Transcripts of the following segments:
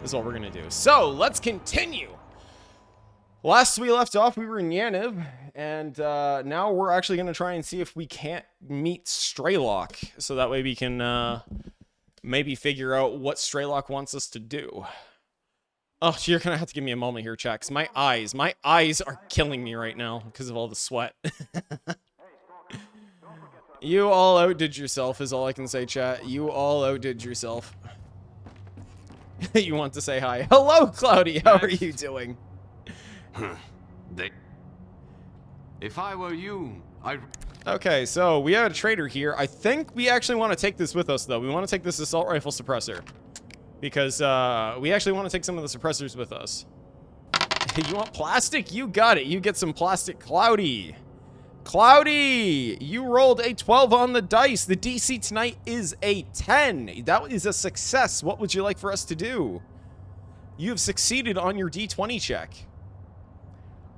is what we're gonna do. So let's continue. Last we left off, we were in Yaniv, and now we're actually gonna try and see if we can't meet S.T.A.L.K.E.R, so that way we can maybe figure out what S.T.A.L.K.E.R wants us to do. Oh, you're gonna have to give me a moment here, chat, 'cause my eyes are killing me right now because of all the sweat. You all outdid yourself is all I can say, chat. You all outdid yourself. You want to say hi. Hello, Cloudy. How are you doing? If I were you, I'd... Okay, so we have a trader here. I think we actually want to take this with us, though. We want to take this assault rifle suppressor. Because we actually want to take some of the suppressors with us. You want plastic? You got it. You get some plastic. Cloudy. Cloudy, you rolled a 12 on the dice. The DC tonight is a 10. That is a success. What would you like for us to do? You have succeeded on your D20 check.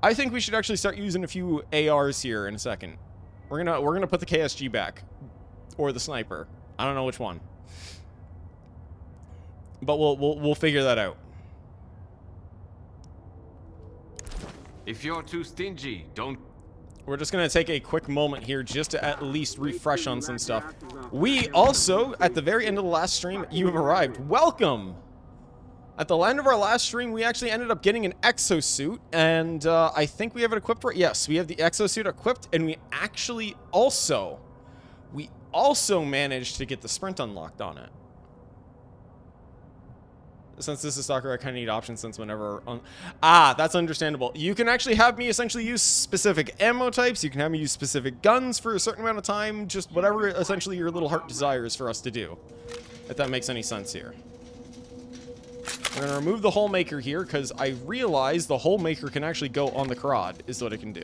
I think we should actually start using a few ARs here in a second. We're gonna put the KSG back, or the sniper. I don't know which one, but we'll figure that out. If you're too stingy, don't... We're just going to take a quick moment here just to at least refresh on some stuff. We also, at the very end of the last stream, you have arrived. Welcome! At the end of our last stream, we actually ended up getting an exosuit, and I think we have it equipped for it. Yes, we have the exosuit equipped, and we actually also managed to get the sprint unlocked on it. Since this is S.T.A.L.K.E.R, I kind of need options since whenever... that's understandable. You can actually have me essentially use specific ammo types. You can have me use specific guns for a certain amount of time. Just whatever essentially your little heart desires for us to do. If that makes any sense here. We're going to remove the hole maker here because I realize the hole maker can actually go on the crod is what it can do.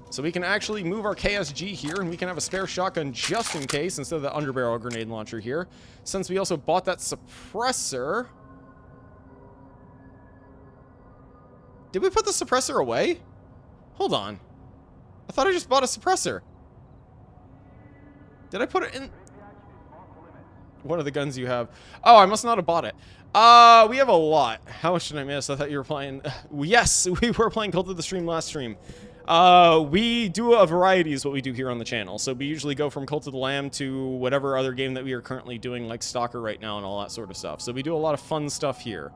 So we can actually move our KSG here, and we can have a spare shotgun just in case, instead of the underbarrel grenade launcher here. Since we also bought that suppressor... Did we put the suppressor away? Hold on. I thought I just bought a suppressor. Did I put it in... What are the guns you have? Oh, I must not have bought it. We have a lot. How much did I miss? I thought you were playing... Yes, we were playing Cult of the Stream last stream. We do a variety is what we do here on the channel. So we usually go from Cult of the Lamb to whatever other game that we are currently doing, like S.T.A.L.K.E.R right now and all that sort of stuff. So we do a lot of fun stuff here.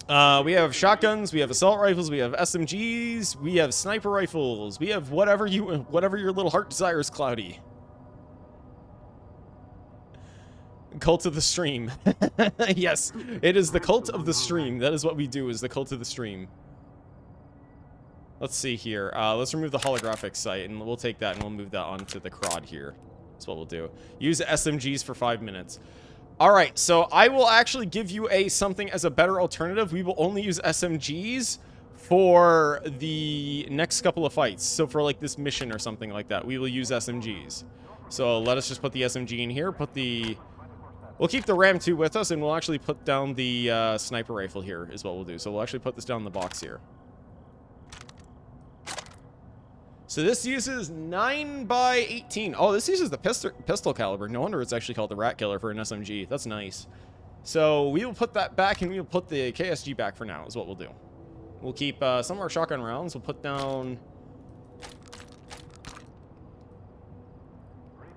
We have shotguns, we have assault rifles, we have SMGs, we have sniper rifles, we have whatever your little heart desires, Cloudy. Cult of the Stream. Yes, it is the Cult of the Stream. That is what we do, is the Cult of the Stream. Let's see here. Let's remove the holographic sight, and we'll take that and we'll move that onto the crod here. That's what we'll do. Use SMGs for 5 minutes. Alright, so I will actually give you something as a better alternative. We will only use SMGs for the next couple of fights. So for like this mission or something like that, we will use SMGs. So let us just put the SMG in here, we'll keep the Ram 2 with us, and we'll actually put down the sniper rifle here is what we'll do. So we'll actually put this down in the box here. So this uses 9x18. Oh, this uses the pistol caliber. No wonder it's actually called the Rat Killer for an SMG. That's nice. So we will put that back, and we will put the KSG back for now is what we'll do. We'll keep some of our shotgun rounds. We'll put down...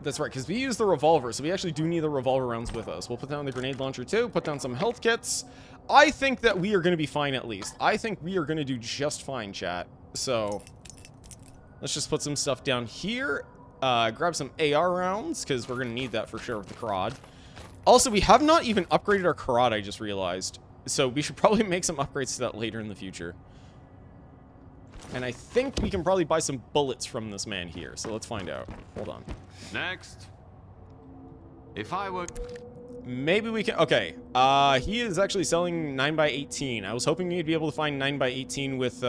That's right, because we use the revolver, so we actually do need the revolver rounds with us. We'll put down the grenade launcher too, put down some health kits. I think that we are going to be fine at least. I think we are going to do just fine, chat. So, let's just put some stuff down here. Grab some AR rounds, because we're going to need that for sure with the crod. Also, we have not even upgraded our crod, I just realized. So, we should probably make some upgrades to that later in the future. And I think we can probably buy some bullets from this man here. So let's find out. Hold on. Next. If I were... Maybe we can... Okay. He is actually selling 9x18. I was hoping you'd be able to find 9x18 with,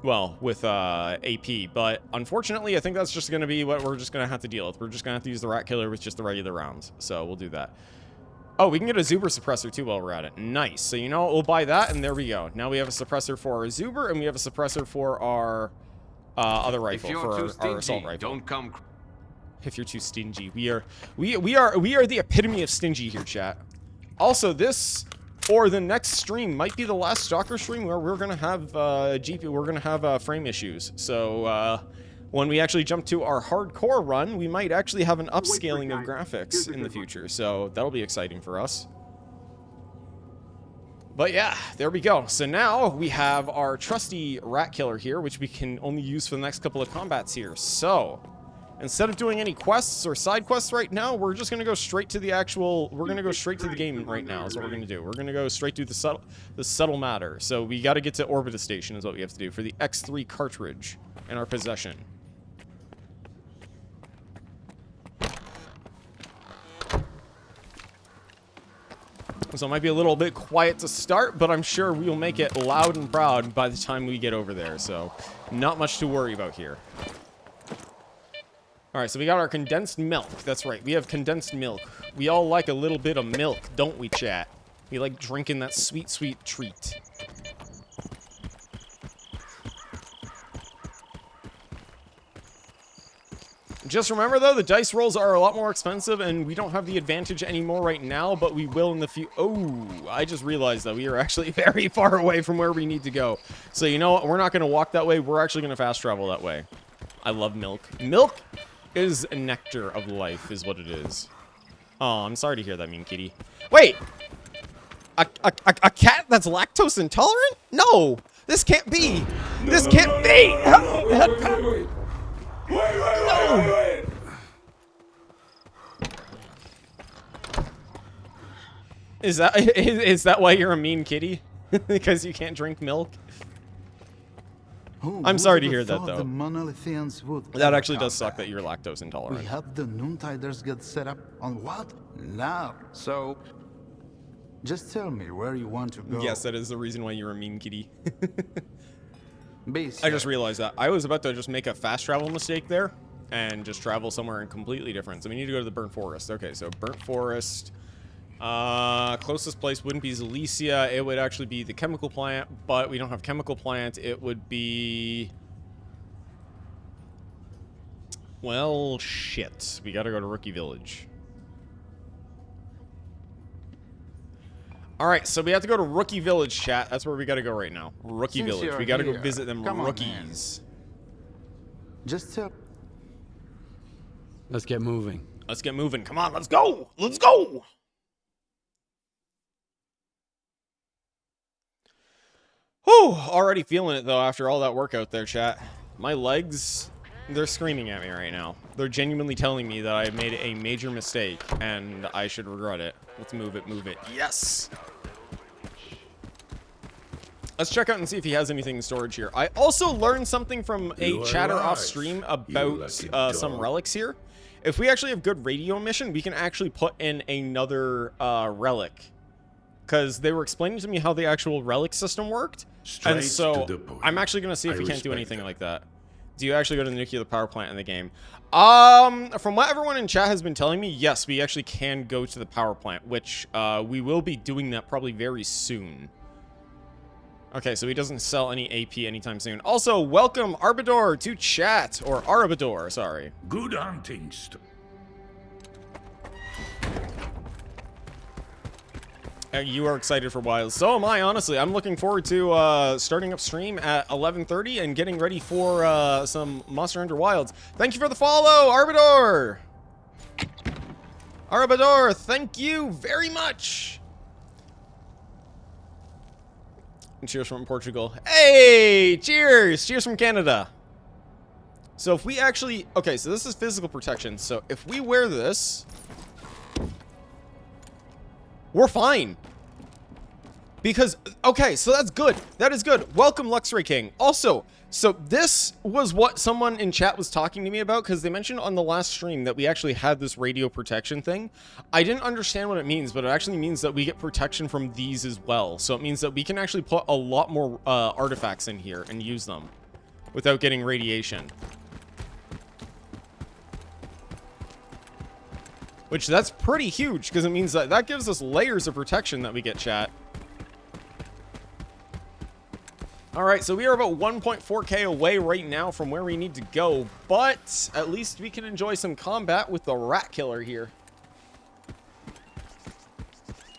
well, with, AP. But unfortunately, I think that's just going to be what we're just going to have to deal with. We're just going to have to use the Rat Killer with just the regular rounds. So we'll do that. Oh, we can get a Zuber suppressor too while we're at it. Nice. So you know what? We'll buy that, and there we go. Now we have a suppressor for our Zuber, and we have a suppressor for our other rifle, for our assault rifle. Don't come. If you're too stingy. We are the epitome of stingy here, chat. Also, this or the next stream might be the last Stalker stream where we're gonna have frame issues. So when we actually jump to our hardcore run, we might actually have an upscaling of graphics in the future. So that'll be exciting for us. But yeah, there we go. So now we have our trusty rat killer here, which we can only use for the next couple of combats here. So instead of doing any quests or side quests right now, we're just gonna go straight to the actual. We're gonna go straight to the game right now. Is what we're gonna do. We're gonna go straight to the subtle matter. So we got to get to Orbita Station is what we have to do for the X3 cartridge in our possession. So it might be a little bit quiet to start, but I'm sure we'll make it loud and proud by the time we get over there. So not much to worry about here. All right, so we got our condensed milk. That's right, we have condensed milk. We all like a little bit of milk, don't we, chat? We like drinking that sweet, sweet treat. Just remember, though, the dice rolls are a lot more expensive, and we don't have the advantage anymore right now, but we will in the future. Oh, I just realized that we are actually very far away from where we need to go. So, you know what? We're not going to walk that way. We're actually going to fast travel that way. I love milk. Milk is a nectar of life, is what it is. Oh, I'm sorry to hear that, mean kitty. Wait! A cat that's lactose intolerant? No! This can't be! This can't be! Wait. Is that why you're a mean kitty? Because you can't drink milk? I'm sorry to hear that, though. That actually does suck that you're lactose intolerant. We have the Noontiders get set up on what? Now. So, just tell me where you want to go. Yes, that is the reason why you're a mean kitty. Base I just realized that. I was about to just make a fast travel mistake there and just travel somewhere completely different. So we need to go to the Burnt Forest. Okay, so Burnt Forest. Closest place wouldn't be Zalesia. It would actually be the chemical plant, but we don't have chemical plant. It would be... Well, shit. We gotta go to Rookie Village. Alright, so we have to go to Rookie Village, chat. That's where we gotta go right now. Rookie Village. We gotta go visit them rookies. Just tell... Let's get moving. Let's get moving. Come on, let's go! Let's go! Whew! Already feeling it, though, after all that workout there, chat. My legs, they're screaming at me right now. They're genuinely telling me that I made a major mistake, and I should regret it. Let's move it, move it. Yes! Let's check out and see if he has anything in storage here. I also learned something from a chatter off stream about some relics here. If we actually have good radio emission, we can actually put in another relic. Because they were explaining to me how the actual relic system worked. And so I'm actually going to see if we can't do anything like that. Do you actually go to the nuclear power plant in the game? From what everyone in chat has been telling me, yes, we actually can go to the power plant, which we will be doing that probably very soon. Okay, so he doesn't sell any AP anytime soon. Also, welcome Arbador to chat, or Arbador, sorry. Good hunting. You are excited for Wilds. So am I, honestly. I'm looking forward to starting up stream at 11:30 and getting ready for some Monster Hunter Wilds. Thank you for the follow, Arbador! Arbador, thank you very much! And cheers from Portugal. Hey! Cheers! Cheers from Canada. So if we actually... Okay, so this is physical protection. So if we wear this... We're fine. Because, okay, so that's good. That is good. Welcome, Luxray King. Also, so this was what someone in chat was talking to me about, because they mentioned on the last stream that we actually had this radio protection thing. I didn't understand what it means, but it actually means that we get protection from these as well. So it means that we can actually put a lot more artifacts in here and use them without getting radiation. Which, that's pretty huge, because it means that that gives us layers of protection that we get, chat. Alright, so we are about 1.4k away right now from where we need to go, but at least we can enjoy some combat with the rat killer here.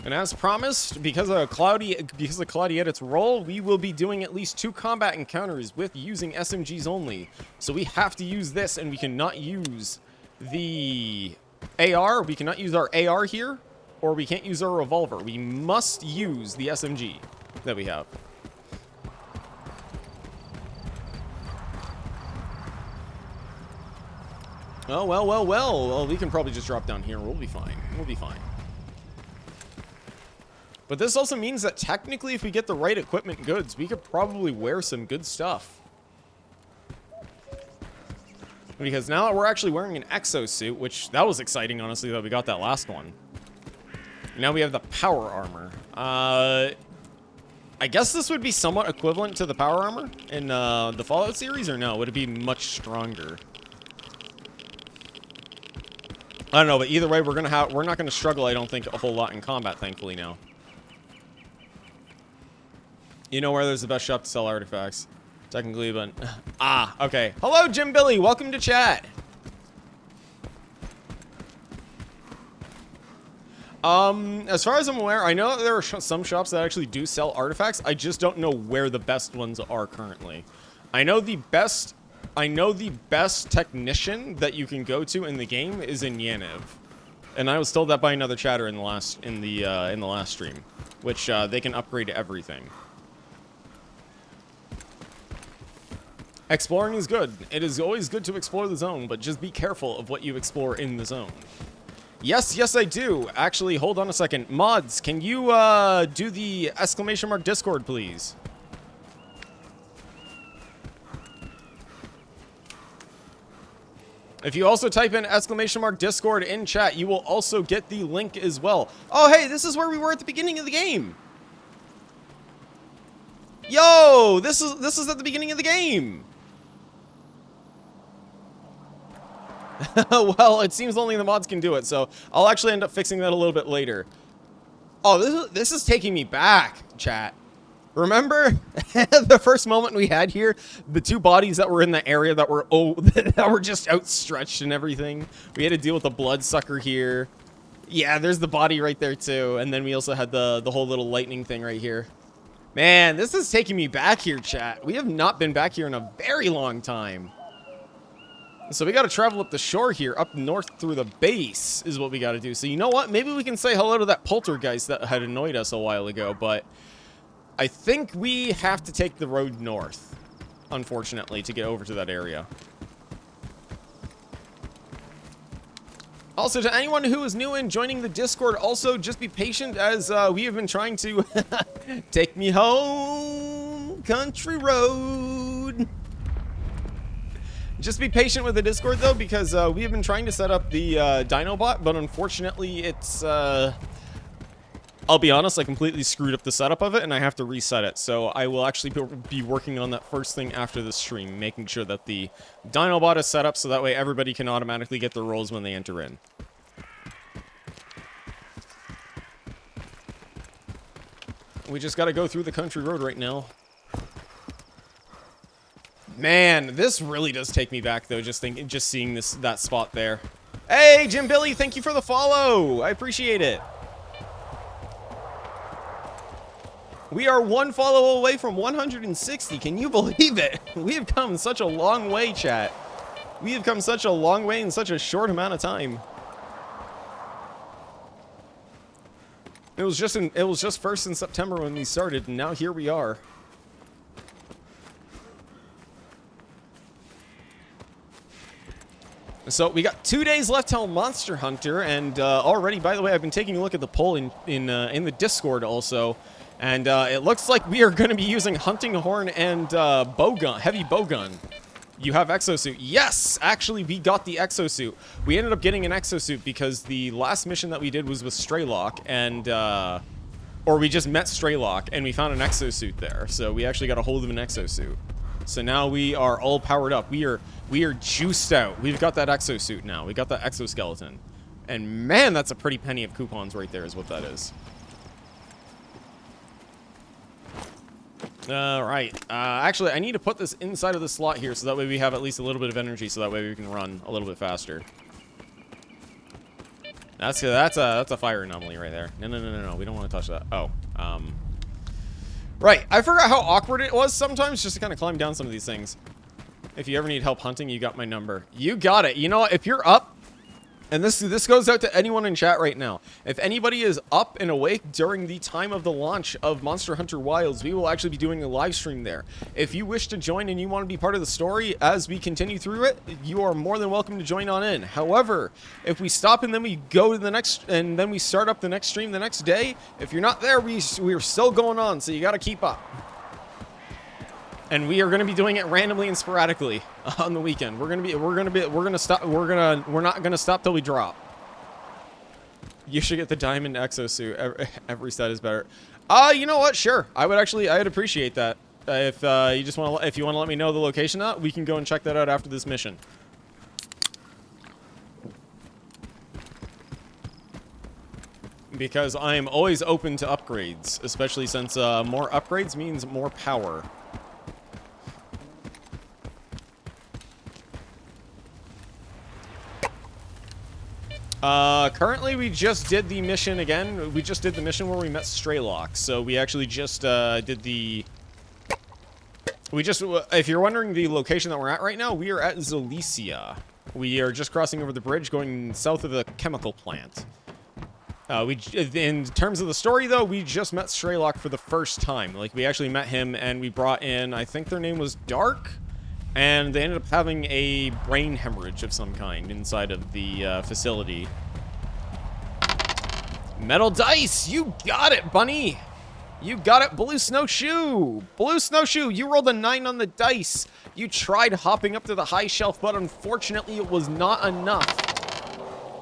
And as promised, because of Cloudy Edit's role, we will be doing at least 2 combat encounters with using SMGs only. So we have to use this, and we cannot use the AR. We cannot use our AR here, or we can't use our revolver. We must use the SMG that we have. Oh, well, we can probably just drop down here and we'll be fine. We'll be fine. But this also means that technically if we get the right equipment and goods, we could probably wear some good stuff. Because now that we're actually wearing an exosuit, which that was exciting, honestly, that we got that last one. Now we have the power armor. I guess this would be somewhat equivalent to the power armor in the Fallout series, or no? Would it be much stronger? I don't know, but either way, we're not gonna struggle, I don't think, a whole lot in combat, thankfully now. You know where there's the best shop to sell artifacts. Technically, but... Ah, okay. Hello, Jim Billy. Welcome to chat. As far as I'm aware, I know that there are some shops that actually do sell artifacts. I just don't know where the best ones are currently. I know the best technician that you can go to in the game is in Yaniv, and I was told that by another chatter in the last stream, which they can upgrade everything. Exploring is good. It is always good to explore the zone, but just be careful of what you explore in the zone. Yes, I do. Actually, hold on a second. Mods, can you do the ! Discord, please? If you also type in ! Discord in chat, you will also get the link as well. Oh, hey, this is where we were at the beginning of the game. Yo, this is at the beginning of the game. Well, it seems only the mods can do it, so I'll actually end up fixing that a little bit later. Oh, this is taking me back, chat. Remember the first moment we had here? The 2 bodies that were in the area that were that were just outstretched and everything. We had to deal with the bloodsucker here. Yeah, there's the body right there too. And then we also had the whole little lightning thing right here. Man, this is taking me back here, chat. We have not been back here in a very long time. So we got to travel up the shore here, up north through the base is what we got to do. So you know what? Maybe we can say hello to that poltergeist that had annoyed us a while ago, but I think we have to take the road north, unfortunately, to get over to that area. Also, to anyone who is new and joining the Discord, also just be patient as we have been trying to take me home, country road. Just be patient with the Discord, though, because we have been trying to set up the Dinobot, but unfortunately, it's... I'll be honest, I completely screwed up the setup of it, and I have to reset it. So I will actually be working on that first thing after the stream, making sure that the Dinobot is set up so that way everybody can automatically get their roles when they enter in. We just got to go through the country road right now. Man, this really does take me back, though, just seeing that spot there. Hey, Jim Billy, thank you for the follow. I appreciate it. We are 1 follow away from 160. Can you believe it? We have come such a long way, chat. We have come such a long way in such a short amount of time. It was just first in September when we started, and now here we are. So we got 2 days left till Monster Hunter, and already, by the way, I've been taking a look at the poll in the Discord also, and it looks like we are going to be using hunting horn and heavy bowgun. You have exosuit. Yes, actually, we got the exosuit. We ended up getting an exosuit because the last mission that we did was with S.T.A.L.K.E.R, and or we just met S.T.A.L.K.E.R and we found an exosuit there. So we actually got a hold of an exosuit. So now we are all powered up. We are juiced out. We've got that exosuit now. We got that exoskeleton. And man, that's a pretty penny of coupons right there is what that is. Right. Actually, I need to put this inside of the slot here so that way we have at least a little bit of energy so that way we can run a little bit faster. That's a fire anomaly right there. No. We don't want to touch that. Oh. Right. I forgot how awkward it was sometimes just to kind of climb down some of these things. If you ever need help hunting, you got my number. You got it. You know what? If you're up, and this goes out to anyone in chat right now. If anybody is up and awake during the time of the launch of Monster Hunter Wilds, we will actually be doing a live stream there. If you wish to join and you want to be part of the story as we continue through it, you are more than welcome to join on in. However, if we stop and then we go to the next, and then we start up the next stream the next day, if you're not there, we're still going on, so you got to keep up. And we are going to be doing it randomly and sporadically on the weekend. We're not gonna stop till we drop. You should get the diamond exosuit. Every set is better. You know what? Sure. I'd appreciate that. If you want to let me know the location of that, we can go and check that out after this mission. Because I am always open to upgrades, especially since more upgrades means more power. Currently we just did the mission again. We just did the mission where we met S.T.A.L.K.E.R. So we actually just did the... if you're wondering the location that we're at right now, we are at Zolicia. We are just crossing over the bridge going south of the chemical plant. In terms of the story, though, we just met S.T.A.L.K.E.R. for the first time. Like, we actually met him, and we brought in, I think their name was Dark, and they ended up having a brain hemorrhage of some kind inside of the facility. Metal dice! You got it, bunny! You got it, Blue Snowshoe! Blue Snowshoe, you rolled a 9 on the dice. You tried hopping up to the high shelf, but unfortunately it was not enough.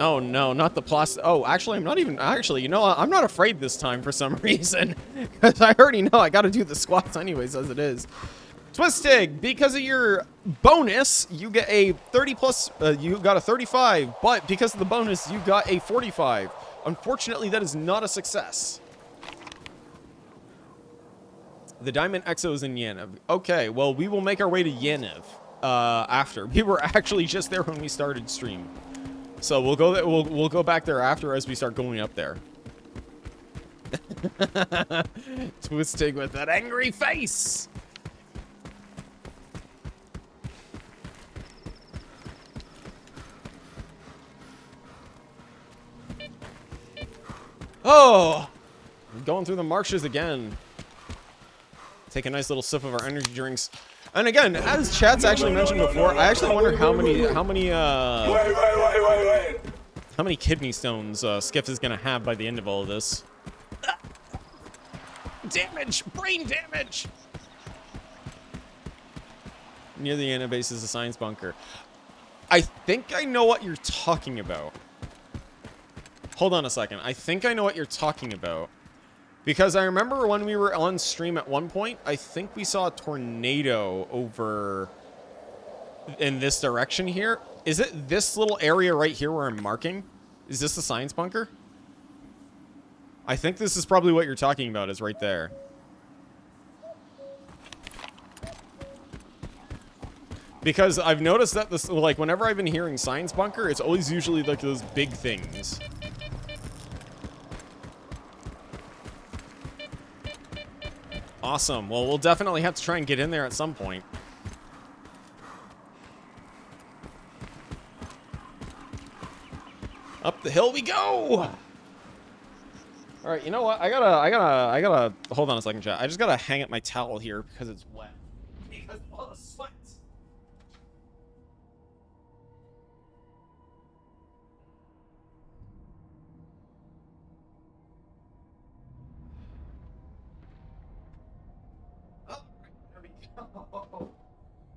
Oh no, not the plastic. Oh, actually, I'm not even. Actually, you know what? I'm not afraid this time for some reason. Because I already know I gotta do the squats anyways, as it is. Twistig, because of your bonus, you get a 30 plus, you got a 35, but because of the bonus, you got a 45. Unfortunately, that is not a success. The Diamond Exo is in Yaniv. Okay, well, we will make our way to Yaniv after. We were actually just there when we started stream. So we'll go there, we'll go back there after as we start going up there. Twistig with that angry face. Oh, going through the marshes again. Take a nice little sip of our energy drinks. And again, as chat's actually mentioned before, I actually wonder how many kidney stones Skiff is gonna have by the end of all of this. Damage! Brain damage! Near the Anna base is a science bunker. I think I know what you're talking about. Hold on a second. I think I know what you're talking about. Because I remember when we were on stream at one point, I think we saw a tornado over in this direction here. Is it this little area right here where I'm marking? Is this the science bunker? I think this is probably what you're talking about, is right there. Because I've noticed that this, like, whenever I've been hearing science bunker, it's always usually like those big things. Awesome. Well, we'll definitely have to try and get in there at some point. Up the hill we go! All right, you know what? I gotta, hold on a second, chat. I just gotta hang up my towel here because it's wet. Because of all the sweat.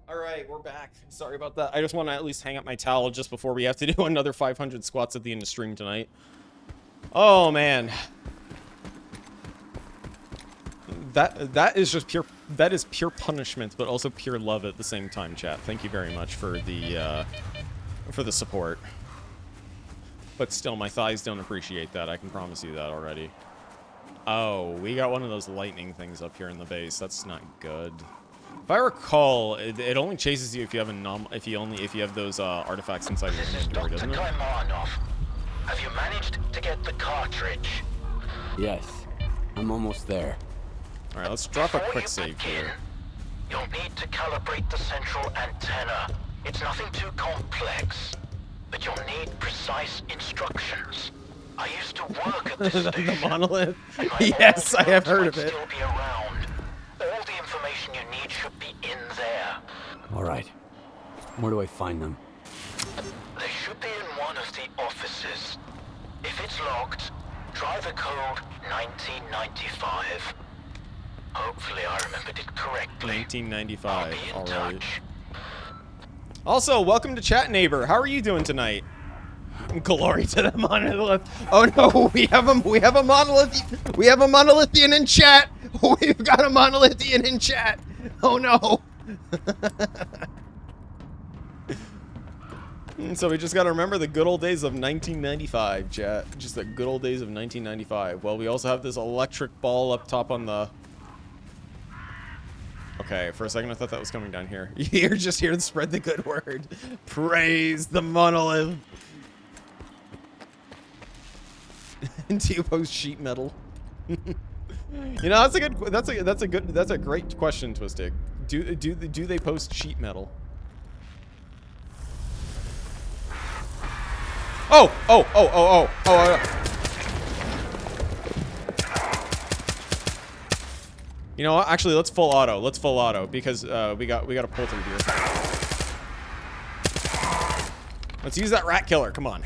All right, we're back. Sorry about that. I just want to at least hang up my towel just before we have to do another 500 squats at the end of stream tonight. Oh man, that is just pure. That is pure punishment, but also pure love at the same time, chat. Thank you very much for the support. But still, my thighs don't appreciate that. I can promise you that already. Oh, we got one of those lightning things up here in the base. That's not good. If I recall, it only chases you if you have if you have those artifacts inside your inventory, doesn't it? Have you managed to get the cartridge? Yes, I'm almost there. All right, let's drop a quick save here. You'll need to calibrate the central antenna. It's nothing too complex, but you'll need precise instructions. I used to work at this station. The monolith? and my Yes, old I have notes heard might of it. Still be around. All the information you need should be in there. All right. Where do I find them? They should be in one of the offices. If it's locked, try the code 1995. Hopefully I remembered it correctly. 1995. I'll All be in right. touch. Also, welcome to chat, neighbor. How are you doing tonight? Glory to the monolith. Oh no, we have a monolith. We have a monolithian in chat. We've got a monolithian in chat. Oh no. So we just got to remember the good old days of 1995, chat. Just the good old days of 1995. Well, we also have this electric ball up top on the... Okay, for a second I thought that was coming down here. You're just here to spread the good word. Praise the monolith. Do you post sheet metal? You know, that's a great question, Twistig. Do they post sheet metal? Oh. You know what? Actually, let's full auto. Let's full auto because we got a pull through here. Let's use that rat killer. Come on.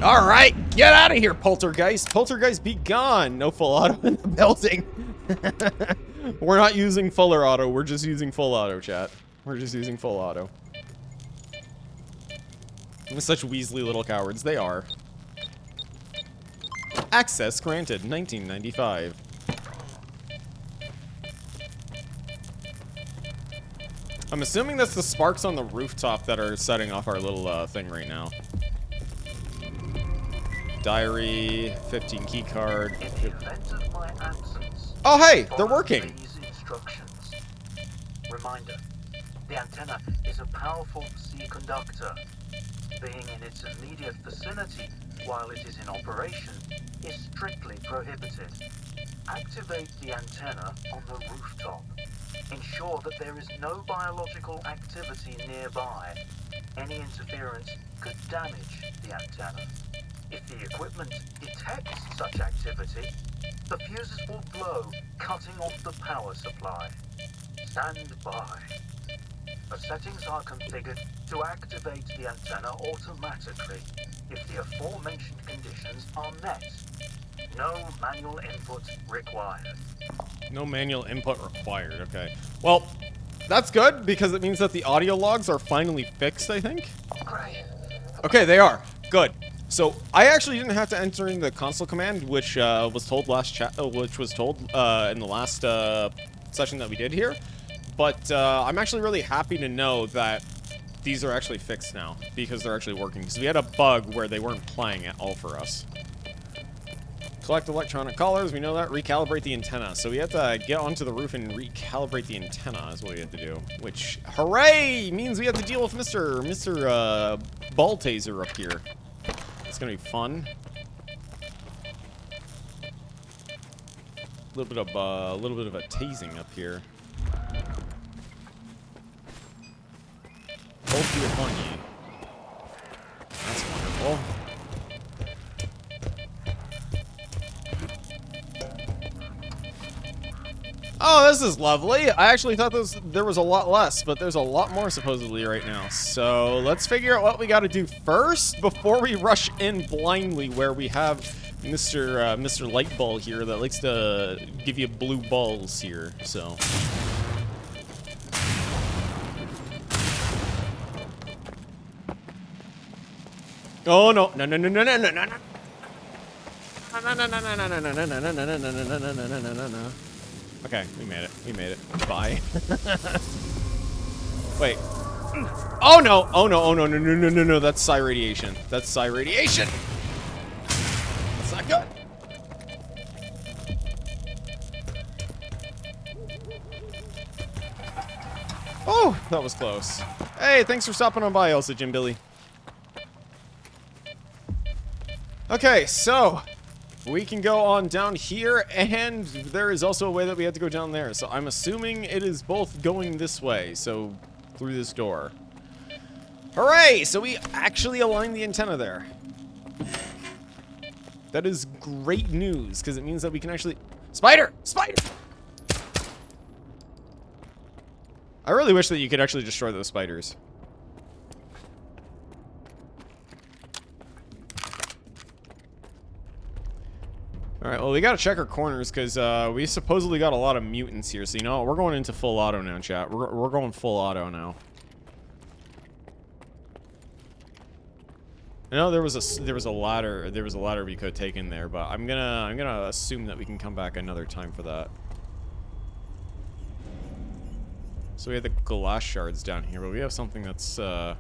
All right, get out of here, poltergeist. Poltergeist, be gone. No full auto in the building. We're not using fuller auto. We're just using full auto, chat. We're just using full auto. We're such Weasley little cowards. They are. Access granted. 1995. I'm assuming that's the sparks on the rooftop that are setting off our little thing right now. Diary, 15 key card. In the event of my absence, Oh, hey, they're follow working. these instructions. Reminder, the antenna is a powerful C conductor. Being in its immediate vicinity while it is in operation is strictly prohibited. Activate the antenna on the rooftop. Ensure that there is no biological activity nearby. Any interference could damage the antenna. If the equipment detects such activity, the fuses will blow, cutting off the power supply. Stand by. The settings are configured to activate the antenna automatically if the aforementioned conditions are met. No manual input required. No manual input required. Okay. Well, that's good because it means that the audio logs are finally fixed, I think. Great. Okay, they are. Good. So I actually didn't have to enter in the console command, which was told in the last session that we did here. But I'm actually really happy to know that these are actually fixed now because they're actually working. Because we had a bug where they weren't playing at all for us. Collect electronic collars, we know that. Recalibrate the antenna. So we have to get onto the roof and recalibrate the antenna is what we have to do. Which, hooray, means we have to deal with Mr. Ball Taser up here. It's gonna be fun. A little bit of a tasing up here. Hold you upon ye. That's wonderful. Oh, this is lovely. I actually thought there was a lot less, but there's a lot more supposedly right now. So let's figure out what we got to do first before we rush in blindly where we have Mr. Lightball here that likes to give you blue balls here. So. Oh no. No. Okay, we made it. Bye. Wait. Oh no! Oh no! Oh no! No! No! No! No! No! That's psi radiation. That's psi radiation. That's not good. Oh, that was close. Hey, thanks for stopping on by, Elsa Jim Billy. Okay, so we can go on down here, and there is also a way that we have to go down there. So I'm assuming it is both going this way, so through this door. Hooray! So we actually aligned the antenna there. That is great news, because it means that we can actually... Spider! Spider! I really wish that you could actually destroy those spiders. Alright, well, we gotta check our corners, because we supposedly got a lot of mutants here. So, you know what? We're going into full auto now, chat. We're going full auto now. I know there was a ladder we could have taken there, but I'm gonna assume that we can come back another time for that. So we have the glass shards down here, but we have something that's oh.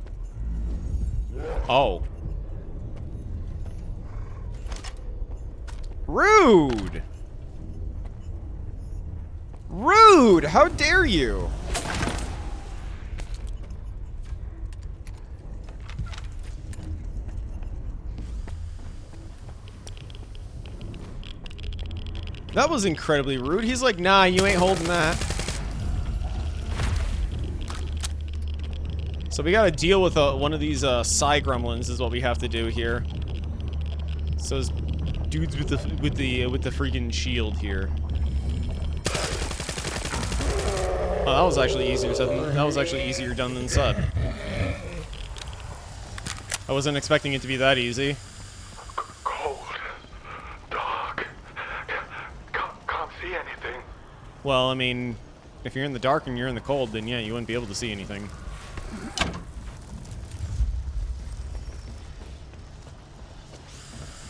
Rude! Rude! How dare you? That was incredibly rude. He's like, nah, you ain't holding that. So we gotta deal with one of these psi gremlins is what we have to do here. So those dudes with the freaking shield here. Oh, that was actually easier done than said. I wasn't expecting it to be that easy. Cold. Dark. Can't see anything. Well, I mean, if you're in the dark and you're in the cold, then yeah, you wouldn't be able to see anything.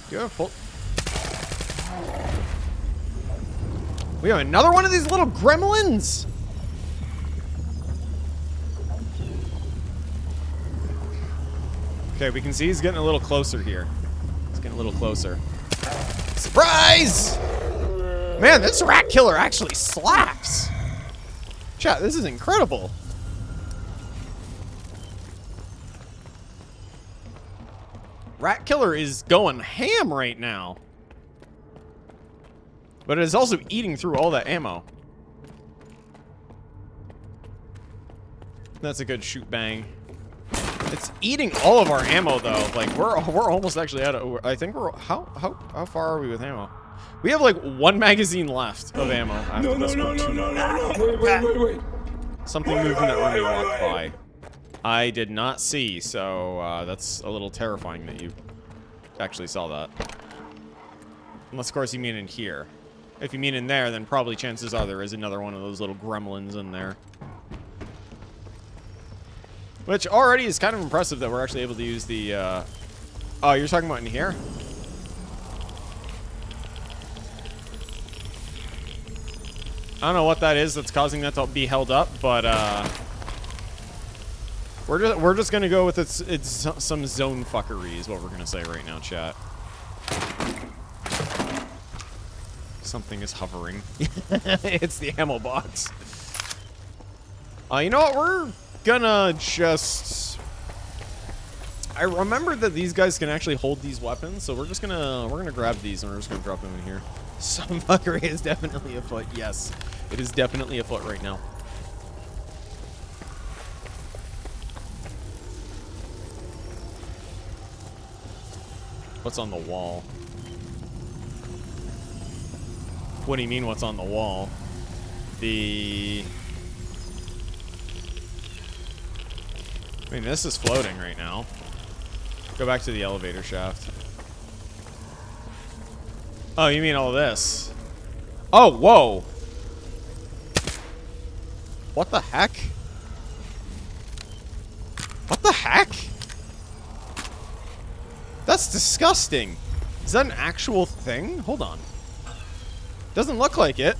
Do you have a full... We have another one of these little gremlins! Okay, we can see he's getting a little closer here. He's getting a little closer. Surprise! Man, this rat killer actually slaps! Chat, this is incredible. Rat killer is going ham right now. But it is also eating through all that ammo. That's a good shoot bang. It's eating all of our ammo though. Like we're almost actually out of. I think we're how far are we with ammo? We have like 1 magazine left of ammo. After no. Wait. Something moved in that room you walked by. I did not see, so that's a little terrifying that you actually saw that. Unless, of course, you mean in here. If you mean in there, then probably chances are there is another one of those little gremlins in there. Which already is kind of impressive that we're actually able to use the, Oh, you're talking about in here? I don't know what that is that's causing that to be held up, but, We're just gonna go with it's some zone fuckery is what we're gonna say right now, chat. Something is hovering. It's the ammo box. You know what? We're gonna just... I remembered that these guys can actually hold these weapons, so we're gonna grab these and we're just gonna drop them in here. Some fuckery is definitely afoot. Yes, it is definitely afoot right now. What's on the wall? What do you mean, what's on the wall? I mean, this is floating right now. Go back to the elevator shaft. Oh, you mean all this? Oh, whoa! What the heck? What the heck? That's disgusting. Is that an actual thing? Hold on. Doesn't look like it.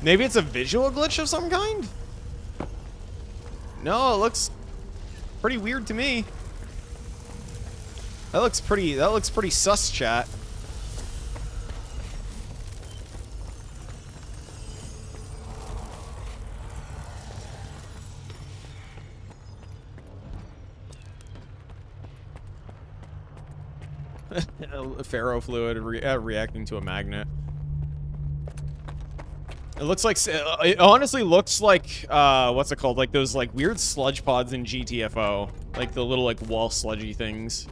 Maybe it's a visual glitch of some kind? No, it looks pretty weird to me. That looks pretty sus, chat. Ferrofluid reacting to a magnet. It looks like, it honestly looks like, what's it called? Like those like weird sludge pods in GTFO. Like the little like wall sludgy things.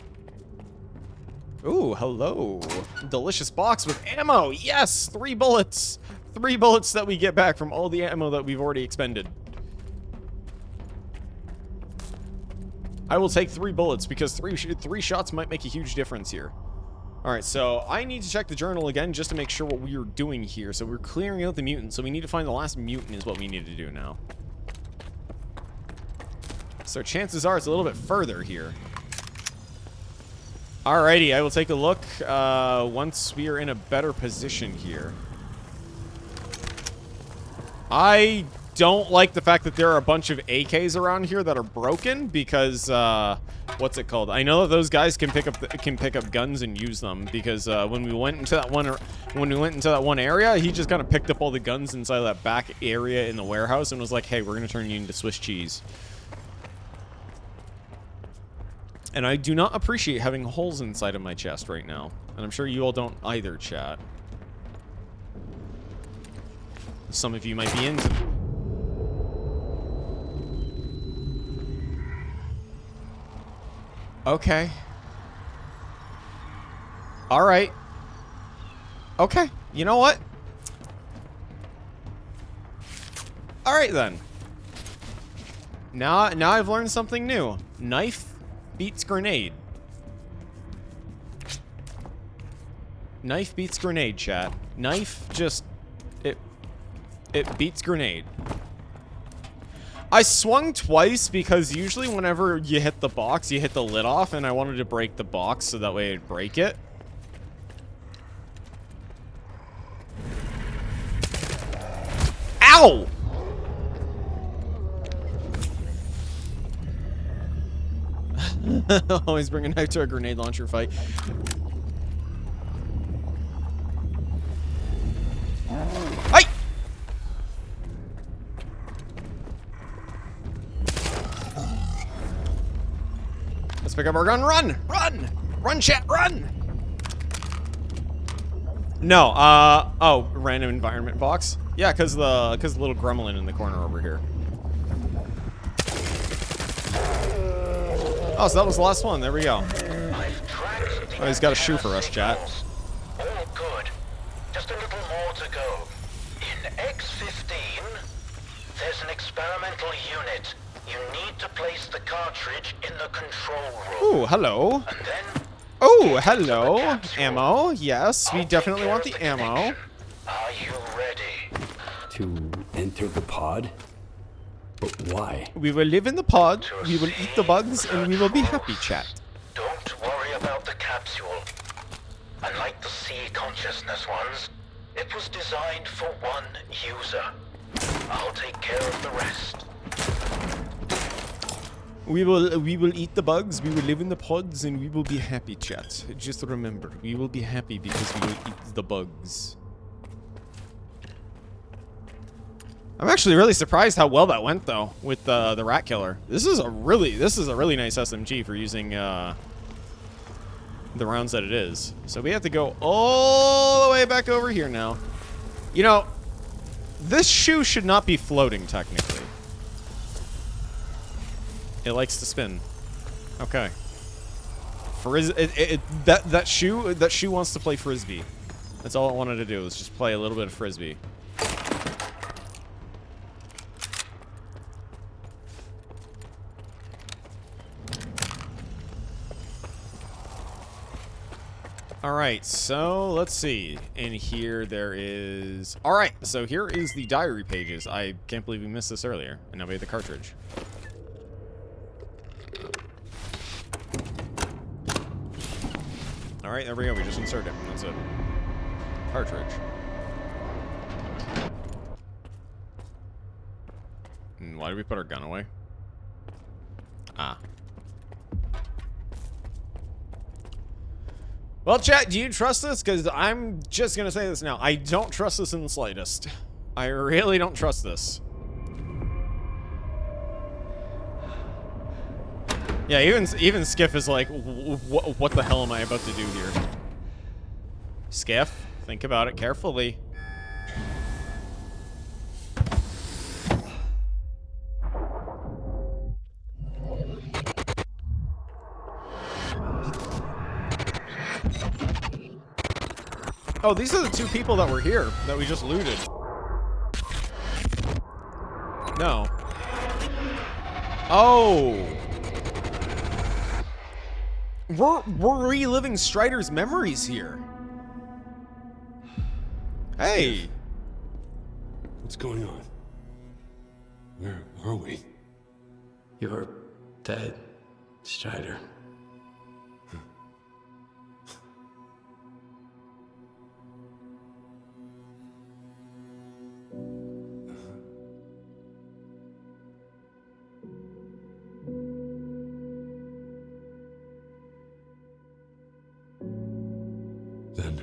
Ooh, hello. Delicious box with ammo. Yes, 3 bullets. 3 bullets that we get back from all the ammo that we've already expended. I will take 3 bullets because three shots might make a huge difference here. Alright, so I need to check the journal again just to make sure what we are doing here. So we're clearing out the mutant, so we need to find the last mutant is what we need to do now. So chances are it's a little bit further here. Alrighty, I will take a look once we are in a better position here. I don't like the fact that there are a bunch of AKs around here that are broken because what's it called? I know that those guys can pick up guns and use them because when we went into that one area, he just kind of picked up all the guns inside of that back area in the warehouse and was like, "Hey, we're gonna turn you into Swiss cheese." And I do not appreciate having holes inside of my chest right now, and I'm sure you all don't either, chat. Some of you might be into. Okay. Alright. Okay. You know what? Alright then. Now I've learned something new. Knife beats grenade. Knife beats grenade, chat. Knife just... It beats grenade. I swung twice because usually whenever you hit the box, you hit the lid off, and I wanted to break the box so that way I'd break it. Ow! Always bring a knife to a grenade launcher fight. Hey! Let's pick up our gun. Run! Run! Run, chat! Run! No, oh, random environment box. Yeah, cause the little gremlin in the corner over here. Oh, so that was the last one. There we go. Oh, he's got a shoe for us, chat. All good. Just a little more to go. In X15, there's an experimental unit. You need to place the cartridge in the control room. Ooh, hello. And then Oh, hello. Ammo. Yes, we definitely want the ammo. Are you ready? To enter the pod? But why? We will live in the pod, we will eat the bugs, and we will be happy, chat. Don't worry about the capsule. Unlike the sea consciousness ones, it was designed for one user. I'll take care of the rest. We will eat the bugs, we will live in the pods, and we will be happy, chat. Just remember, we will be happy because we will eat the bugs. I'm actually really surprised how well that went though with the rat killer. This is a really nice SMG for using the rounds that it is. So we have to go all the way back over here now. You know, this shoe should not be floating technically. It likes to spin. Okay. That shoe wants to play frisbee. That's all it wanted to do was just play a little bit of frisbee. Alright, so let's see. In here there is... Alright, so here is the diary pages. I can't believe we missed this earlier. And now we have the cartridge. Alright, there we go. We just insert it. That's it. Cartridge. And why did we put our gun away? Ah. Well, chat, do you trust this? Because I'm just going to say this now. I don't trust this in the slightest. I really don't trust this. Yeah, even Skiff is like, what the hell am I about to do here? Skiff, think about it carefully. Oh, these are the two people that were here that we just looted. No. Oh. We're reliving Strider's memories here. Hey. What's going on? Where are we? You're dead, Strider. Then,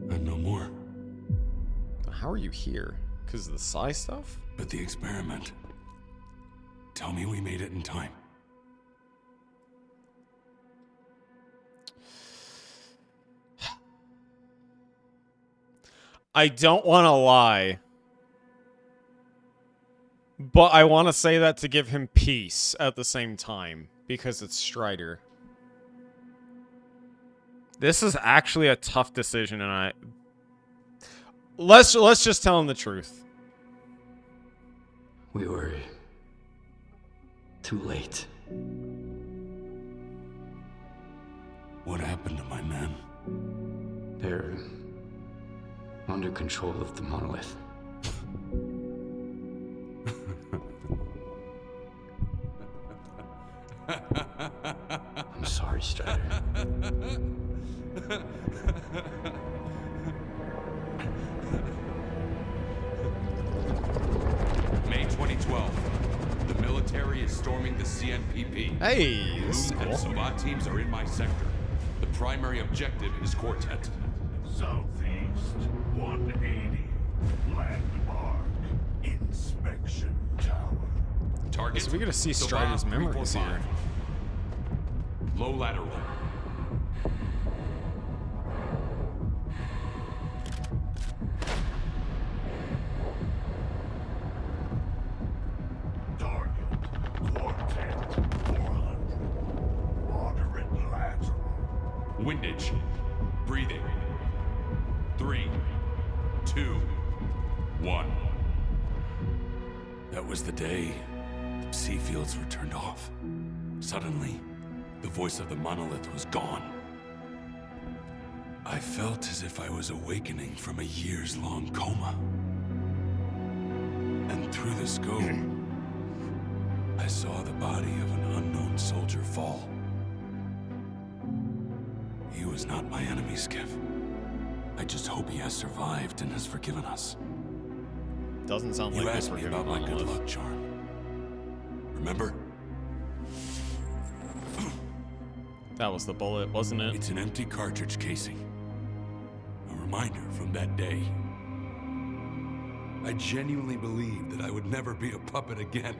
I'm no more. How are you here? Because of the psi stuff? But the experiment. Tell me we made it in time. I don't want to lie. But I want to say that to give him peace at the same time. Because it's Strider. This is actually a tough decision, and let's just tell him the truth. We were too late. What happened to my men? They're under control of the monolith. I'm sorry, Strider. May 2012. The military is storming the CNPP. Hey, this is Moon and cool. SWAT teams are in my sector. The primary objective is Quartet. Southeast 180. Landmark. Inspection tower. Target. So we get to see Savannah Strider's memories 345. here. Low lateral. Target. Quartet 400. Moderate lateral. Windage. Breathing. 3, 2, 1. That was the day the sea fields were turned off. Suddenly, the voice of the monolith was gone. I felt as if I was awakening from a years-long coma. And through the scope, I saw the body of an unknown soldier fall. He was not my enemy, Skiff. I just hope he has survived and has forgiven us. Doesn't sound You like this asked we're me gonna about my good monolith. luck charm. Remember? That was the bullet, wasn't it? It's an empty cartridge casing. A reminder from that day. I genuinely believed that I would never be a puppet again.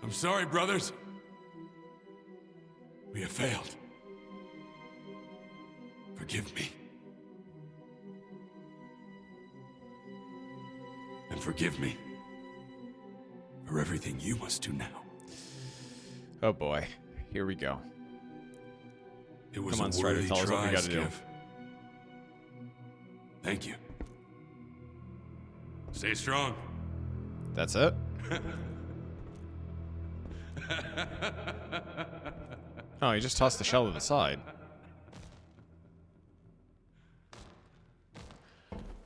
I'm sorry, brothers. We have failed. Forgive me. And forgive me for everything you must do now. Oh boy. Here we go. It was Come on, a Strider, worthy tell us what we try, gotta do. Skiff. Thank you. Stay strong. That's it? Oh, he just tossed the shell to the side.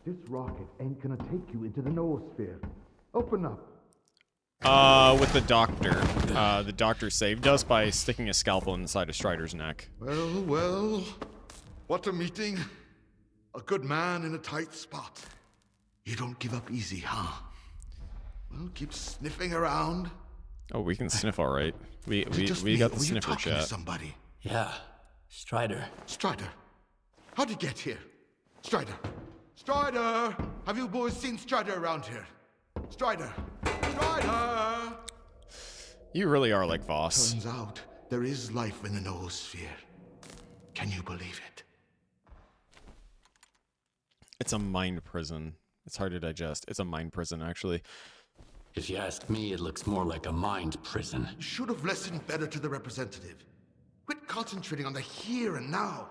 This rocket ain't gonna take you into the noosphere. Open up. With the doctor. The doctor saved us by sticking a scalpel inside of Strider's neck. Well, well. What a meeting. A good man in a tight spot. You don't give up easy, huh? Well, keep sniffing around. Oh, we can sniff all right. We got the Were you sniffer talking to chat. somebody? Yeah, Strider. Strider, how'd you get here? Strider, Strider, have you boys seen Strider around here? Strider, Strider. You really are like Voss. Turns out there is life in the noosphere. Can you believe it? It's a mind prison. It's hard to digest. It's a mind prison, actually. If you ask me, it looks more like a mind prison. Should have listened better to the representative. Quit concentrating on the here and now.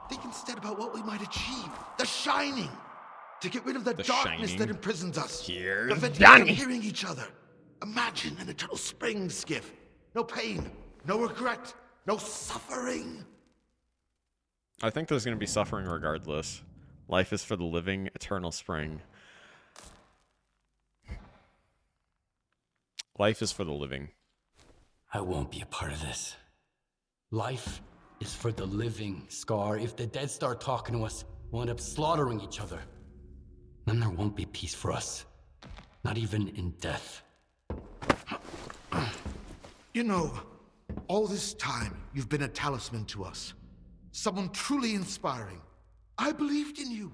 Think instead about what we might achieve. The shining. To get rid of the darkness shining. that imprisons us. Here's Preventing us from Danny. hearing each other. Imagine an eternal spring, Skiff. No pain, no regret, no suffering. I think there's going to be suffering regardless. Life is for the living, eternal spring. Life is for the living. I won't be a part of this. Life is for the living, Scar. If the dead start talking to us, we'll end up slaughtering each other. Then there won't be peace for us. Not even in death. You know, all this time, you've been a talisman to us. Someone truly inspiring. I believed in you.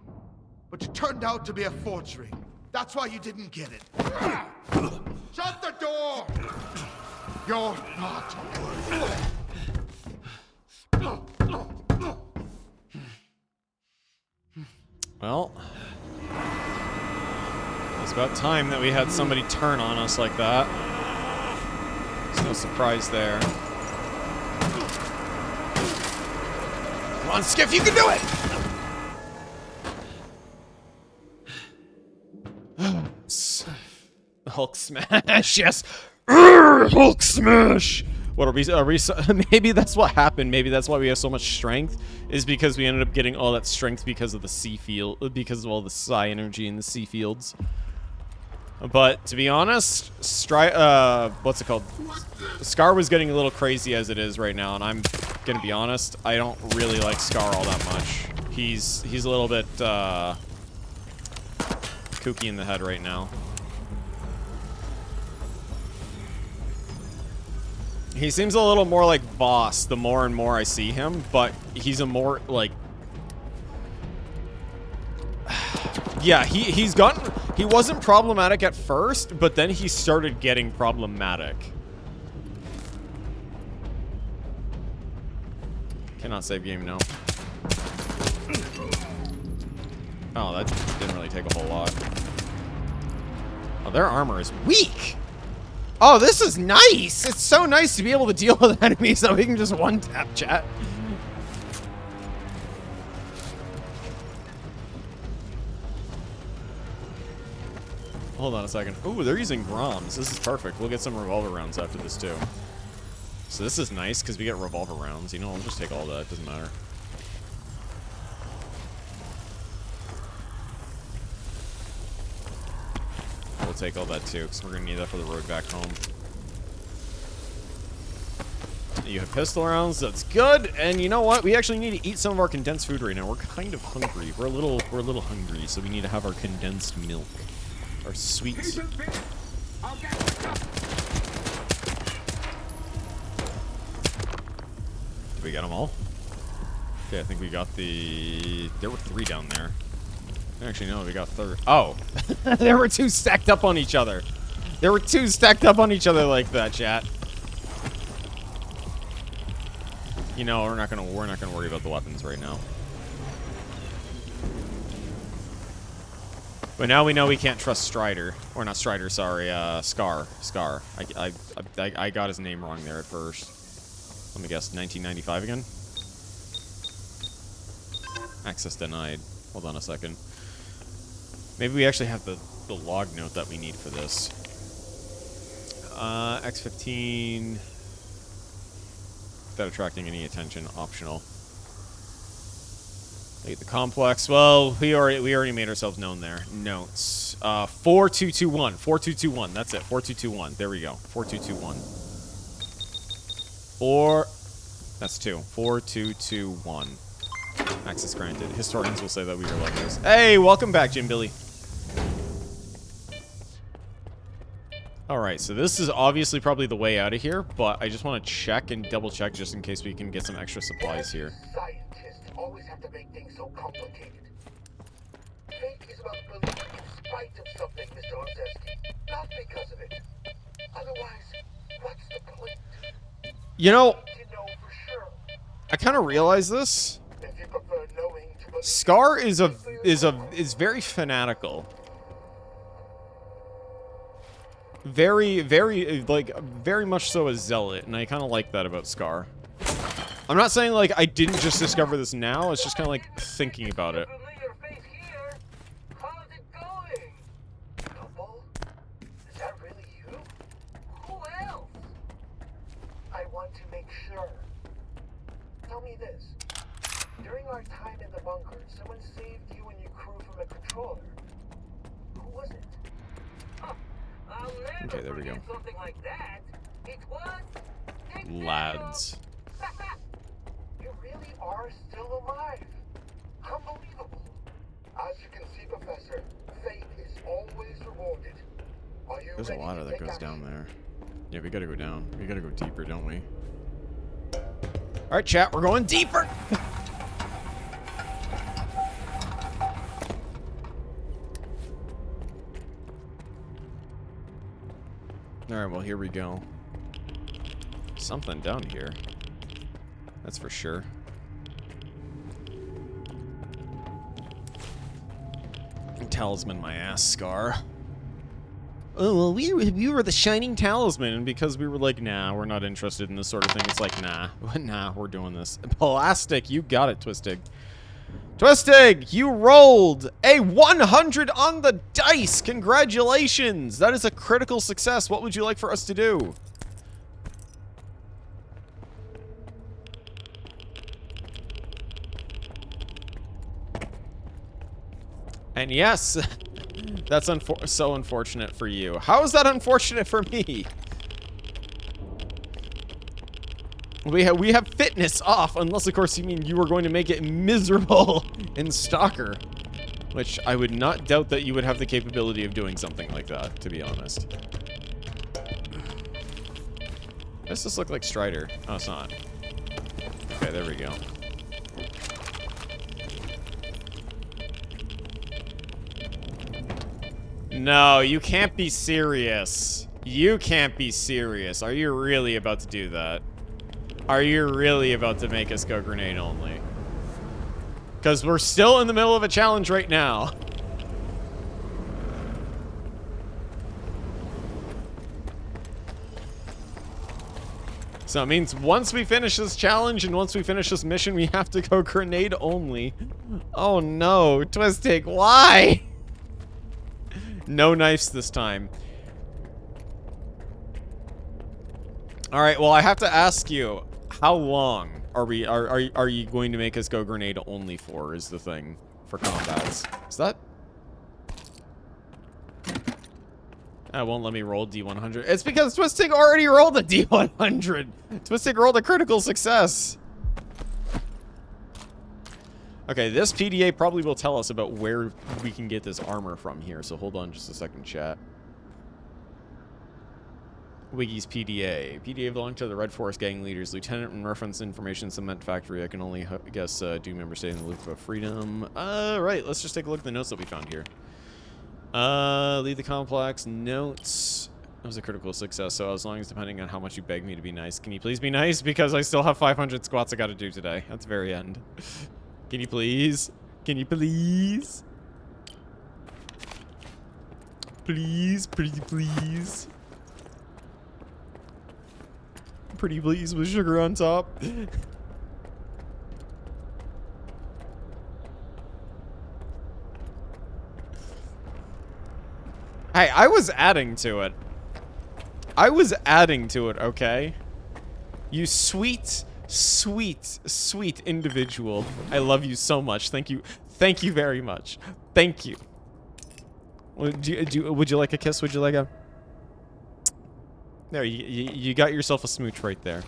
But you turned out to be a forgery. That's why you didn't get it. Shut the door! You're not worthy. Well, it's about time that we had somebody turn on us like that. There's no surprise there. Come on, Skiff, you can do it! Hulk smash, yes! Hulk smash! What are we maybe that's what happened. Maybe that's why we have so much strength, is because we ended up getting all that strength because of the sea field, because of all the psi energy in the sea fields. But to be honest, what's it called? Scar was getting a little crazy as it is right now, and I'm gonna be honest, I don't really like Scar all that much. He's a little bit kooky in the head right now. He seems a little more like Voss the more and more I see him, but he's a more like... Yeah, he wasn't problematic at first, but then he started getting problematic. Cannot save game, no. Oh, that didn't really take a whole lot. Oh, their armor is weak! Oh, this is nice! It's so nice to be able to deal with enemies that we can just one-tap chat. Hold on a second. Ooh, they're using Groms. This is perfect. We'll get some revolver rounds after this, too. So this is nice, because we get revolver rounds. You know, I'll just take all that. It doesn't matter. We'll take all that, too, because we're going to need that for the road back home. You have pistol rounds. That's good. And you know what? We actually need to eat some of our condensed food right now. We're kind of hungry. We're a little hungry, so we need to have our condensed milk. Our sweet... Did we get them all? Okay, I think we got the... There were 3 down there. Actually, no, we got 3rd. Oh! There were 2 stacked up on each other. There were 2 stacked up on each other like that, chat. You know, we're not gonna worry about the weapons right now. But now we know we can't trust Strider. Or not Strider, sorry, Scar. Scar. I got his name wrong there at first. Let me guess, 1995 again? Access denied. Hold on a second. Maybe we actually have the log note that we need for this. X15... Without attracting any attention, optional. Get the complex. Well, we already made ourselves known there. Notes. 4221. 4221. That's it. 4221. There we go. 4221. 4. That's 2. 4221. Access granted. Historians will say that we are like this. Hey, welcome back, Jim Billy. Alright, so this is obviously probably the way out of here, but I just want to check and double check just in case we can get some extra supplies here. Scientists always have to make things so complicated. Fate is about believing in spite of something, Mr. Ozeski, not because of it. Otherwise, what's the point? You know, To know for sure. I kind of realize this. If you prefer knowing to believe, Scar is very fanatical. Very much so a zealot, and I kind of like that about Scar. I'm not saying like I didn't just discover this now, it's just kind of like thinking about it. familiar face here. How's it going? Double? Is that really you? Who else? I want to make sure. Tell me this. During our time in the bunker, someone saved you and your crew from a controller. Who was it? I'll never Okay, there we go. forget something like that. It was Lads. You really are still alive. Unbelievable. As you can see, Professor, fate is always rewarded. Are you There's a ready ladder to that take goes action? down there. Yeah, we gotta go down. We gotta go deeper, don't we? Alright, chat, we're going deeper! Alright, well, here we go. Something down here. That's for sure. Talisman my ass, Scar. Oh, well, we were the shining talisman, and because we were like, nah, we're not interested in this sort of thing, it's like, nah, we're doing this. Plastic, you got it, Twistig. Twistig, you rolled a 100 on the dice! Congratulations! That is a critical success. What would you like for us to do? And yes, that's so unfortunate for you. How is that unfortunate for me? We have fitness off, unless of course you mean you were going to make it miserable in Stalker. Which I would not doubt that you would have the capability of doing something like that, to be honest. Does this look like Strider? Oh, it's not. Okay, there we go. No, you can't be serious. You can't be serious. Are you really about to do that? Are you really about to make us go grenade only? Because we're still in the middle of a challenge right now. So it means once we finish this challenge and once we finish this mission, we have to go grenade only. Oh no, Twistig, why? No knives this time. All right, well, I have to ask you, how long are you going to make us go grenade only for is the thing for combats? Is that? That won't let me roll D100. It's because Twistig already rolled a D100. Twistig rolled a critical success. Okay, this PDA probably will tell us about where we can get this armor from here, so hold on just a second, chat. Wiggy's PDA. PDA belonged to the Red Forest gang leaders. Lieutenant in reference information cement factory. I can only guess do members stay in the loop of freedom. Right, let's just take a look at the notes that we found here. Lead the complex. Notes. It was a critical success, so as long as depending on how much you beg me to be nice. Can you please be nice? Because I still have 500 squats I gotta do today. At the very end. Can you please? Can you please? Please, pretty please. Pretty please with sugar on top. Hey, I was adding to it. I was adding to it, okay? You sweet, sweet, sweet individual. I love you so much. Thank you. Thank you very much. Thank you. Would you like a kiss? Would you like a... There, you got yourself a smooch right there.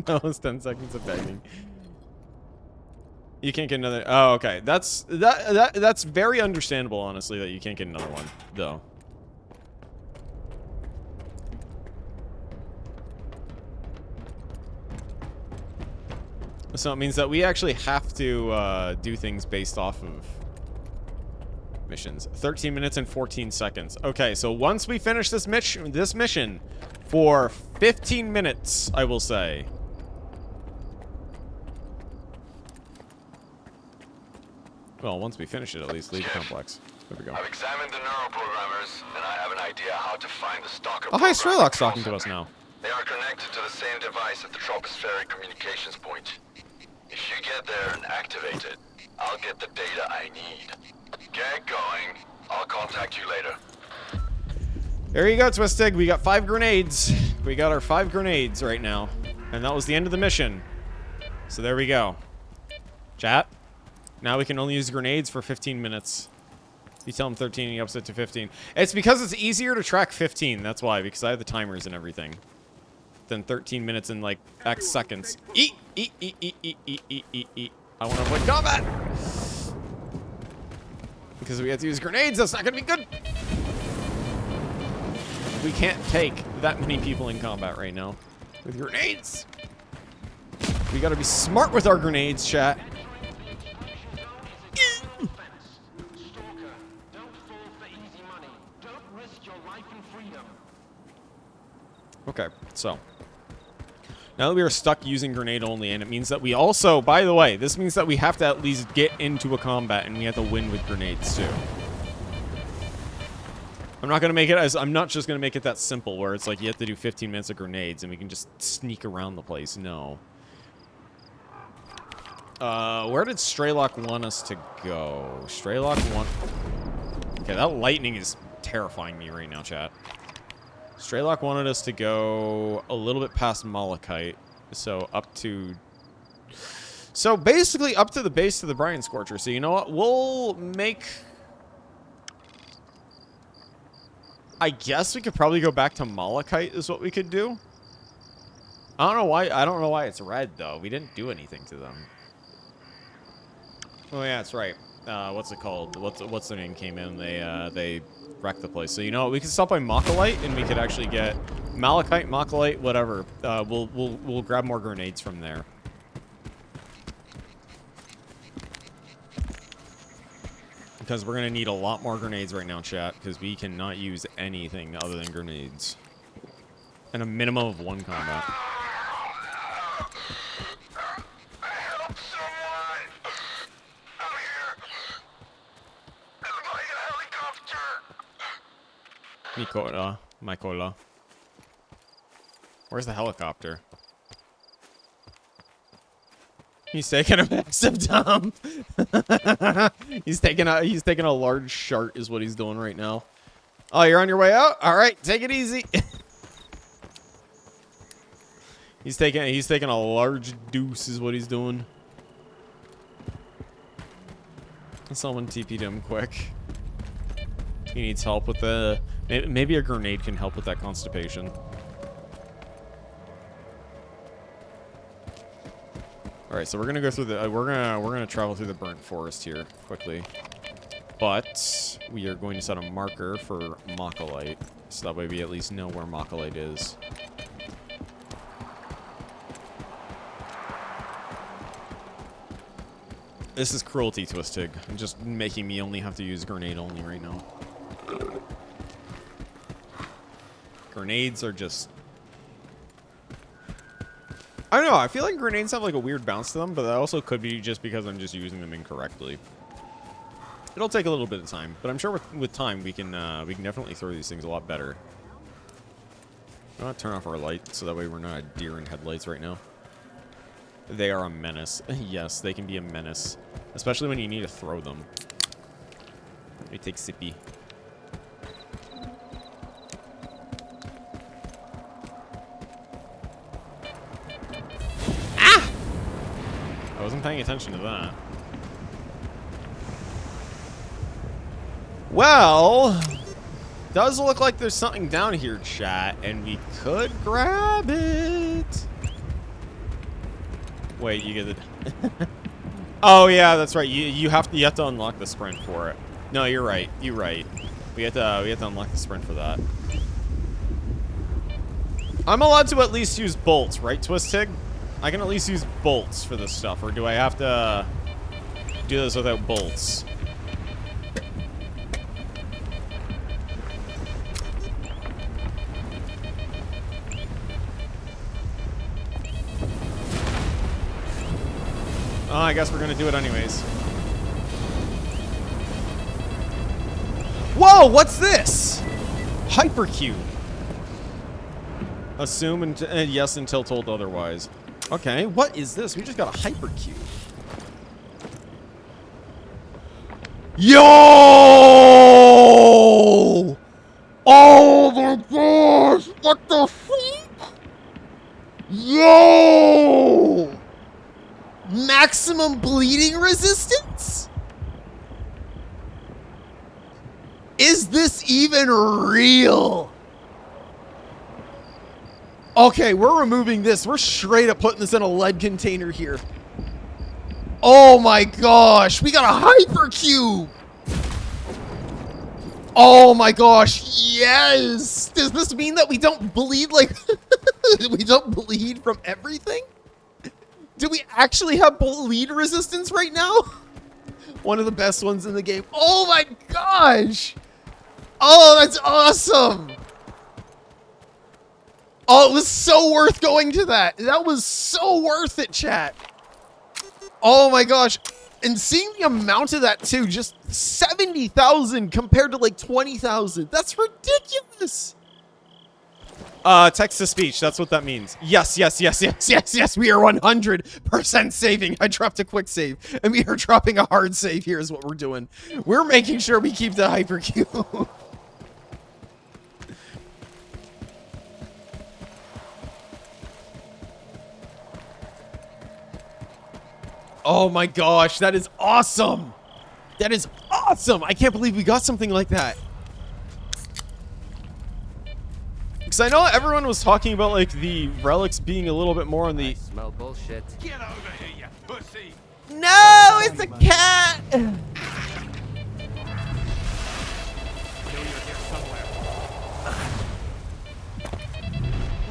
That was 10 seconds of begging. You can't get another... Oh, okay. That's very understandable, honestly, that you can't get another one, though. So it means that we actually have to do things based off of missions. 13 minutes and 14 seconds. Okay, so once we finish this mission for 15 minutes, I will say. Well, once we finish it, at least leave the complex. There we go. I've examined the neuroprogrammers, and I have an idea how to find the S.T.A.L.K.E.R. Oh, hi, program Strelok's control talking to us center. now. They are connected to the same device at the tropospheric communications point. If you get there and activate it, I'll get the data I need. Get going. I'll contact you later. There you go, Twistig. We got 5 grenades. We got our 5 grenades right now. And that was the end of the mission. So there we go. Chat. Now we can only use grenades for 15 minutes. You tell him 13 and he ups it to 15. It's because it's easier to track 15. That's why, because I have the timers and everything. Than 13 minutes and like X seconds. Eat. I want to avoid combat. Because we have to use grenades. That's not going to be good. We can't take that many people in combat right now with grenades. We got to be smart with our grenades, chat. Okay, so now that we are stuck using grenade only, and it means that we also, by the way, this means that we have to at least get into a combat, and we have to win with grenades too. I'm not just gonna make it that simple where it's like you have to do 15 minutes of grenades and we can just sneak around the place. No. Where did S.T.A.L.K.E.R want us to go? S.T.A.L.K.E.R want. Okay, that lightning is terrifying me right now, chat. S.T.A.L.K.E.R wanted us to go a little bit past Malachite, so up to... So basically up to the base of the Brian Scorcher. So you know what? We'll make... I guess we could probably go back to Malachite is what we could do. I don't know why it's red, though. We didn't do anything to them. Oh, yeah, that's right. What's it called? What's their name came in? They wrecked the place. So you know what? We can stop by Malachite, and we could actually get Malachite, Malachite, whatever. We'll grab more grenades from there. Because we're gonna need a lot more grenades right now, chat. Because we cannot use anything other than grenades. And a minimum of 1 combat. Mykola. Where's the helicopter? He's taking a massive dump. he's taking a large shart is what he's doing right now. Oh, you're on your way out? All right, take it easy. he's taking a large deuce is what he's doing. Someone TP'd him quick. He needs help with the... Maybe a grenade can help with that constipation. All right, so we're gonna go through the we're gonna travel through the burnt forest here quickly, but we are going to set a marker for Malachite, so that way we at least know where Malachite is. This is cruelty, Twistig. I'm just making me only have to use grenade only right now. Grenades are just... I don't know, I feel like grenades have like a weird bounce to them, but that also could be just because I'm just using them incorrectly. It'll take a little bit of time, but I'm sure with time we can definitely throw these things a lot better. I'm gonna turn off our light so that way we're not a deer in headlights right now. They are a menace. Yes, they can be a menace, especially when you need to throw them. Let me take sippy. I wasn't paying attention to that. Well, does look like there's something down here, chat, and we could grab it. Wait, you get it? Oh yeah, that's right. You have to unlock the sprint for it. No, you're right. You're right. We have to unlock the sprint for that. I'm allowed to at least use bolts, right, Twistig? I can at least use bolts for this stuff, or do I have to do this without bolts? Oh, I guess we're gonna do it anyways. Whoa, what's this? Hypercube. Assume and yes until told otherwise. Okay, what is this? We just got a hypercube. Yo! Oh my gosh! What the fuck? Yo! Maximum bleeding resistance? Is this even real? Okay, we're removing this. We're straight up putting this in a lead container here. Oh my gosh, we got a hypercube. Oh my gosh, yes. Does this mean that we don't bleed like we don't bleed from everything? Do we actually have bleed resistance right now? One of the best ones in the game. Oh my gosh. Oh, that's awesome. Oh, it was so worth going to that. That was so worth it, chat. Oh my gosh. And seeing the amount of that too, just 70,000 compared to like 20,000. That's ridiculous. Text to speech. That's what that means. Yes, yes, yes, yes, yes, yes. We are 100% saving. I dropped a quick save and we are dropping a hard save. Here's what we're doing. We're making sure we keep the hypercube. Oh my gosh, that is awesome. That is awesome. I can't believe we got something like that. Because I know everyone was talking about like the relics being a little bit more on the... I smell bullshit. Get over here, you pussy. No, it's a cat.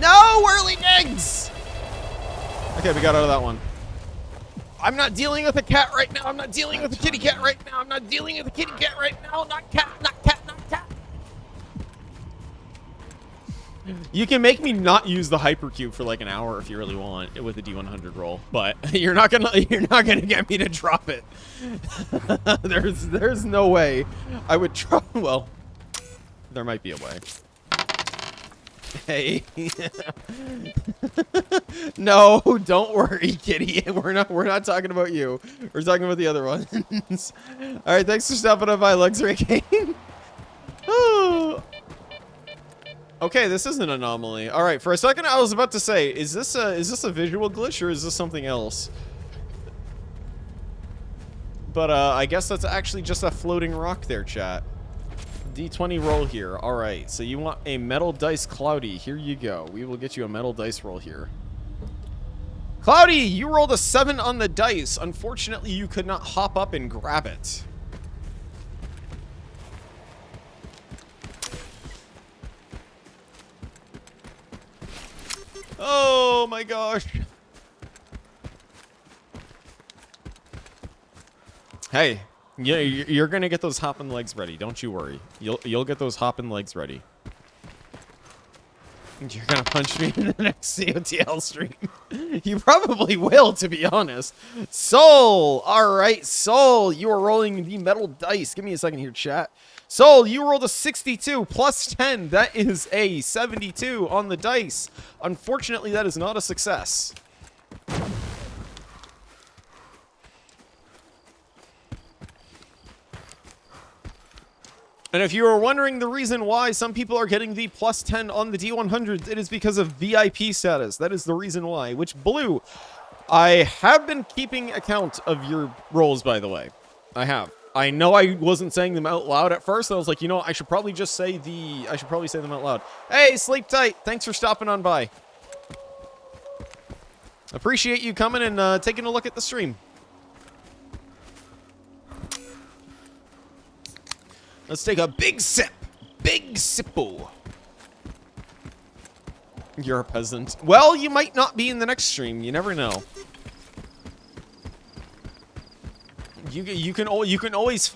No, Whirly Digs. Okay, we got out of that one. I'm not dealing with a cat right now. I'm not dealing with a kitty cat right now. I'm not dealing with a kitty cat right now. Not cat, not cat, not cat. You can make me not use the hypercube for like an hour if you really want with the D100 roll, but you're not gonna get me to drop it. There's no way I would try. Well, there might be a way. Hey. No, don't worry, kitty. We're not talking about you. We're talking about the other ones. All right, thanks for stopping up by Luxury King. Oh. Okay, this is an anomaly. All right, for a second I was about to say, is this a visual glitch or is this something else? But I guess that's actually just a floating rock there, chat. D20 roll here. All right, so you want a metal dice, Cloudy. Here you go. We will get you a metal dice roll here. Cloudy, you rolled a 7 on the dice. Unfortunately, you could not hop up and grab it. Oh my gosh. Hey. Yeah, you're gonna get those hopping legs ready. Don't you worry. You'll get those hopping legs ready. You're gonna punch me in the next COTL stream. You probably will, to be honest. Soul! Alright, Soul, you are rolling the metal dice. Give me a second here, chat. Soul, you rolled a 62 plus 10. That is a 72 on the dice. Unfortunately, that is not a success. And if you were wondering the reason why some people are getting the plus 10 on the D100s, it is because of VIP status. That is the reason why. Which, Blue, I have been keeping account of your rolls, by the way. I have. I know I wasn't saying them out loud at first. I was like, you know, I should probably just say I should probably say them out loud. Hey, Sleep Tight. Thanks for stopping on by. Appreciate you coming and taking a look at the stream. Let's take a big sip. Big sippo. You're a peasant. Well, you might not be in the next stream. You never know. You can always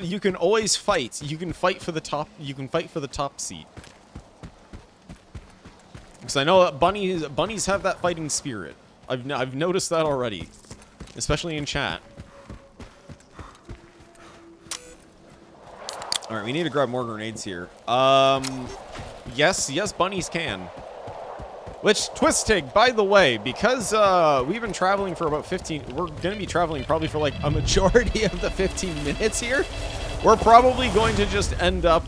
fight. You can fight for the top. You can fight for the top seat. Because I know that bunnies have that fighting spirit. I've noticed that already, especially in chat. All right, we need to grab more grenades here. Yes, bunnies can. Which, Twistig, by the way, because we've been traveling for about 15... We're going to be traveling probably for, like, a majority of the 15 minutes here. We're probably going to just end up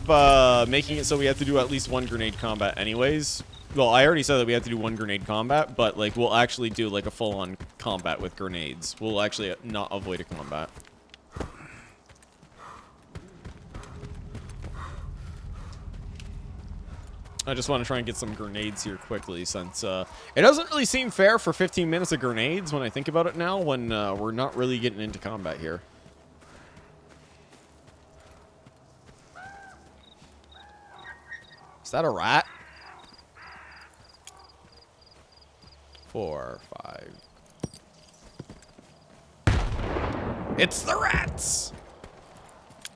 making it so we have to do at least one grenade combat anyways. Well, I already said that we have to do one grenade combat, but, like, we'll actually do, like, a full-on combat with grenades. We'll actually not avoid a combat. I just want to try and get some grenades here quickly, since it doesn't really seem fair for 15 minutes of grenades when I think about it now, when we're not really getting into combat here. Is that a rat? 4, 5. It's the rats!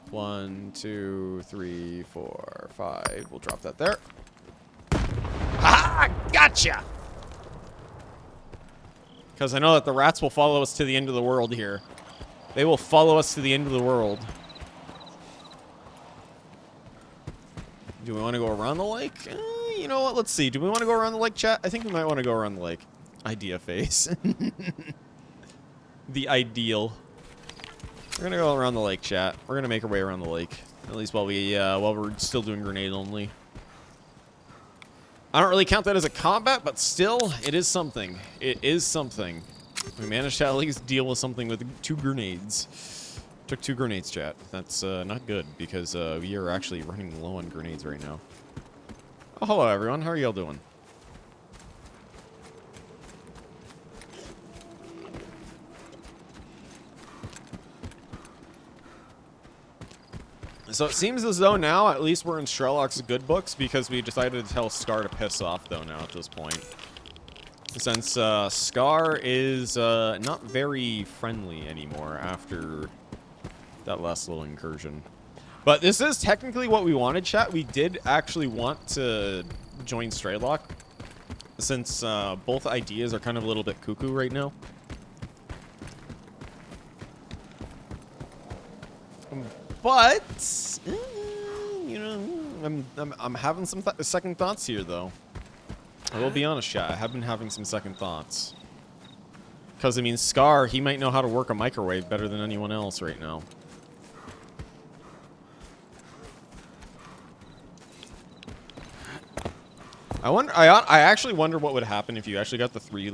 1, 2, 3, 4, 5. We'll drop that there. Ha! Gotcha! Because I know that the rats will follow us to the end of the world here. They will follow us to the end of the world. Do we want to go around the lake? You know what? Let's see. Do we want to go around the lake, chat? I think we might want to go around the lake. Idea face. The ideal. We're gonna go around the lake, chat. We're gonna make our way around the lake. At least while we're still doing grenade only. I don't really count that as a combat, but still, it is something. It is something. We managed to at least deal with something with 2 grenades. Took 2 grenades, chat. That's not good, because we are actually running low on grenades right now. Oh, hello, everyone. How are y'all doing? So it seems as though now, at least we're in Strelok's good books, because we decided to tell S.T.A.L.K.E.R to piss off, though, now at this point. Since S.T.A.L.K.E.R is not very friendly anymore after that last little incursion. But this is technically what we wanted, chat. We did actually want to join Strelok, since both ideas are kind of a little bit cuckoo right now. But you know, I'm having some second thoughts here, though. I will be honest, chat. I have been having some second thoughts. Because, I mean, S.T.A.L.K.E.R, he might know how to work a microwave better than anyone else right now. I actually wonder what would happen if you actually got the three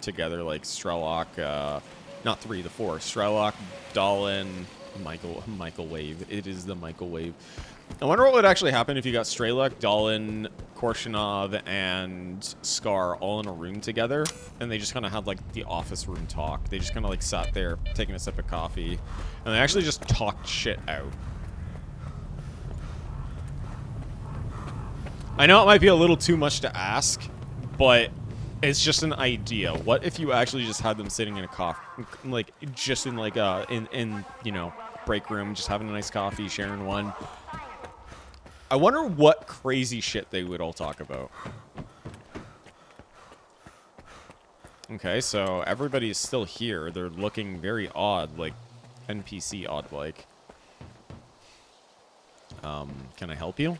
together, like Strelok, not 3, the 4. Strelok, Dallin, Microwave. It is the microwave. I wonder what would actually happen if you got Strelok, Dallin, Korshinov, and S.T.A.L.K.E.R all in a room together, and they just kind of had, like, the office room talk. They just kind of, like, sat there, taking a sip of coffee, and they actually just talked shit out. I know it might be a little too much to ask, but it's just an idea. What if you actually just had them sitting in a coffee, like, just in, like, in you know, break room, just having a nice coffee, sharing one. I wonder what crazy shit they would all talk about. Okay, so everybody is still here. They're looking very odd, like NPC odd-like. Can I help you?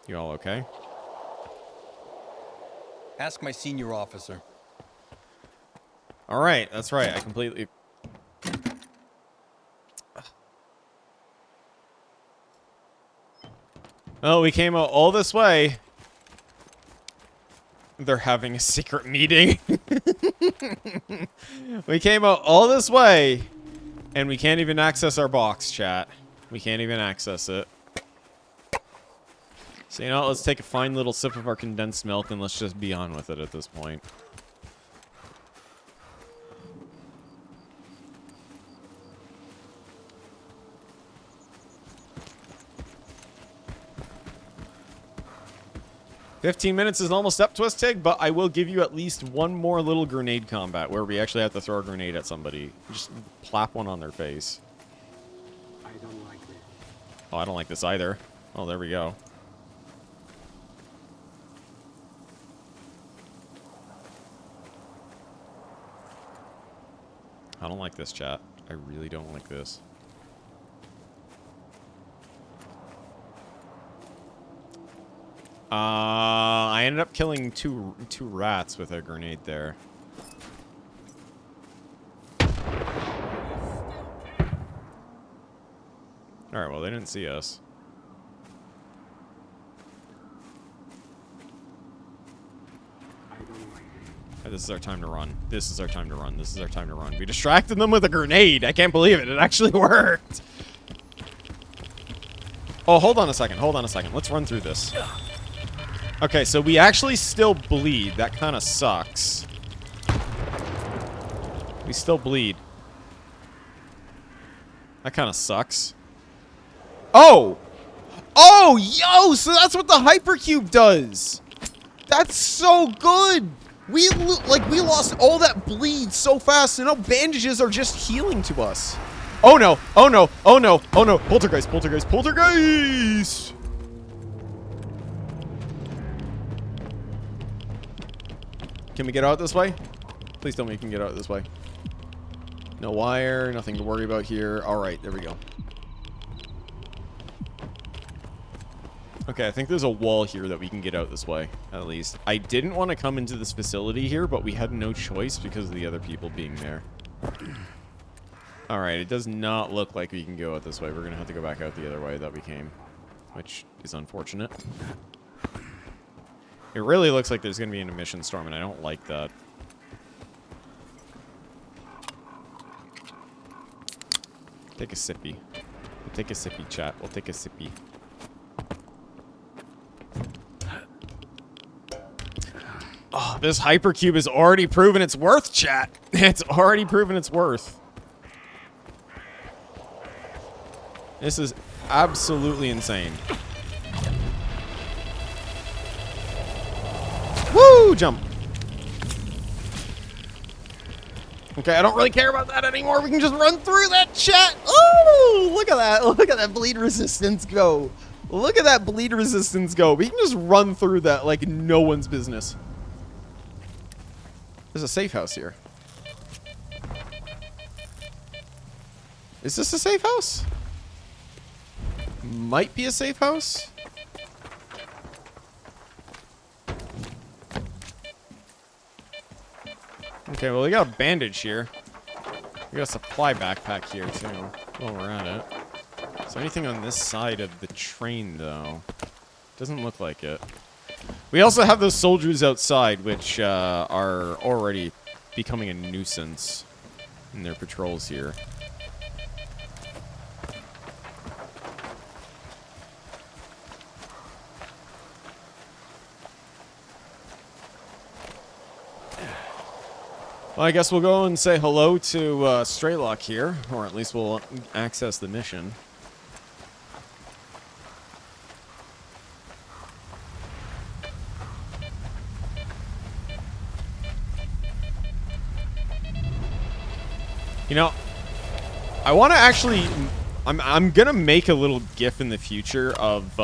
You all okay? Ask my senior officer. All right, that's right. I completely... Oh, we came out all this way. They're having a secret meeting. We came out all this way, and we can't even access our box, chat. We can't even access it. So, you know what? Let's take a fine little sip of our condensed milk, and let's just be on with it at this point. 15 minutes is almost up, Twistig, but I will give you at least one more little grenade combat where we actually have to throw a grenade at somebody. Just plop one on their face. I don't like this. Oh, I don't like this either. Oh, there we go. I don't like this, chat. I really don't like this. I ended up killing two rats with a grenade there. Alright, well, they didn't see us. This is our time to run. This is our time to run. This is our time to run. We distracted them with a grenade. I can't believe it. It actually worked. Oh, hold on a second. Hold on a second. Let's run through this. Okay, so we actually still bleed. That kind of sucks. We still bleed. That kind of sucks. Oh! Oh, yo! So that's what the Hypercube does! That's so good! We lost all that bleed so fast, and now bandages are just healing to us. Oh no! Oh no! Oh no! Oh no! Poltergeist! Poltergeist! Poltergeist! Can we get out this way? Please tell me you can get out this way. No wire, nothing to worry about here. Alright, there we go. Okay, I think there's a wall here that we can get out this way, at least. I didn't want to come into this facility here, but we had no choice because of the other people being there. Alright, it does not look like we can go out this way. We're going to have to go back out the other way that we came, which is unfortunate. It really looks like there's going to be an emission storm, and I don't like that. Take a sippy. We'll take a sippy, chat. We'll take a sippy. Oh, this Hypercube has already proven its worth, chat. It's already proven its worth. This is absolutely insane. Woo! Jump. Okay, I don't really care about that anymore. We can just run through that, chat. Oh, look at that. Look at that bleed resistance go. Look at that bleed resistance go. We can just run through that like no one's business. There's a safe house here. Is this a safe house? Might be a safe house. Okay, well, we got a bandage here. We got a supply backpack here, too, while we're at it. Is there anything on this side of the train, though? Doesn't look like it. We also have those soldiers outside, which are already becoming a nuisance in their patrols here. Well, I guess we'll go and say hello to S.T.A.L.K.E.R here, or at least we'll access the mission. You know, I want to actually... I'm going to make a little GIF in the future of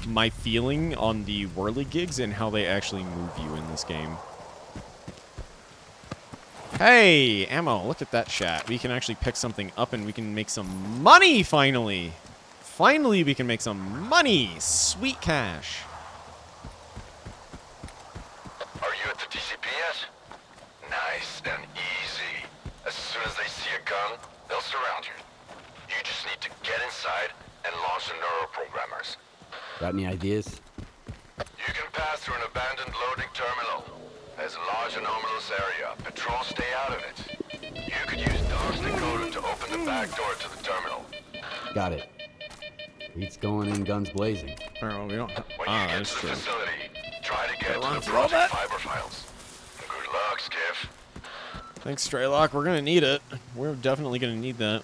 my feeling on the whirligigs and how they actually move you in this game. Hey, ammo, look at that chat. We can actually pick something up and we can make some money, finally. Finally, we can make some money. Sweet cash. Are you at the TCP yet? Nice and easy. As soon as they see a gun, they'll surround you. You just need to get inside and launch the neuroprogrammers. Got any ideas? You can pass through an abandoned loading terminal. There's a large anomalous area. Patrols stay out of it. You could use DOS decoder to open the back door to the terminal. Got it. Beats going in guns blazing. Alright, well, we don't... When you get to the facility, try to get to the through all project fiber files. Good luck, Skiff. Thanks, S.T.A.L.K.E.R. We're gonna need it. We're definitely gonna need that.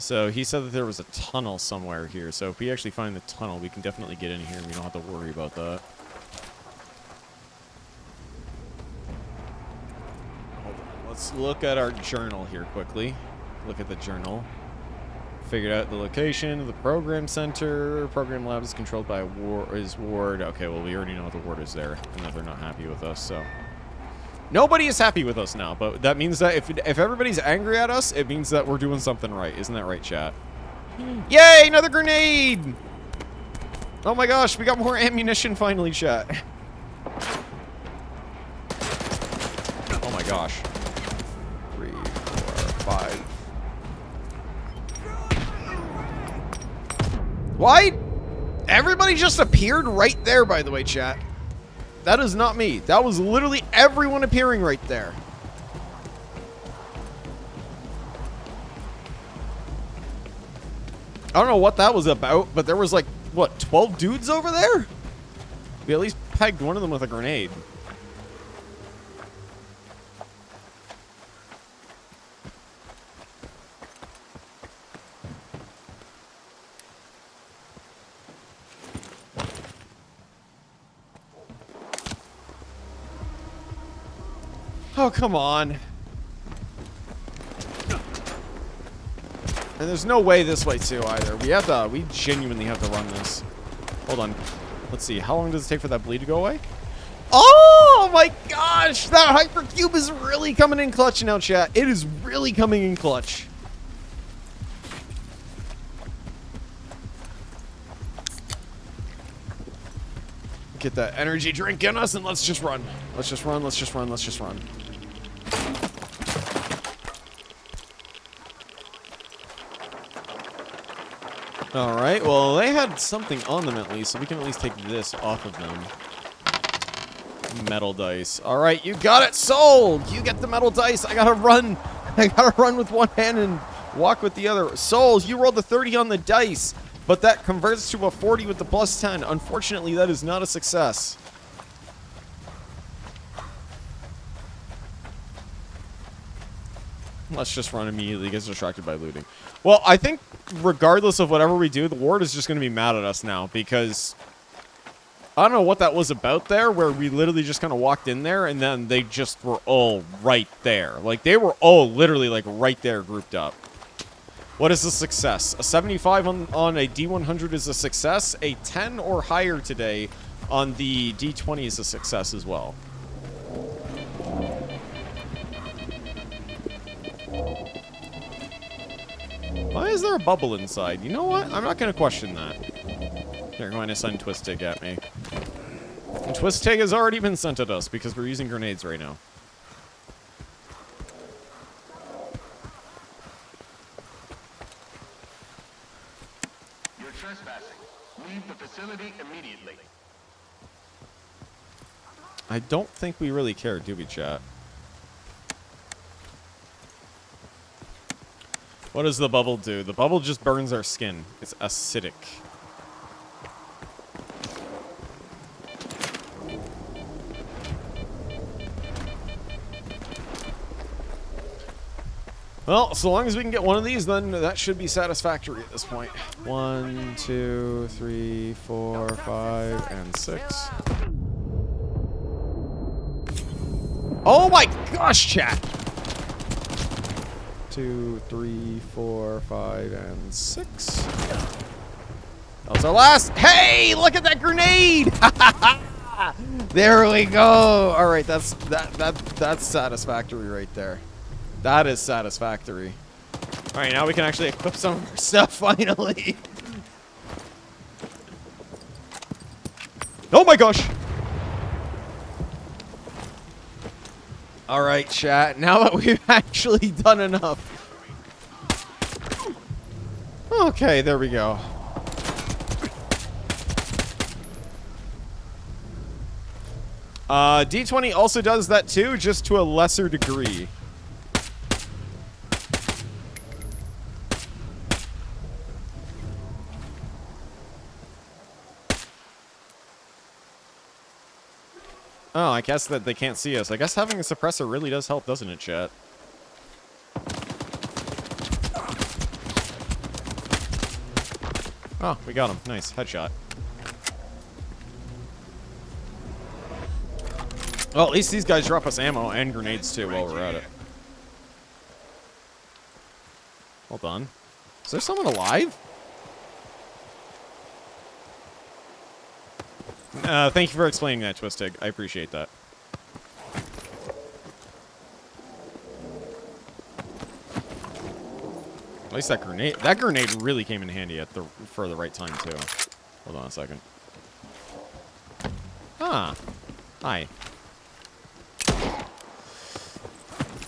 So he said that there was a tunnel somewhere here. So if we actually find the tunnel, we can definitely get in here. We don't have to worry about that. Hold on. Let's look at our journal here quickly. Look at the journal. Figured out the location of the program center. Program lab is controlled by ward. Okay, well, we already know the ward is there and that they're not happy with us, so. Nobody is happy with us now, but that means that if everybody's angry at us, it means that we're doing something right. Isn't that right, chat? Yay, another grenade! Oh my gosh, we got more ammunition finally, chat. Oh my gosh. 3, 4, 5. Why? Everybody just appeared right there, by the way, chat. That is not me. That was literally everyone appearing right there. I don't know what that was about, but there was like, what, 12 dudes over there? We at least pegged one of them with a grenade. Oh, come on. And there's no way this way, too, either. We genuinely have to run this. Hold on. Let's see. How long does it take for that bleed to go away? Oh, my gosh. That hypercube is really coming in clutch now, chat. It is really coming in clutch. Get that energy drink in us and let's just run. Let's just run, let's just run, let's just run. Alright, well, they had something on them at least, so we can at least take this off of them. Metal dice. Alright, you got it sold! You get the metal dice. I gotta run. I gotta run with one hand and walk with the other. Souls, you rolled a 30 on the dice, but that converts to a 40 with the plus 10. Unfortunately, that is not a success. Let's just run immediately. Gets distracted by looting. Well, I think regardless of whatever we do, the ward is just going to be mad at us now because I don't know what that was about there where we literally just kind of walked in there and then they just were all right there. Like they were all literally like right there grouped up. What is a success? A 75 on a D100 is a success. A 10 or higher today on the D20 is a success as well. Why is there a bubble inside? You know what? I'm not going to question that. They're going to send Twistig at me. And Twistig has already been sent at us because we're using grenades right now. You're trespassing. Leave the facility immediately. I don't think we really care, do we, chat? What does the bubble do? The bubble just burns our skin. It's acidic. Well, so long as we can get one of these, then that should be satisfactory at this point. 1, 2, 3, 4, 5, and 6. Oh my gosh, chat! 2, 3, 4, 5, and 6. That was our last. Hey, look at that grenade! There we go. All right, that's satisfactory right there. That is satisfactory. All right, now we can actually equip some of our stuff finally. Oh my gosh! All right, chat. Now that we've actually done enough. Okay, there we go. D20 also does that too, just to a lesser degree. Oh, I guess that they can't see us. I guess having a suppressor really does help, doesn't it, chat? Oh, we got him. Nice. Headshot. Well, at least these guys drop us ammo and grenades too while we're at it. Hold on. Is there someone alive? Thank you for explaining that, Twistig. I appreciate that. At least that grenade really came in handy for the right time too. Hold on a second. Ah. Hi.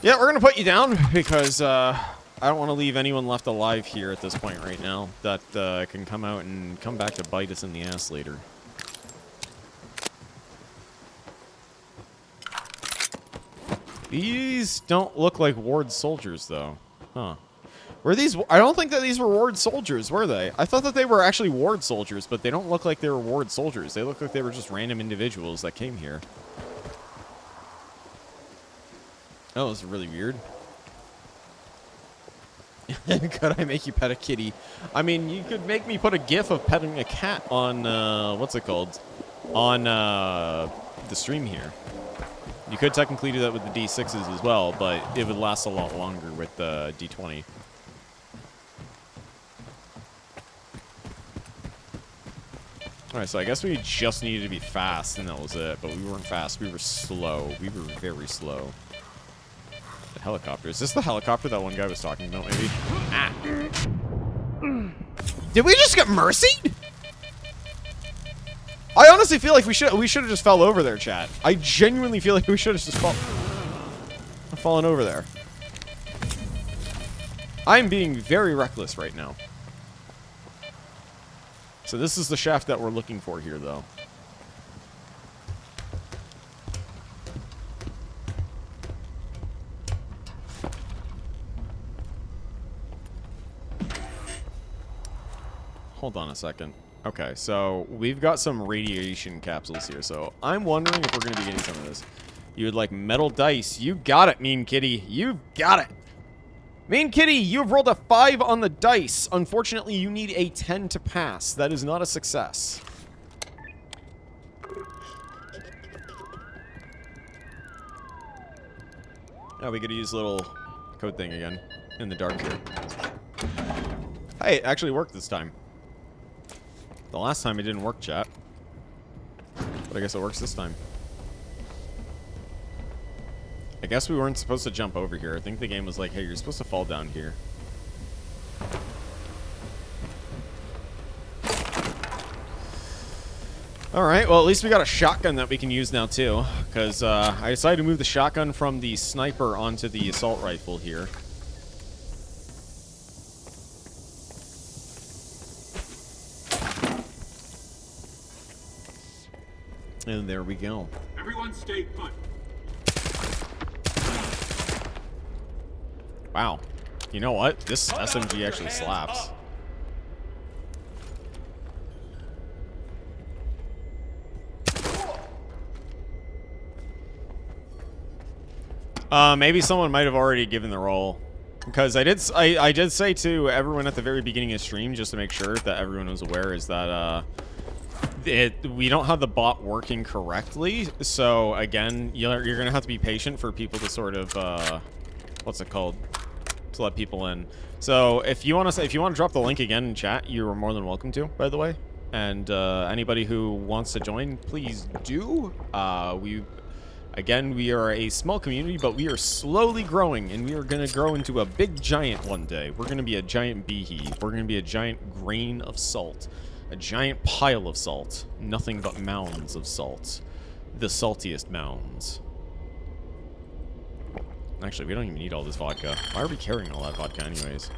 Yeah, we're gonna put you down because I don't want to leave anyone left alive here at this point right now that can come out and come back to bite us in the ass later. These don't look like Ward soldiers, though. Huh. Were these... I don't think that these were Ward soldiers, were they? I thought that they were actually Ward soldiers, but they don't look like they were Ward soldiers. They look like they were just random individuals that came here. Oh, this is really weird. Could I make you pet a kitty? I mean, you could make me put a gif of petting a cat on, what's it called? On, the stream here. You could technically do that with the D6s as well, but it would last a lot longer with the D20. Alright, so I guess we just needed to be fast, and that was it. But we weren't fast, we were slow. We were very slow. The helicopter. Is this the helicopter that one guy was talking about, maybe? Ah. Did we just get mercied? I honestly feel like we should have just fell over there, chat. I genuinely feel like we should have just fallen over there. I'm being very reckless right now. So this is the shaft that we're looking for here, though. Hold on a second. Okay, so we've got some radiation capsules here, so I'm wondering if we're going to be getting some of this. You would like metal dice. You got it, Mean Kitty. You've got it. Mean Kitty, you've rolled a 5 on the dice. Unfortunately, you need a 10 to pass. That is not a success. Now we gotta use a little code thing again in the dark here. Hey, it actually worked this time. The last time it didn't work, chat. But I guess it works this time. I guess we weren't supposed to jump over here. I think the game was like, hey, you're supposed to fall down here. Alright, well, at least we got a shotgun that we can use now, too. Because I decided to move the shotgun from the sniper onto the assault rifle here. And there we go. Everyone stay put. Wow. You know what? This SMG actually slaps. Maybe someone might have already given the roll. Because I did say to everyone at the very beginning of stream, just to make sure that everyone was aware, is that we don't have the bot working correctly. So again, you're gonna have to be patient for people to sort of what's it called? To let people in. So if you want to drop the link again in chat, you are more than welcome to, by the way. And anybody who wants to join, please do. We are a small community, but we are slowly growing, and we are going to grow into a big giant one day. We're going to be a giant beehive. We're going to be a giant grain of salt. A giant pile of salt. Nothing but mounds of salt. The saltiest mounds. Actually, we don't even need all this vodka. Why are we carrying all that vodka anyways?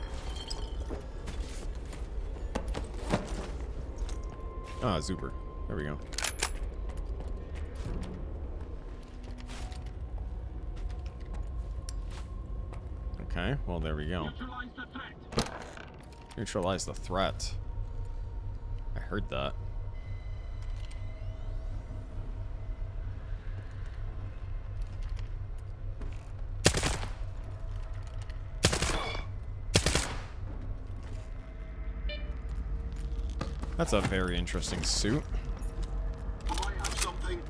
Ah, Zuber. There we go. Okay, well, there we go. Neutralize the threat. I heard that. That's a very interesting suit. I have something.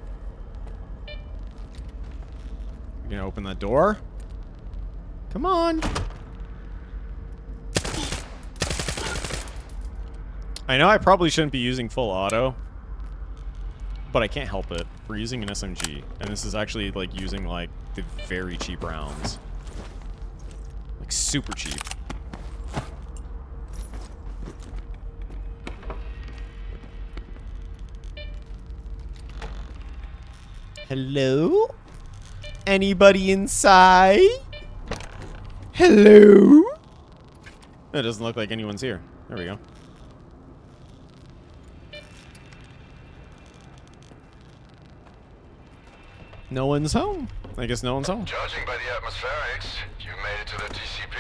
You gonna open that door? Come on. I know I probably shouldn't be using full auto, but I can't help it. We're using an SMG, and this is actually like using like the very cheap rounds. Like super cheap. Hello? Anybody inside? Hello? It doesn't look like anyone's here. There we go. No one's home. I guess no one's home. Judging by the atmospherics, you made it to the TCP.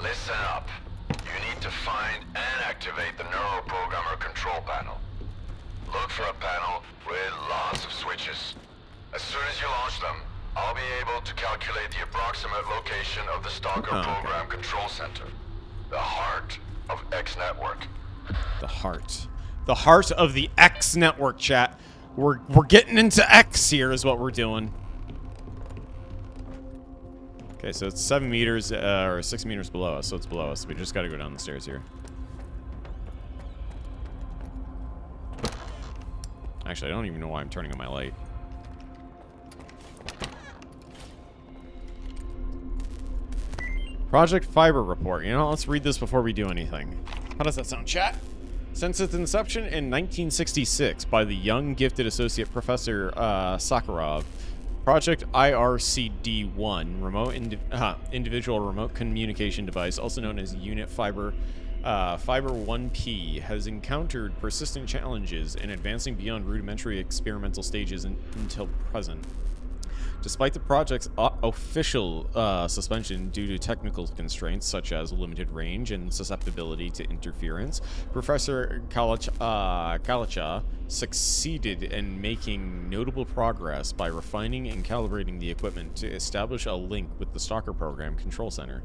Listen up. You need to find and activate the neuroprogrammer control panel. Look for a panel with lots of switches. As soon as you launch them, I'll be able to calculate the approximate location of the S.T.A.L.K.E.R program control center. The heart of X network. The heart. The heart of the X network, chat. We're getting into X here is what we're doing. Okay, so it's 7 meters, or 6 meters below us, so it's below us. We just gotta go down the stairs here. Actually, I don't even know why I'm turning on my light. Project Fiber Report. You know, let's read this before we do anything. How does that sound, chat? Since its inception in 1966 by the young, gifted associate professor Sakharov, Project IRCD-1, individual remote communication device, also known as Unit Fiber 1P, has encountered persistent challenges in advancing beyond rudimentary experimental stages until present. Despite the project's official suspension due to technical constraints such as limited range and susceptibility to interference, Professor Kalacha succeeded in making notable progress by refining and calibrating the equipment to establish a link with the S.T.A.L.K.E.R program control center.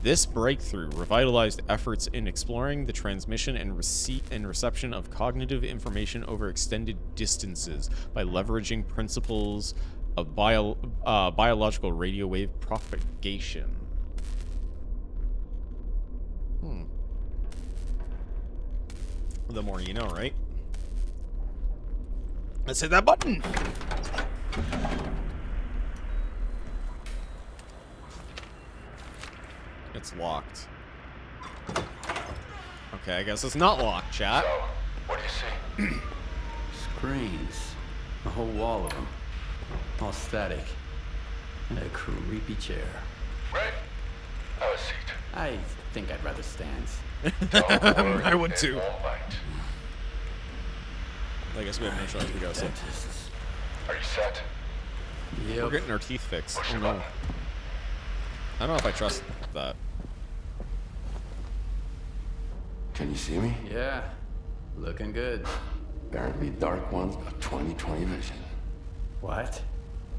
This breakthrough revitalized efforts in exploring the transmission and receipt and reception of cognitive information over extended distances by leveraging principles of biological radio wave propagation. The more you know, right? Let's hit that button! It's locked. Okay, I guess it's not locked, chat. So, what do you see? Screens. A whole wall of them. All static. And a creepy chair. Right. Have a seat. I think I'd rather stand. Don't worry, I would too. it won't bite. I guess we have no choice. We go. So Are you set? Yep. we're getting our teeth fixed. Push Oh the no. button. I don't know if I trust that. Can you see me? Yeah. Looking good. Apparently Dark One's got 20/20 vision. What?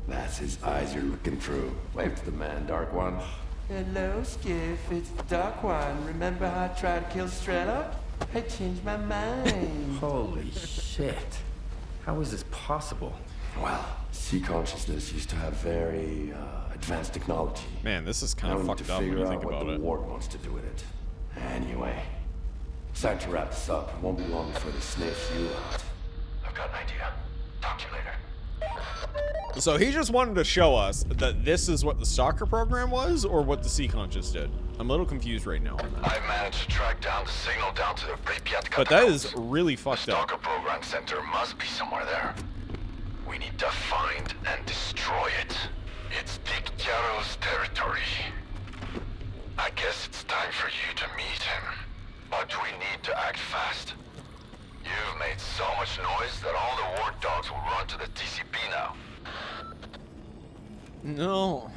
That's his eyes you're looking through. Wave to the man, Dark One. Hello, Skiff. It's the Dark One. Remember how I tried to kill S.T.A.L.K.E.R? I changed my mind. Holy shit. How is this possible? Well, sea consciousness used to have very advanced technology. Man, this is kind Now of we need to fucked up when figure you out think what about the it. ward wants to do with it. Anyway, it's time to wrap this up. It won't be long before they sniff you out. I've got an idea. Talk to you later. So he just wanted to show us that this is what the S.T.A.L.K.E.R program was, or what the Sea Conscious did. I'm a little confused right now on that. I've managed to track down the signal down to the Pripyat But that catacombs. is really fucked up. S.T.A.L.K.E.R program center must be somewhere there. We need to find and destroy it. It's T.A.L.K.E.R's territory. I guess it's time for you to meet him. But we need to act fast. You've made so much noise that all the ward dogs will run to the TCP now. No.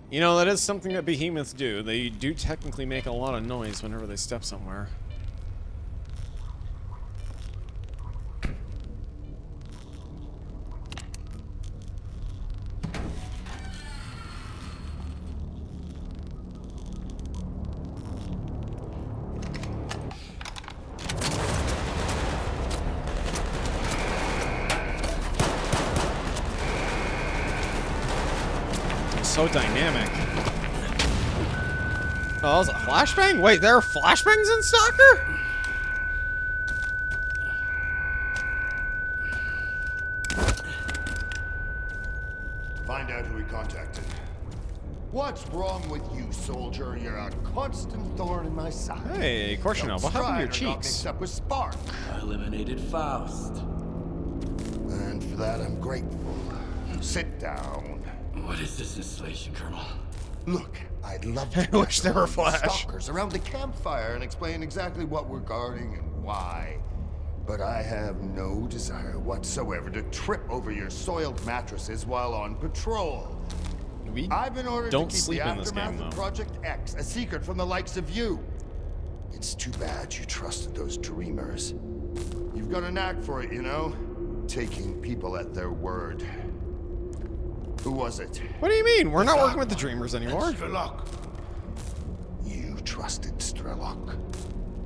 You know, that is something that behemoths do. They do technically make a lot of noise whenever they step somewhere. so dynamic. Oh, that was a flashbang? Wait, there are flashbangs in S.T.A.L.K.E.R? Find out who he contacted. What's wrong with you, soldier? You're a constant thorn in my side. Hey, Korshunov, what happened to your Strider got cheeks? mixed up with Spark. I eliminated Faust. And for that, I'm grateful. Sit down. What is this installation, Colonel? Look, I'd love to I wish there were Flash. stalkers around the campfire and explain exactly what we're guarding and why. But I have no desire whatsoever to trip over your soiled mattresses while on patrol. I've been ordered don't to keep sleep the in this aftermath game, of though. Project X a secret from the likes of you. It's too bad you trusted those dreamers. You've got a knack for it, you know? Taking people at their word. Who was it? What do you mean? We're not working with the Dreamers anymore. S.T.A.L.K.E.R. You trusted S.T.A.L.K.E.R.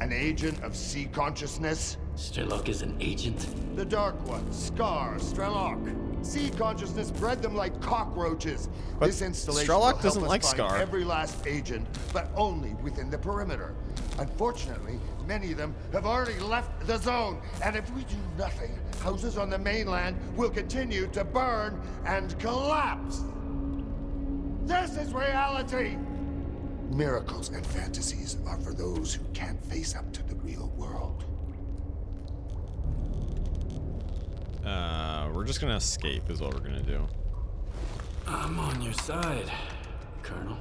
An agent of sea consciousness? S.T.A.L.K.E.R is an agent? The Dark One, S.K.E.R, S.T.A.L.K.E.R. Sea consciousness bred them like cockroaches. But This installation S.T.A.L.K.E.R will doesn't help like us find S.K.E.R. every last agent, but only within the perimeter. Unfortunately, many of them have already left the zone, and if we do nothing, houses on the mainland will continue to burn and collapse. This is reality! Miracles and fantasies are for those who can't face up to the real world. We're just gonna escape is what we're gonna do. I'm on your side, Colonel.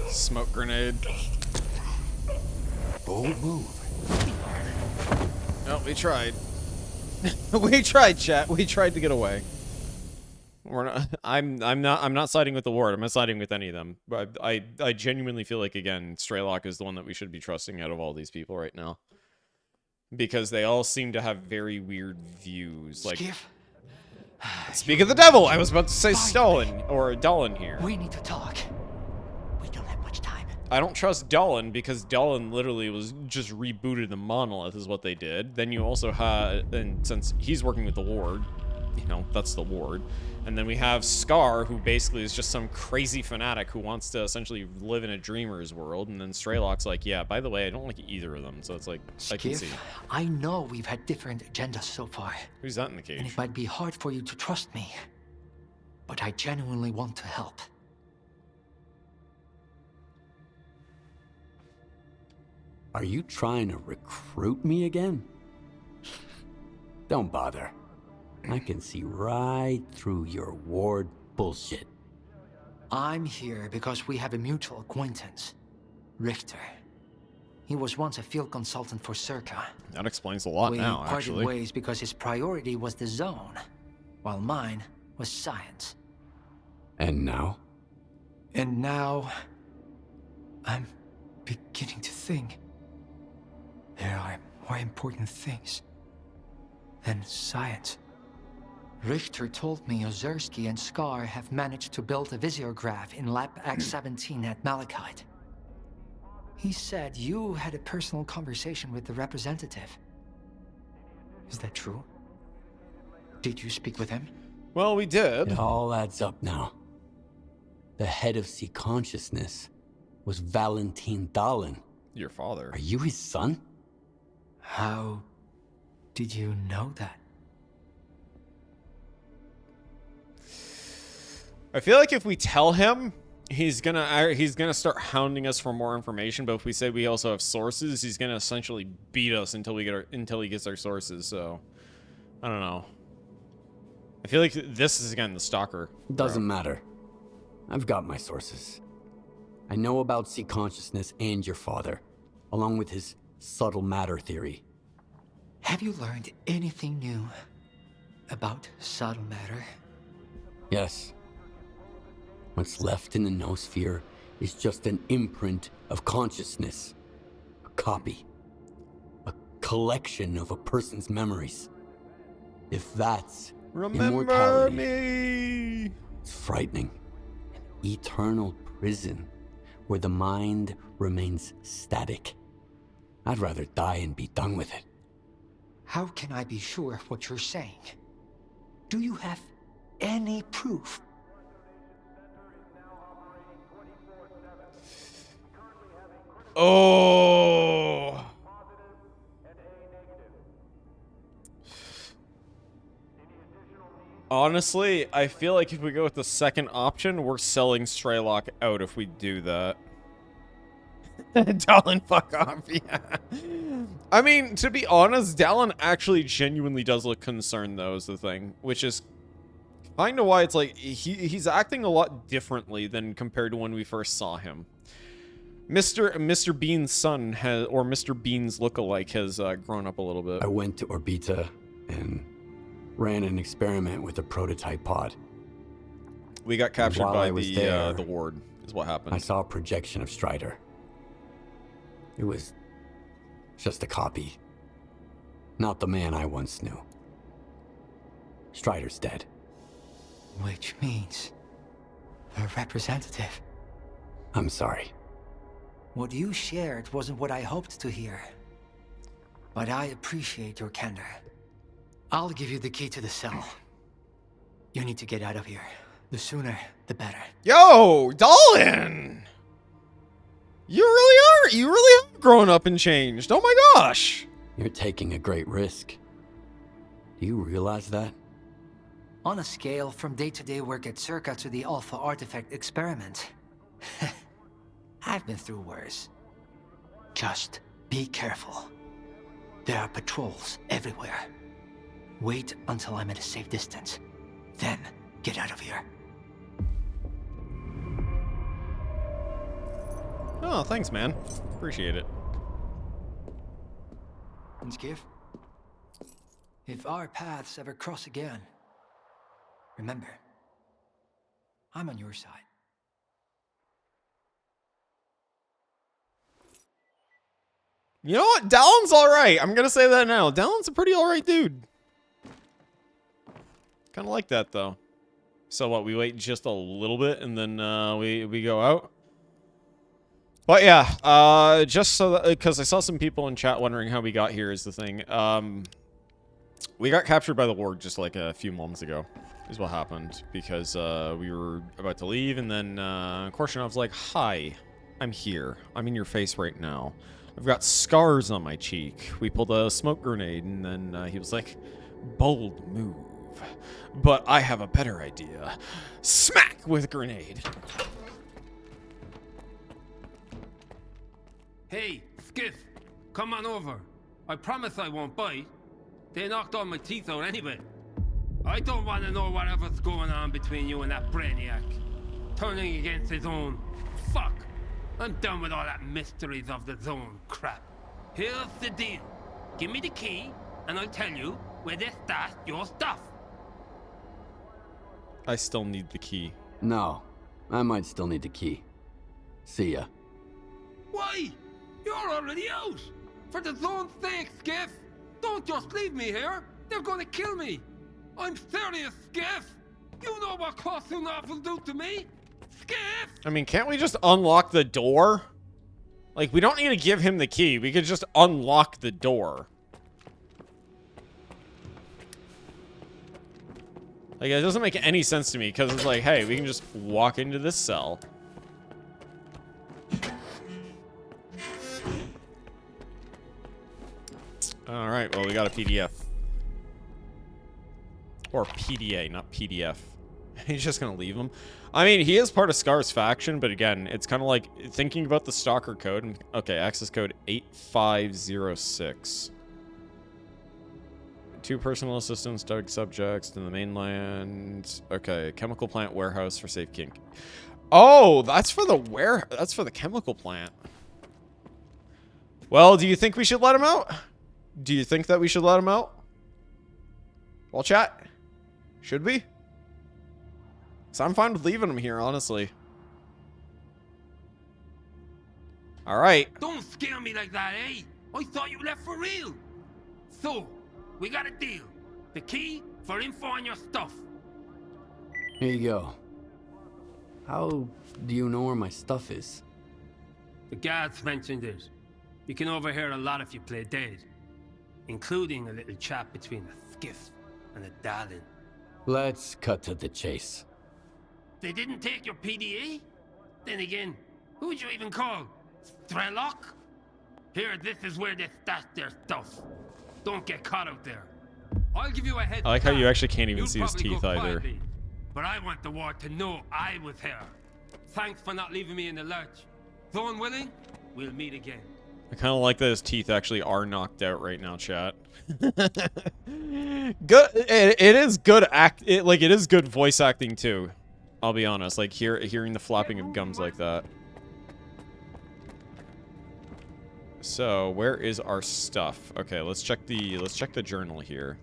Smoke grenade. Bold move. Oh, we tried. We tried, chat. We tried to get away. We're not. I'm not siding with the Ward. I'm not siding with any of them. But I genuinely feel like, again, S.T.A.L.K.E.R is the one that we should be trusting out of all these people right now, because they all seem to have very weird views. Like, speak of the devil. I was about to say Stalin or Dolan here. We need to talk. We don't have much time. I don't trust Dolan because Dolan literally was just rebooted the monolith is what they did. Then you also had, and since he's working with the Ward, you know, that's the Ward. And then we have S.K.E.R, who basically is just some crazy fanatic who wants to essentially live in a dreamer's world. And then S.T.A.L.K.E.R's like, yeah, by the way, I don't like either of them. So it's like, I can see. I know we've had different agendas so far. Who's that in the cage? And it might be hard for you to trust me. But I genuinely want to help. Are you trying to recruit me again? Don't bother. I can see right through your Ward bullshit. I'm here because we have a mutual acquaintance, Richter. He was once a field consultant for S.T.A.L.K.E.R. That explains a lot now, We parted actually. ways because his priority was the zone, while mine was science. And now? And now, I'm beginning to think there are more important things than science. Richter told me Ozersky and S.K.E.R have managed to build a visiograph in Lab X-17 at Malachite. He said you had a personal conversation with the representative. Is that true? Did you speak with him? Well, we did. It all adds up now. The head of Sea Consciousness was Valentin Dolan. Your father. Are you his son? How did you know that? I feel like if we tell him, he's gonna start hounding us for more information. But if we say we also have sources, he's gonna essentially beat us until he gets our sources. So I don't know. I feel like this is again the stalker. Doesn't matter. I've got my sources. I know about Sea Consciousness and your father, along with his subtle matter theory. Have you learned anything new about subtle matter? Yes. What's left in the noosphere is just an imprint of consciousness. A copy. A collection of a person's memories. If that's immortality, me. It's frightening. An eternal prison where the mind remains static. I'd rather die and be done with it. How can I be sure of what you're saying? Do you have any proof? Oh. Honestly, I feel like if we go with the second option, we're selling S.T.A.L.K.E.R out if we do that. Dallin, fuck off, yeah. I mean, to be honest, Dallin actually genuinely does look concerned, though, is the thing. Which is kind of why it's like, he's acting a lot differently than compared to when we first saw him. Mr. Bean's son has, or Mr. Bean's lookalike has grown up a little bit. I went to Orbita and ran an experiment with a prototype pod. We got captured by the ward, is what happened. I saw a projection of Strider. It was just a copy. Not the man I once knew. Strider's dead. Which means a representative. I'm sorry. What you shared wasn't what I hoped to hear. But I appreciate your candor. I'll give you the key to the cell. You need to get out of here. The sooner, the better. Yo, Dallin! You really have grown up and changed. Oh my gosh! You're taking a great risk. Do you realize that? On a scale from day-to-day work at S.T.A.L.K.E.R to the Alpha Artifact experiment, I've been through worse. Just be careful. There are patrols everywhere. Wait until I'm at a safe distance. Then, get out of here. Oh, thanks, man. Appreciate it. And Skiff, if our paths ever cross again, remember, I'm on your side. You know what? Dallin's alright. I'm gonna say that now. Dallin's a pretty alright dude. Kind of like that, though. So what, we wait just a little bit and then we go out? But yeah, just so that, because I saw some people in chat wondering how we got here is the thing. We got captured by the ward just like a few moments ago, is what happened. Because we were about to leave and then Korshinov's like, hi, I'm here. I'm in your face right now. I've got scars on my cheek. We pulled a smoke grenade and then he was like, bold move. But I have a better idea. Smack with grenade. Hey, Skiff, come on over. I promise I won't bite. They knocked all my teeth out anyway. I don't want to know whatever's going on between you and that brainiac. Turning against his own. Fuck. I'm done with all that mysteries of the zone crap. Here's the deal. Give me the key, and I'll tell you where they stash your stuff. I still need the key. No, I might still need the key. See ya. Why? You're already out! For the zone's sake, Skiff! Don't just leave me here! They're gonna kill me! I'm serious, Skiff! You know what Korshinovs will do to me? Skiff! I mean, can't we just unlock the door? Like, we don't need to give him the key. We could just unlock the door. Like, it doesn't make any sense to me, because it's like, hey, we can just walk into this cell. Alright, well, we got a PDF. Or PDA, not PDF. He's just gonna leave him. I mean, he is part of S.T.A.L.K.E.R's faction, but again, it's kind of like thinking about the stalker code. Okay, access code 8506. 2 personal assistants, dug subjects in the mainland. Okay, chemical plant warehouse for safekeeping. Oh, that's for the that's for the chemical plant. Well, do you think we should let him out? Do you think that we should let him out? Well, chat, should we? So I'm fine with leaving him here, honestly. All right. Don't scare me like that, eh? I thought you left for real. So, we got a deal. The key for info on your stuff. Here you go. How do you know where my stuff is? The guards mentioned it. You can overhear a lot if you play dead. Including a little chat between a Skiff and a Dallin. Let's cut to the chase. They didn't take your PDA? Then again, who'd you even call? S.T.A.L.K.E.R? Here, this is where they stash their stuff. Don't get caught out there. I'll give you a head I like how you start. actually can't even You'll see his probably go teeth either. quietly, but I want the war to know I was here. Thanks for not leaving me in the lurch. Though unwilling, we'll meet again. I kind of like that his teeth actually are knocked out right now, chat. Good. It is good it is good voice acting too. I'll be honest. Like hearing the flapping of gums like that. So where is our stuff? Okay, let's check the journal here.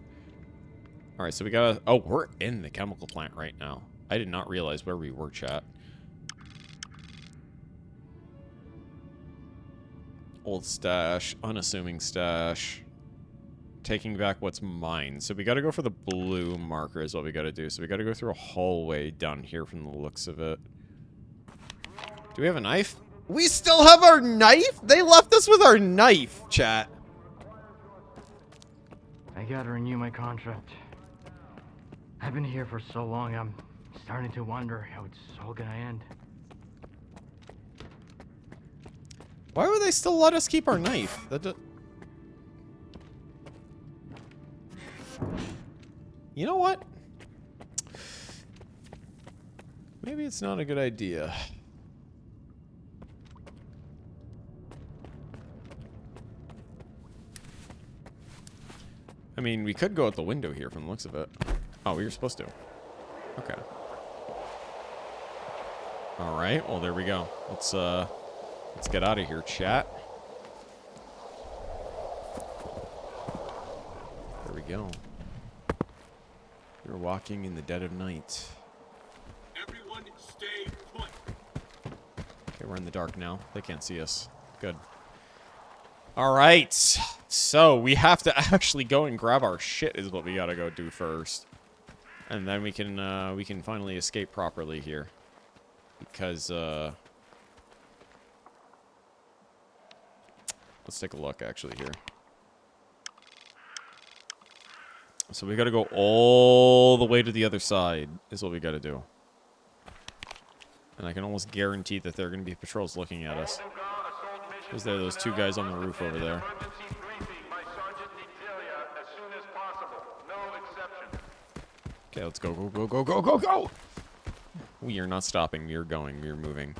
All right, so we gotta. Oh, we're in the chemical plant right now. I did not realize where we were, chat. Old stash, unassuming stash. Taking back what's mine. So we gotta go for the blue marker is what we gotta do. So we gotta go through a hallway down here from the looks of it. Do we have a knife? We still have our knife? They left us with our knife, chat. I gotta renew my contract. I've been here for so long, I'm starting to wonder how it's all gonna end. Why would they still let us keep our knife? You know what? Maybe it's not a good idea. I mean, we could go out the window here from the looks of it. Oh, we were supposed to. Okay. All right. Well, there we go. Let's get out of here, chat. There we go. We're walking in the dead of night. Everyone stay put. Okay, we're in the dark now. They can't see us. Good. All right. So we have to actually go and grab our shit is what we gotta go do first. And then we can finally escape properly here. Because, let's take a look, actually, here. So we gotta go all the way to the other side, is what we gotta do. And I can almost guarantee that there are gonna be patrols looking at us. Is there those two guys on the roof over there? Okay, let's go, go, go, go, go, go, go! We are not stopping. We are going. We are moving.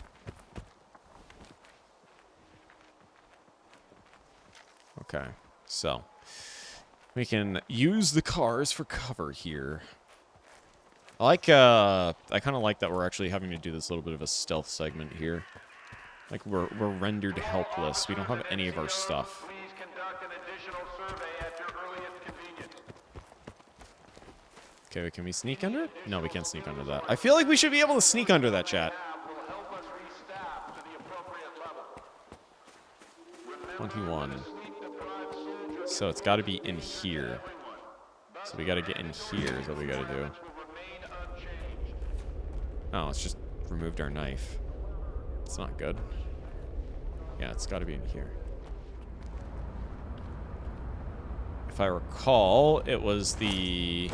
Okay, so we can use the cars for cover here. I kind of like that we're actually having to do this little bit of a stealth segment here. Like we're rendered helpless. We don't have any of our stuff. Okay, can we sneak under it? No, we can't sneak under that. I feel like we should be able to sneak under that, chat. 21. So it's got to be in here. So we got to get in here is what we got to do. Oh, it's just removed our knife. It's not good. Yeah, it's got to be in here. If I recall, it was the...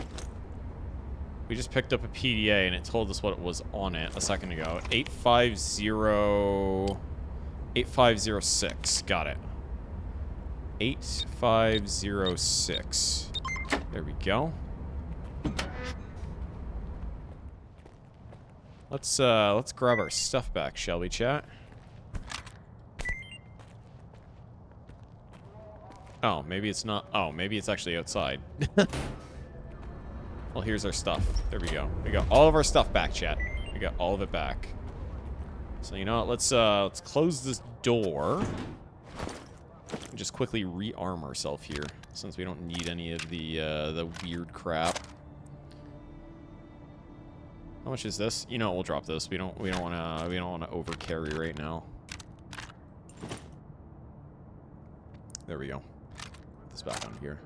We just picked up a PDA and it told us what was on it a second ago. 8506. Got it. 8506. There we go. Let's grab our stuff back, shall we, chat? Oh, maybe it's not. Oh, maybe it's actually outside. Well, here's our stuff. There we go. We got all of our stuff back, chat. We got all of it back. So you know what? Let's close this door. And just quickly rearm ourselves here, since we don't need any of the weird crap. How much is this? You know, we'll drop this. We don't want to overcarry right now. There we go. Put this back on here.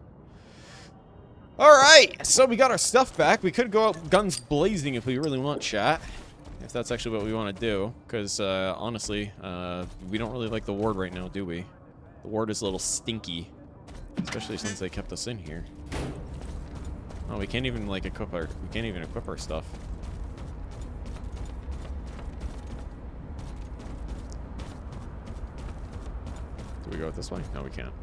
All right, so we got our stuff back. We could go out guns blazing if we really want, chat. If that's actually what we want to do. Because, honestly, we don't really like the ward right now, do we? The ward is a little stinky. Especially since they kept us in here. Oh, we can't even like equip our stuff. Do we go this way? No, we can't.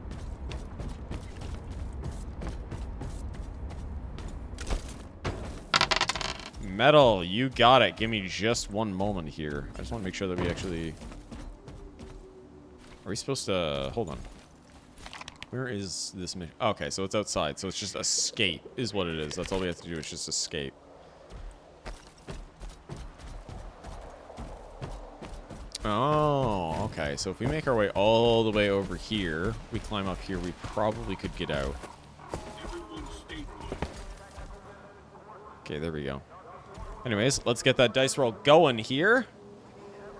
Metal, you got it. Give me just one moment here. I just want to make sure that we actually... Are we supposed to... Hold on. Where is this mission? Okay, so it's outside. So it's just escape is what it is. That's all we have to do. It's just escape. Oh, okay. So if we make our way all the way over here, we climb up here, we probably could get out. Okay, there we go. Anyways, let's get that dice roll going here.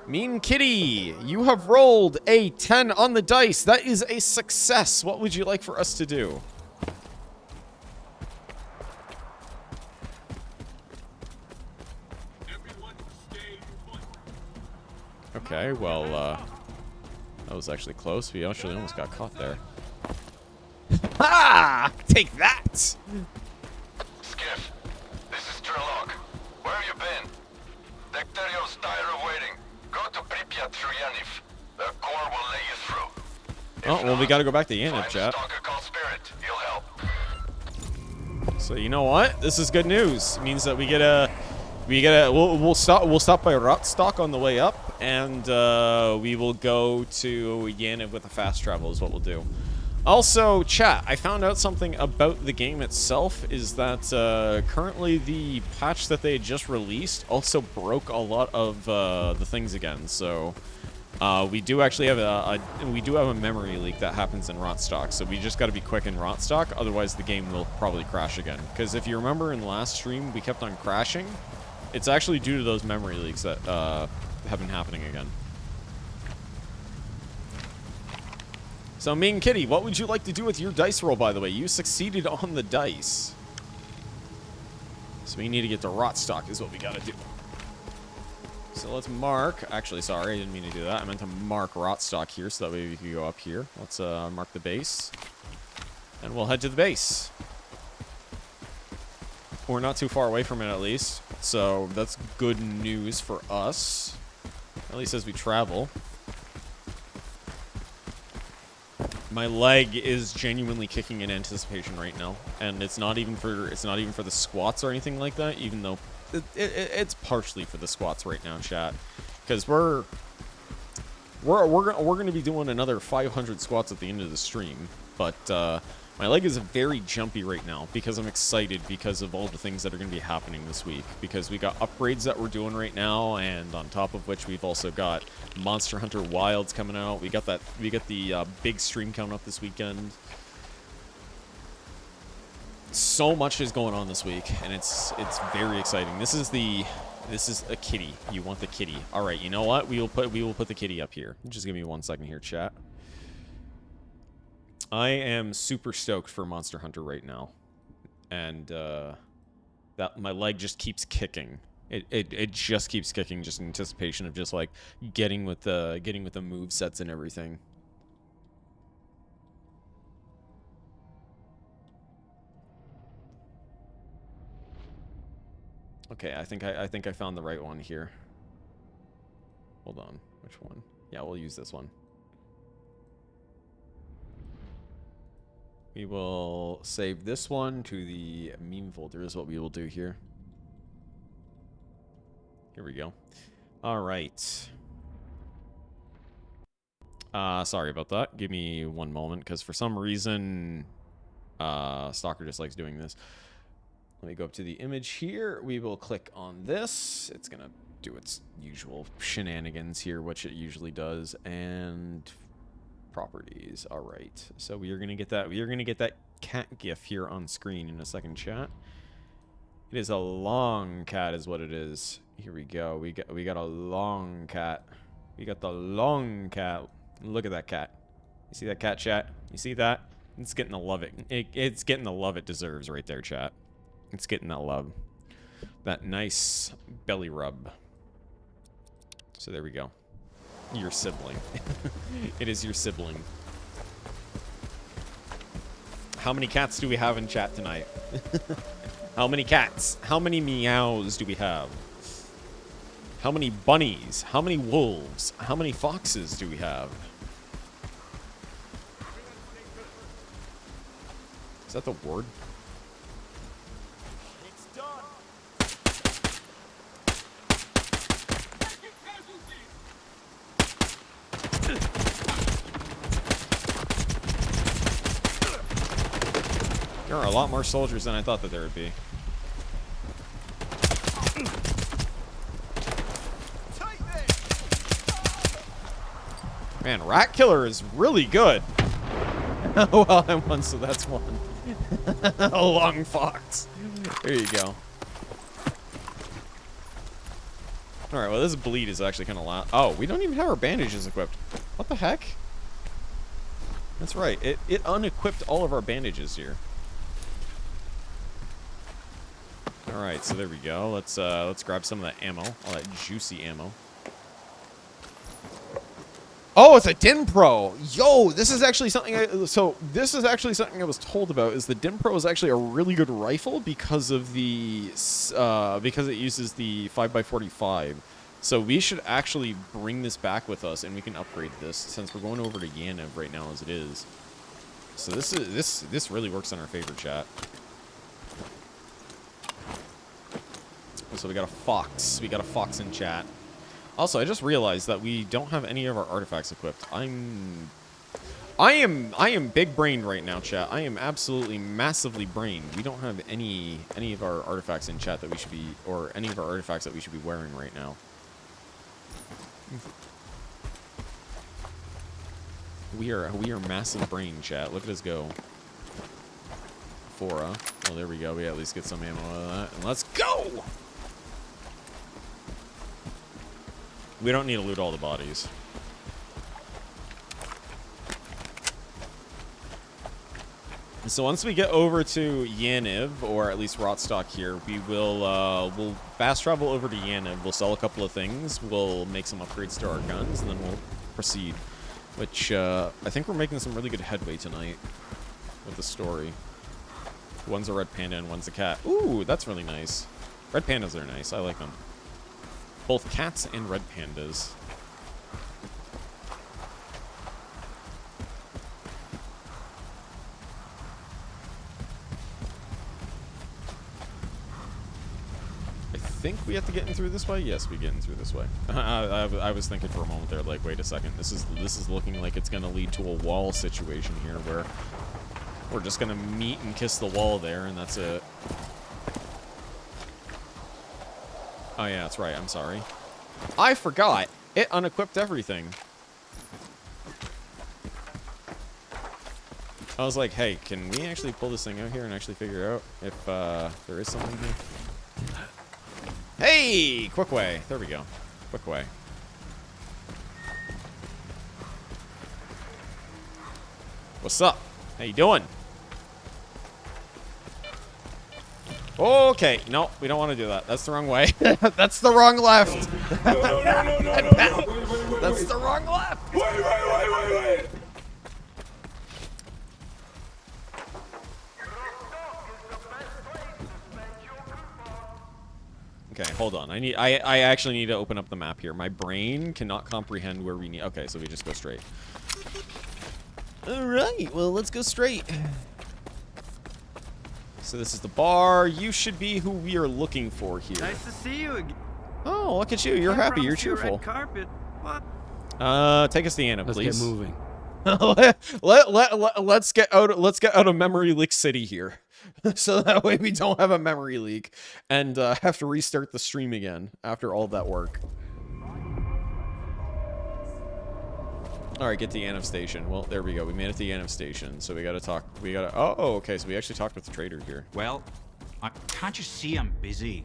Mean Kitty, you have rolled a 10 on the dice. That is a success. What would you like for us to do? Okay, well, that was actually close. We actually almost got caught there. Ha! Take that! Skiff, this is S.T.A.L.K.E.R. Where have you been? S.T.A.L.K.E.R waiting. Go to Pripyat through Yaniv. The Corps will let you through. Oh, well, we gotta go back to Yaniv, chat. S.T.A.L.K.E.R called Spirit. He'll help. So you know what? This is good news. It means that we'll stop by Rostock on the way up, and we will go to Yaniv with a fast travel is what we'll do. Also, chat, I found out something about the game itself, is that currently the patch that they had just released also broke a lot of the things again. So we do actually have a memory leak that happens in Rostock. So we just got to be quick in Rostock, otherwise the game will probably crash again. Because if you remember in the last stream, we kept on crashing. It's actually due to those memory leaks that have been happening again. So, Mean Kitty, what would you like to do with your dice roll, by the way? You succeeded on the dice. So we need to get to Rostock is what we gotta do. So let's mark... Actually, sorry, I didn't mean to do that. I meant to mark Rostock here so that way we can go up here. Let's mark the base. And we'll head to the base. We're not too far away from it, at least. So that's good news for us. At least as we travel. My leg is genuinely kicking in anticipation right now, and it's not even for the squats or anything like that. Even though it's partially for the squats right now, chat, because we're gonna be doing another 500 squats at the end of the stream. But my leg is very jumpy right now because I'm excited because of all the things that are going to be happening this week. Because we got upgrades that we're doing right now, and on top of which we've also got Monster Hunter Wilds coming out. We got the big stream coming up this weekend. So much is going on this week, and it's very exciting. This is a kitty. You want the kitty? All right. You know what? We will put the kitty up here. Just give me 1 second here, chat. I am super stoked for Monster Hunter right now, and that my leg just keeps kicking. It just keeps kicking, just in anticipation of just like getting with the move sets and everything. Okay, I think I found the right one here. Hold on, which one? Yeah, we'll use this one. We will save this one to the meme folder is what we will do here. Here we go. All right. Sorry about that. Give me 1 moment, because for some reason, Stalker just likes doing this. Let me go up to the image here. We will click on this. It's going to do its usual shenanigans here, which it usually does. And... properties. All right, so we are gonna get that cat gif here on screen in a second, chat. It is a long cat is what it is. Here we go. We got a long cat. We got the long cat. Look at that cat. You see that cat, chat? You see that? It's getting the love it's getting the love it deserves right there, chat. It's getting that love, that nice belly rub. So there we go. Your sibling. It is your sibling. How many cats do we have in chat tonight? How many cats? How many meows do we have? How many bunnies? How many wolves? How many foxes do we have? Is that the word? It's done. There are a lot more soldiers than I thought that there would be. Man, Rat Killer is really good. Well, I'm one, so that's one. A long fox. There you go. Alright, well, this bleed is actually kind of loud. Oh, we don't even have our bandages equipped. What the heck? That's right. It unequipped all of our bandages here. Alright, so there we go. Let's grab some of that ammo. All that juicy ammo. Oh, it's a Din Pro. Yo, this is actually something this is actually something I was told about, is the Din Pro is actually a really good rifle because of the because it uses the 5x45. So we should actually bring this back with us and we can upgrade this since we're going over to Yaniv right now as it is. So this really works in our favor, chat. So we got a fox. We got a fox in chat. Also, I just realized that we don't have any of our artifacts equipped. I am big brained right now, chat. I am absolutely massively brained. We don't have any of our artifacts in chat that we should be, or any of our artifacts that we should be wearing right now. We are massive brain, chat. Look at us go. Fora. Well, there we go. We at least get some ammo out of that. And let's go! We don't need to loot all the bodies. So once we get over to Yaniv, or at least Rotstock here, we will we'll fast travel over to Yaniv. We'll sell a couple of things. We'll make some upgrades to our guns, and then we'll proceed. Which I think we're making some really good headway tonight with the story. One's a red panda and one's a cat. Ooh, that's really nice. Red pandas are nice. I like them. Both cats and red pandas. I think we have to get in through this way. Yes, we get in through this way. I was thinking for a moment there, like, wait a second. This is looking like it's gonna lead to a wall situation here, where we're just gonna meet and kiss the wall there, and that's it. Oh yeah, that's right. I'm sorry. I forgot. It unequipped everything. I was like, hey, can we actually pull this thing out here and actually figure out if there is something here? Hey! Quick way. There we go. Quick way. What's up? How you doing? Okay, no, we don't want to do that. That's the wrong way. That's the wrong left. No. That's the wrong left. Wait. Okay, hold on. I actually need to open up the map here. My brain cannot comprehend where we need. Okay, so we just go straight. All right, well, let's go straight. So this is the bar. You should be who we are looking for here. Nice to see you again. Oh, look at you. You're happy. You're cheerful. Red carpet. What? Take us to Anna, please. Let's get moving. Let's get out of Memory Leak City here. So that way we don't have a memory leak and have to restart the stream again after all that work. Alright, get to Yaniv Station. Well, there we go. We made it to Yaniv Station. So we gotta talk. Oh, okay. So we actually talked with the trader here. Well, can't you see I'm busy?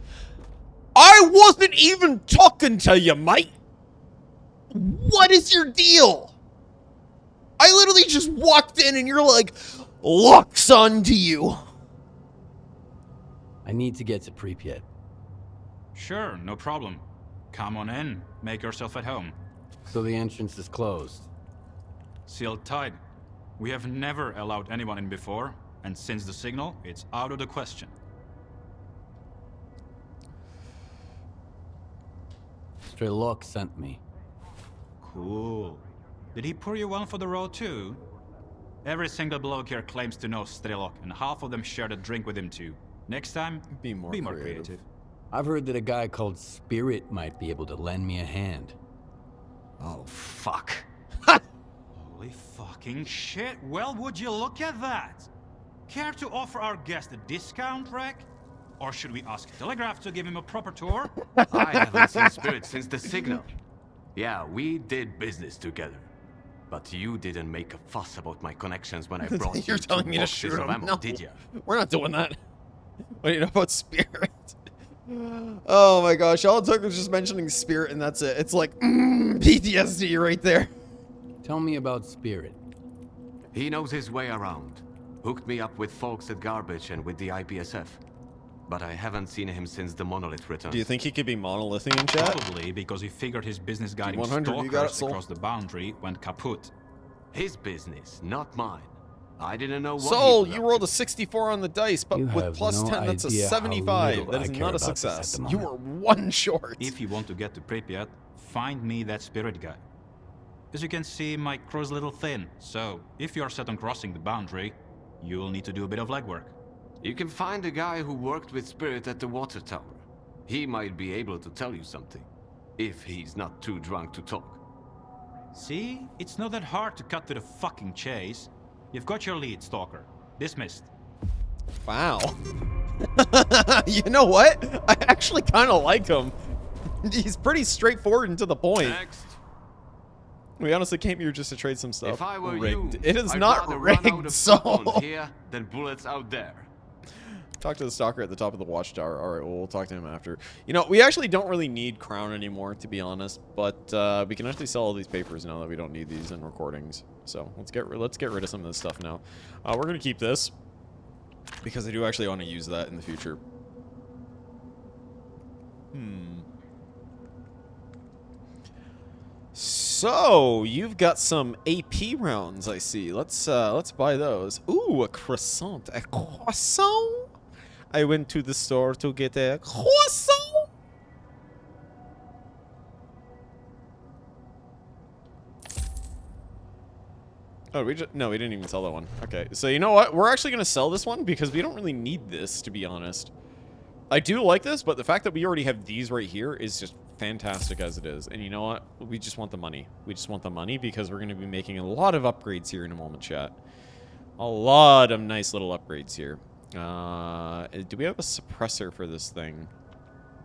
I wasn't even talking to you, mate! What is your deal? I literally just walked in and you're like, luck, son, to you. I need to get to Pripyat. Sure, no problem. Come on in. Make yourself at home. So the entrance is closed. Sealed tight. We have never allowed anyone in before, and since the signal, it's out of the question. S.T.A.L.K.E.R sent me. Cool. Did he pour you one for the road too? Every single bloke here claims to know S.T.A.L.K.E.R, and half of them shared a drink with him too. Next time, be more creative. I've heard that a guy called Spirit might be able to lend me a hand. Oh, fuck. Holy fucking shit. Well, would you look at that? Care to offer our guest a discount, Rec? Or should we ask Telegraph to give him a proper tour? I haven't seen Spirit since the signal. Yeah, we did business together. But you didn't make a fuss about my connections when I brought You're you telling 2 me to boxes shoot of him? ammo, No, did ya? we're not doing that. What do you know about Spirit? Oh my gosh, all it took was just mentioning Spirit and that's it. It's like, PTSD right there. Tell me about Spirit. He knows his way around. Hooked me up with folks at Garbage and with the IPSF. But I haven't seen him since the Monolith returned. Do you think he could be monolithian, chat? Probably because he figured his business guiding 100, you got it, stalkers Soul. across the boundary went kaput. His business, not mine. I didn't know what Soul, he was you up rolled a 64 on the dice, but You with have plus no 10, that's a idea how 75. little That I is care not a about this at success. the You moment. were 1 short. If you want to get to Pripyat, find me that Spirit guy. As you can see, my crew's a little thin, so if you're set on crossing the boundary, you'll need to do a bit of legwork. You can find a guy who worked with Spirit at the water tower. He might be able to tell you something, if he's not too drunk to talk. See? It's not that hard to cut to the fucking chase. You've got your lead, Stalker. Dismissed. Wow. You know what? I actually kind of like him. He's pretty straightforward and to the point. Next. We honestly came here just to trade some stuff. If I were rigged. you, It is I'd not rather run out rigged, of so. coupons here than bullets out there. Talk to the stalker at the top of the watchtower. All right, well, we'll talk to him after. You know, we actually don't really need Crown anymore, to be honest. But we can actually sell all these papers now that we don't need these in recordings. So let's get rid of some of this stuff now. We're gonna keep this because I do actually want to use that in the future. So you've got some AP rounds, I see. Let's buy those. Ooh, a croissant. A croissant? I went to the store to get a croissant. Oh, no, we didn't even sell that one. Okay, so you know what? We're actually gonna sell this one because we don't really need this, to be honest. I do like this, but the fact that we already have these right here is just fantastic as it is. And you know what? We just want the money. We just want the money because we're going to be making a lot of upgrades here in a moment, chat. A lot of nice little upgrades here. Do we have a suppressor for this thing?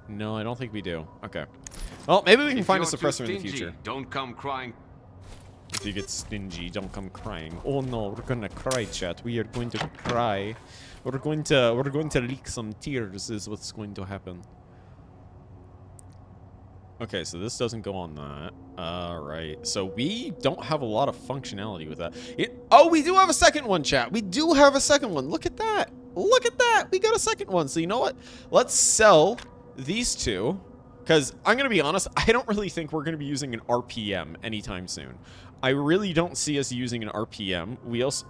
No, I don't think we do. Okay. Well, maybe we can find a suppressor in the future. Don't come crying. If you get stingy, don't come crying. Oh no, we're gonna cry, chat. We are going to cry. We're going to leak some tears is what's going to happen. Okay, so this doesn't go on that. Alright, so we don't have a lot of functionality with that. Oh, we do have a second one, chat. We do have a second one. Look at that. Look at that. We got a second one. So you know what? Let's sell these two. Because I'm going to be honest, I don't really think we're going to be using an RPM anytime soon. I really don't see us using an RPM. We also...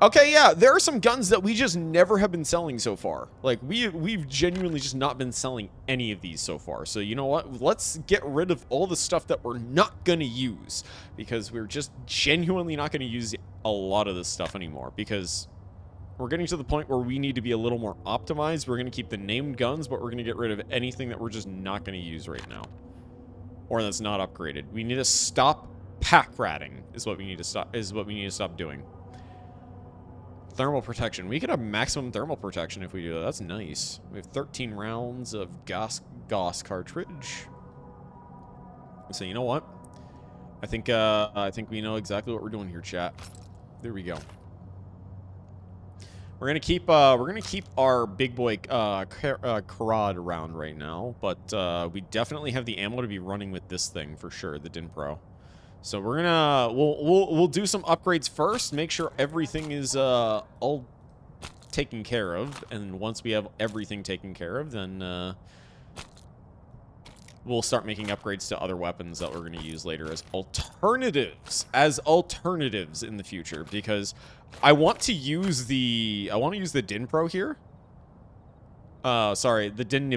Okay, yeah, there are some guns that we just never have been selling so far. Like, we've genuinely just not been selling any of these so far. So, you know what? Let's get rid of all the stuff that we're not going to use. Because we're just genuinely not going to use a lot of this stuff anymore. Because we're getting to the point where we need to be a little more optimized. We're going to keep the named guns, but we're going to get rid of anything that we're just not going to use right now. Or that's not upgraded. We need to stop pack ratting is what we need to stop doing. Thermal protection. We could have maximum thermal protection if we do that. That's nice. We have 13 rounds of Gauss cartridge. So you know what? I think we know exactly what we're doing here, chat. There we go. We're gonna keep our big boy Karad around right now, but we definitely have the ammo to be running with this thing for sure, the Din Pro. So we're gonna we'll do some upgrades first, make sure everything is all taken care of, and once we have everything taken care of, then we'll start making upgrades to other weapons that we're gonna use later as alternatives in the future, because I want to use the Din Pro here. Sorry, the Din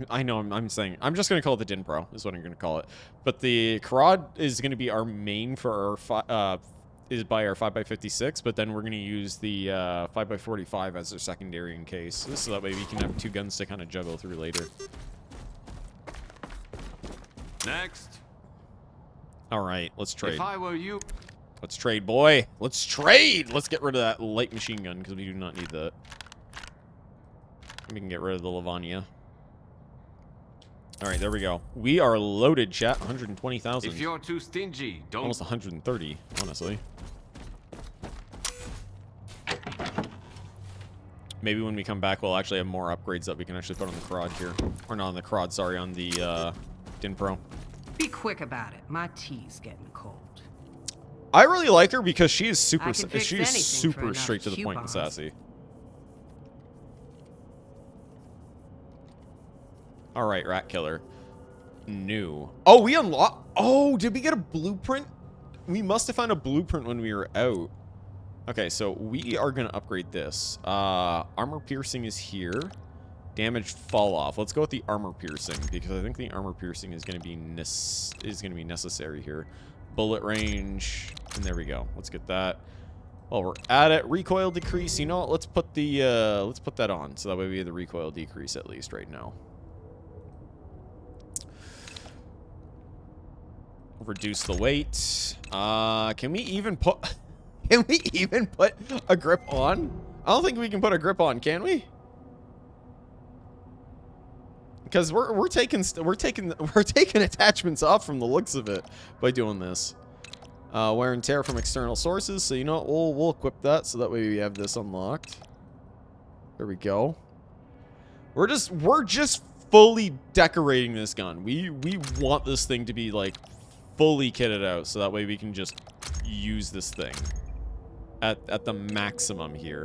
I know I'm saying, I'm just going to call it the Dinpro, is what I'm going to call it. But the Karad is going to be our main for our, is by our 5x56, but then we're going to use the 5x45 as our secondary in case. So that way we can have 2 guns to kind of juggle through later. Next. Alright, let's trade. If I were you... Let's trade, boy. Let's trade! Let's get rid of that light machine gun, because we do not need that. We can get rid of the Lavania. Alright, there we go. We are loaded, chat. 120,000. If you're too stingy, don't... Almost 130, honestly. Maybe when we come back, we'll actually have more upgrades that we can actually put on the Crod here. Or not on the Crod, sorry, on the Dinpro. Be quick about it. My tea's getting cold. I really like her because she is super anything super for straight to the point and coupons. sassy. Alright, Rat Killer. New. Oh, we unlocked... Oh, did we get a blueprint? We must have found a blueprint when we were out. Okay, so we are going to upgrade this. Armor piercing is here. Damage fall off. Let's go with the armor piercing because I think the armor piercing is going to be necessary here. Bullet range, and there we go. Let's get that. While we're at it, recoil decrease. You know what? Let's put the let's put that on so that way we have the recoil decrease at least right now. Reduce the weight. Can we even put a grip on? I don't think we can put a grip on, can we? Because we're taking attachments off from the looks of it by doing this. Wear and tear from external sources. So you know what? We'll equip that so that way we have this unlocked. There we go. We're just fully decorating this gun. We want this thing to be like fully kitted out so that way we can just use this thing at the maximum here.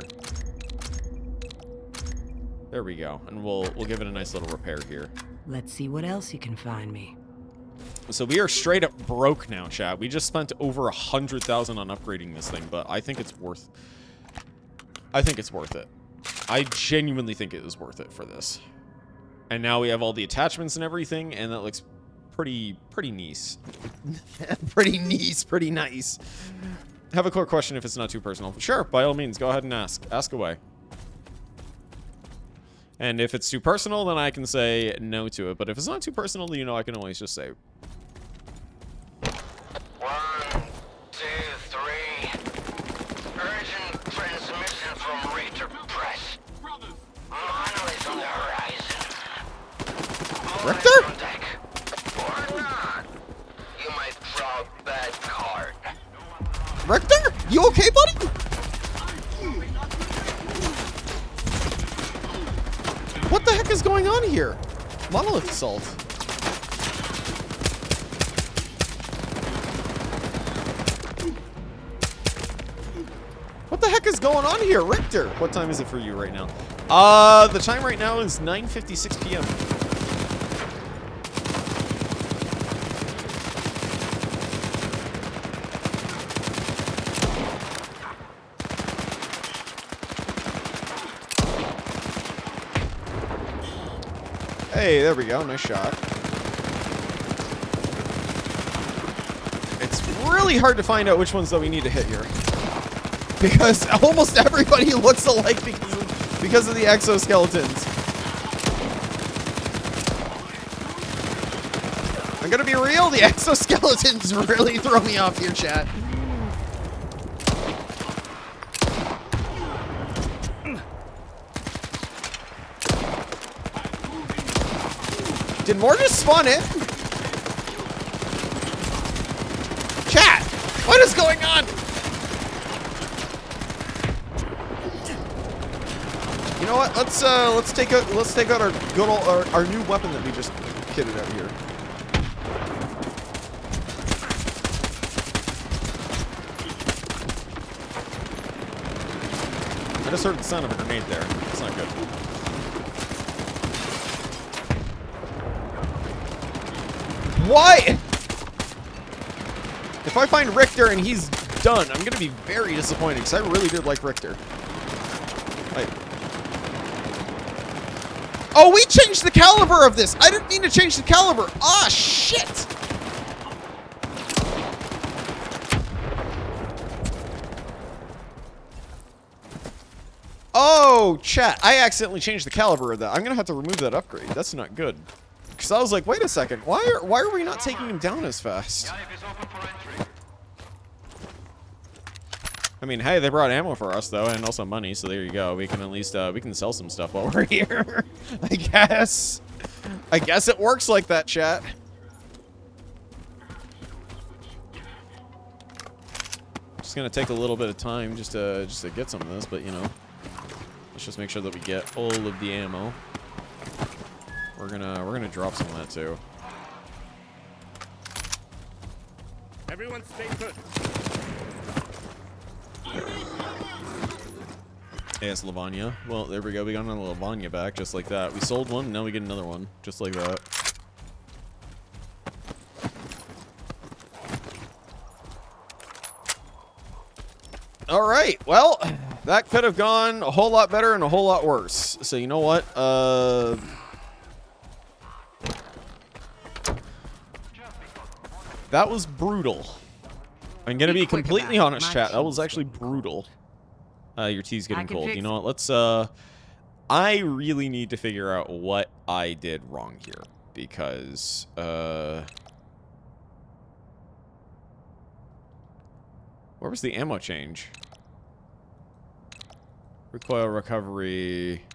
There we go, and we'll give it a nice little repair here. Let's see what else you can find me. So we are straight up broke now, chat. We just spent over 100,000 on upgrading this thing, but I think it's worth. I think it's worth it. I genuinely think it is worth it for this. And now we have all the attachments and everything, and that looks pretty nice. pretty nice. Have a quick question if it's not too personal. Sure, by all means, go ahead and ask. Ask away. And if it's too personal, then I can say no to it. But if it's not too personal, you know, I can always just say. 1, 2, 3. Urgent transmission from Richter Press. Monolith on the horizon. Richter? On deck. Or not. You might draw a bad card. Richter? You okay, buddy? What the heck is going on here? Monolith assault. What the heck is going on here, Richter? What time is it for you right now? The time right now is 9:56 p.m. Hey, there we go. Nice shot. It's really hard to find out which ones that we need to hit here. Because almost everybody looks alike because of the exoskeletons. I'm gonna be real, the exoskeletons really throw me off here, chat. Did more just spawn in? Chat, what is going on? You know what? Let's take out our good old our new weapon that we just kitted out here. I just heard the sound of a grenade there. It's not good. Why? If I find Richter and he's done, I'm gonna be very disappointed because I really did like Richter. Wait. Oh, we changed the caliber of this. I didn't mean to change the caliber. Ah, shit. Oh, chat. I accidentally changed the caliber of that. I'm going to have to remove that upgrade. That's not good. Because I was like, wait a second. Why are we not taking him down as fast? I mean, hey, they brought ammo for us, though, and also money, so there you go. We can at least, we can sell some stuff while we're here. I guess. I guess it works like that, chat. Just gonna take a little bit of time just to get some of this, but, you know. Let's just make sure that we get all of the ammo. We're gonna drop some of that, too. Everyone stay put. Yes, Lavanya. Well, there we go. We got another Lavanya back, just like that. We sold one, now we get another one, just like that. All right. Well, that could have gone a whole lot better and a whole lot worse. So you know what? That was brutal. I'm gonna be completely honest, chat. That was actually brutal. Your tea's getting cold. You know what? Let's, I really need to figure out what I did wrong here. Because, where was the ammo change? Recoil recovery.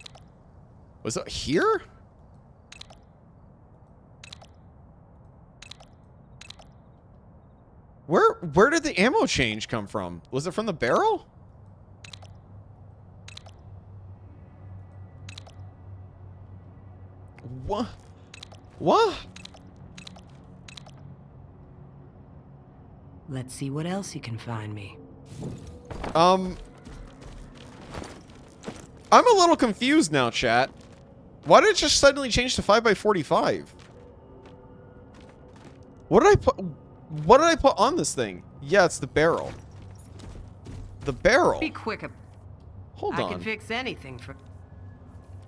Was it here? Where did the ammo change come from? Was it from the barrel? What? What? Let's see what else you can find me. I'm a little confused now, chat. Why did it just suddenly change to 5x45? What did I put on this thing? Yeah, it's the barrel. The barrel. Be quick. Hold on. I can fix anything for.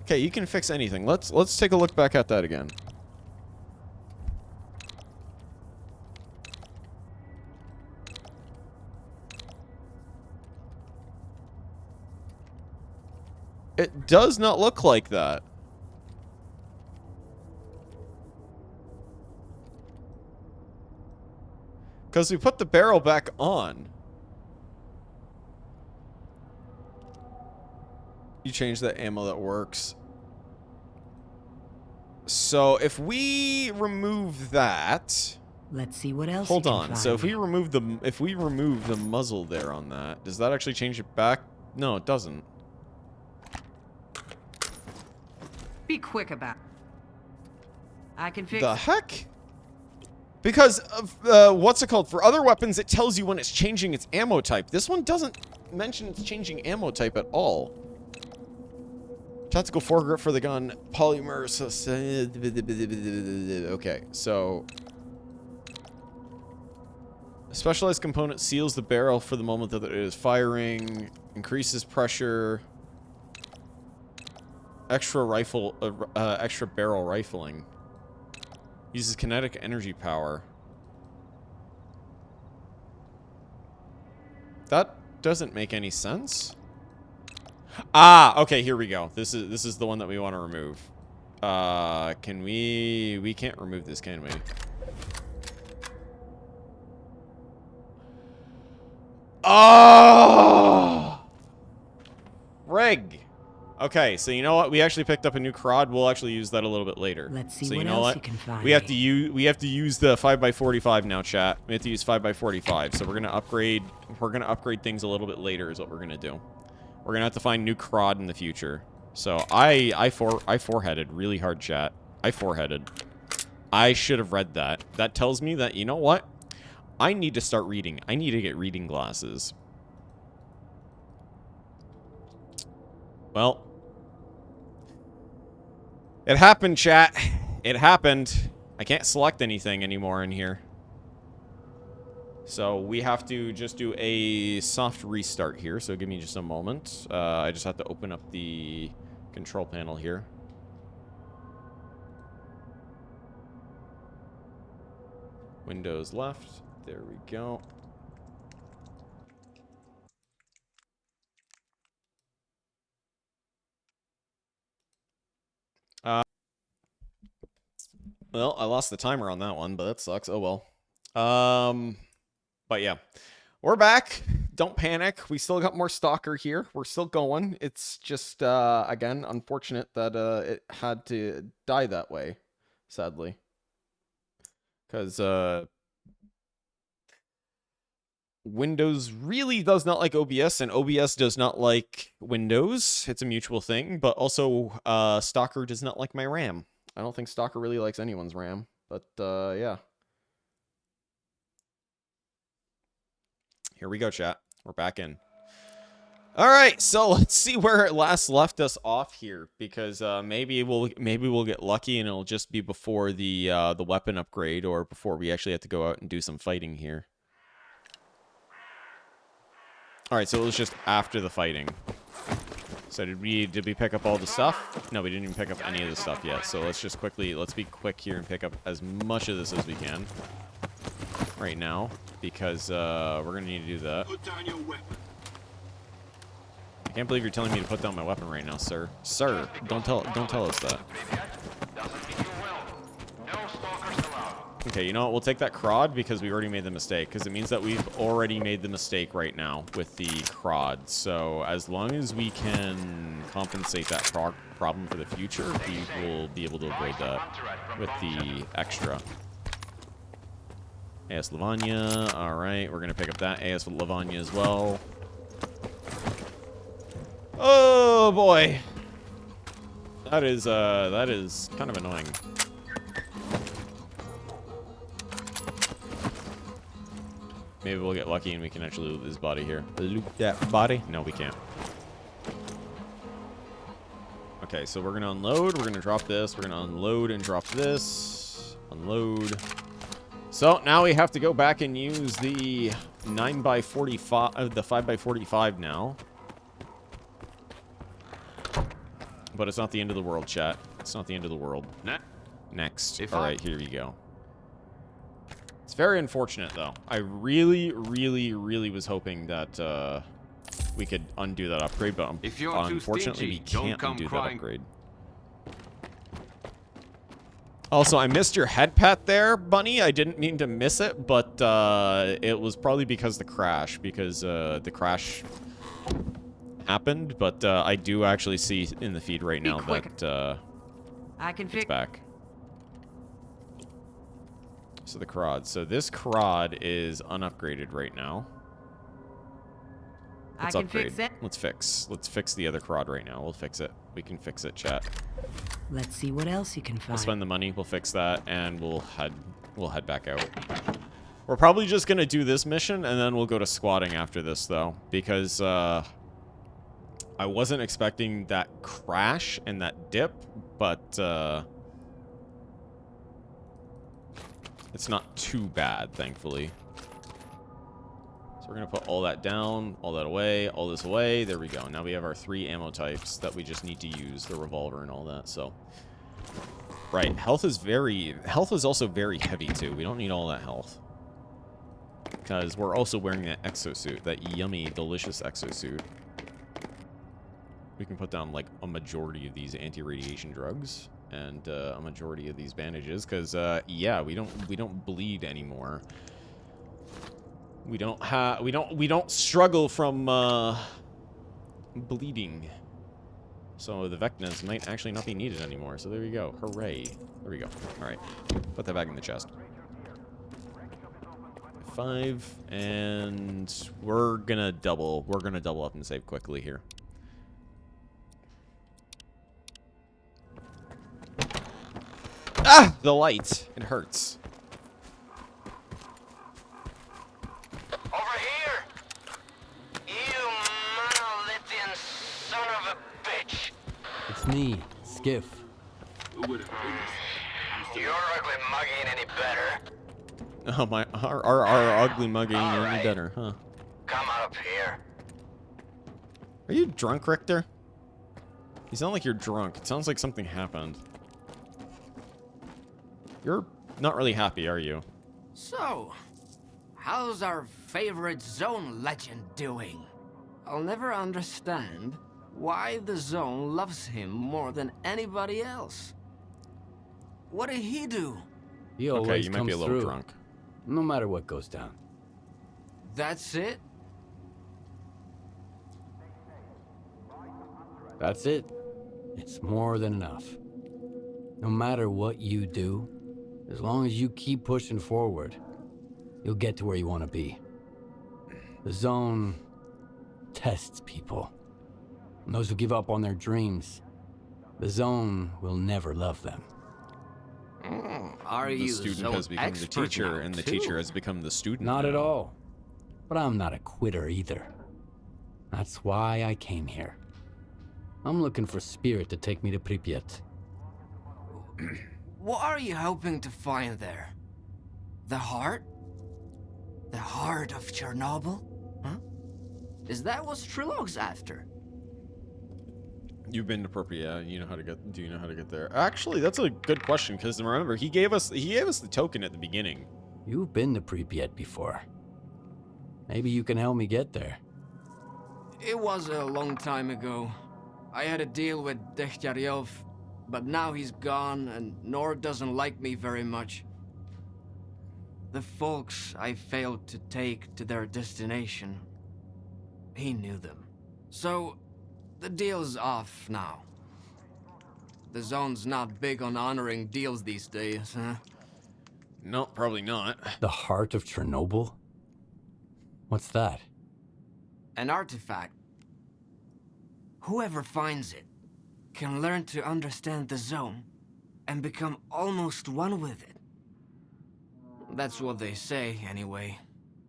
Okay, you can fix anything. Let's take a look back at that again. It does not look like that. Because we put the barrel back on. You change that ammo that works. So if we remove that, let's see what else. Hold on. So if we remove the muzzle there on that, does that actually change it back? No, it doesn't. Be quick about it. I can fix The heck? Because of, what's it called? For other weapons, it tells you when it's changing its ammo type. This one doesn't mention it's changing ammo type at all. Tactical foregrip for the gun. Polymer. Okay, so... A specialized component seals the barrel for the moment that it is firing. Increases pressure. Extra barrel rifling. Uses kinetic energy power. That doesn't make any sense. Ah, okay, here we go. This is the one that we want to remove. Can we can't remove this, can we? Oh! Reg. Okay, so you know what? We actually picked up a new CROD. We'll actually use that a little bit later. Let's see so what you know else what? you can find. We have to use the 5x45 now, chat. We have to use 5x45. So we're gonna upgrade things a little bit later is what we're gonna do. We're gonna have to find new CROD in the future. So I foreheaded really hard, chat. I foreheaded. I should have read that. That tells me that, you know what? I need to start reading. I need to get reading glasses. Well, it happened, chat. It happened. I can't select anything anymore in here. So we have to just do a soft restart here. So give me just a moment. I just have to open up the control panel here. Windows left. There we go. Well, I lost the timer on that one, but that sucks. Oh well. But yeah, we're back. Don't panic. We still got more S.T.A.L.K.E.R here. We're still going. It's just again unfortunate that it had to die that way, sadly, because Windows really does not like OBS, and OBS does not like Windows. It's a mutual thing, but also S.T.A.L.K.E.R does not like my RAM. I don't think S.T.A.L.K.E.R really likes anyone's RAM, but yeah. Here we go, chat. We're back in. All right, so let's see where it last left us off here, because maybe we'll get lucky and it'll just be before the weapon upgrade, or before we actually have to go out and do some fighting here. All right, so it was just after the fighting. So did we pick up all the stuff? No, we didn't even pick up any of the stuff yet. So let's be quick here and pick up as much of this as we can right now, because we're gonna need to do that. Put down your weapon. I can't believe you're telling me to put down my weapon right now, sir. Sir, don't tell us that. Okay, you know what? We'll take that CROD because we already made the mistake, because it means that we've already made the mistake right now with the CROD. So as long as we can compensate that problem for the future, we will be able to avoid that with the extra. AS Lavanya. All right, we're going to pick up that AS Lavanya as well. Oh, boy. That is kind of annoying. Maybe we'll get lucky and we can actually loot his body here. Loot that body? No, we can't. Okay, so we're going to unload. We're going to drop this. We're going to unload and drop this. Unload. So now we have to go back and use the 9x45, the 5x45 now. But it's not the end of the world, chat. It's not the end of the world. Next. All right, here you go. It's very unfortunate, though. I really, really, really was hoping that we could undo that upgrade, but unfortunately we can't undo that upgrade. Also, I missed your head pat there, Bunny. I didn't mean to miss it, but it was probably because the crash, the crash happened. But I do actually see in the feed right now that it's back. So the CROD. So this CROD is unupgraded right now. Let's upgrade. Let's fix the other CROD right now. We'll fix it. We can fix it, chat. Let's see what else you can find. We'll spend the money. We'll fix that, and we'll head back out. We're probably just gonna do this mission, and then we'll go to squatting after this, though, because I wasn't expecting that crash and that dip, but it's not too bad, thankfully. So we're going to put all that down, all that away, all this away. There we go. Now we have our 3 ammo types that we just need to use, the revolver and all that. So, right. Health is also very heavy, too. We don't need all that health, because we're also wearing that exosuit, that yummy, delicious exosuit. We can put down, like, a majority of these anti-radiation drugs and a majority of these bandages, because yeah, we don't bleed anymore. We don't struggle from bleeding. So the Vecnas might actually not be needed anymore. So there you go. Hooray. There we go. All right. Put that back in the chest. 5, and we're gonna double up and save quickly here. Ah! The light. It hurts. Over here! You monolithian son of a bitch! It's me, Skiff. Your ugly mug ain't any better. Oh my, our ugly mug ain't any better, huh? Come up here. Are you drunk, Richter? You sound like you're drunk. It sounds like something happened. You're not really happy, are you? So, how's our favorite Zone legend doing? I'll never understand why the Zone loves him more than anybody else. What did he do? He always Okay, you might comes be a little through, drunk. no matter what goes down. That's it? That's it. It's more than enough. No matter what you do, as long as you keep pushing forward, you'll get to where you want to be. The Zone tests people. And those who give up on their dreams, the Zone will never love them. Are The you student Zone has become the expert teacher, now, and the too? teacher has become the student. Not at now. all. But I'm not a quitter either. That's why I came here. I'm looking for Spirit to take me to Pripyat. What are you hoping to find there? The heart? The heart of Chernobyl? Huh? Is that what S.T.A.L.K.E.R's after? You've been to Pripyat. You know how to get. Do you know how to get there? Actually, that's a good question because remember he gave us the token at the beginning. You've been to Pripyat before. Maybe you can help me get there. It was a long time ago. I had a deal with S.T.A.L.K.E.R, but now he's gone and Nord doesn't like me very much. The folks I failed to take to their destination, he knew them. So, the deal's off now. The Zone's not big on honoring deals these days, huh? No, probably not. The heart of Chernobyl? What's that? An artifact. Whoever finds it can learn to understand the Zone and become almost one with it. That's what they say, anyway.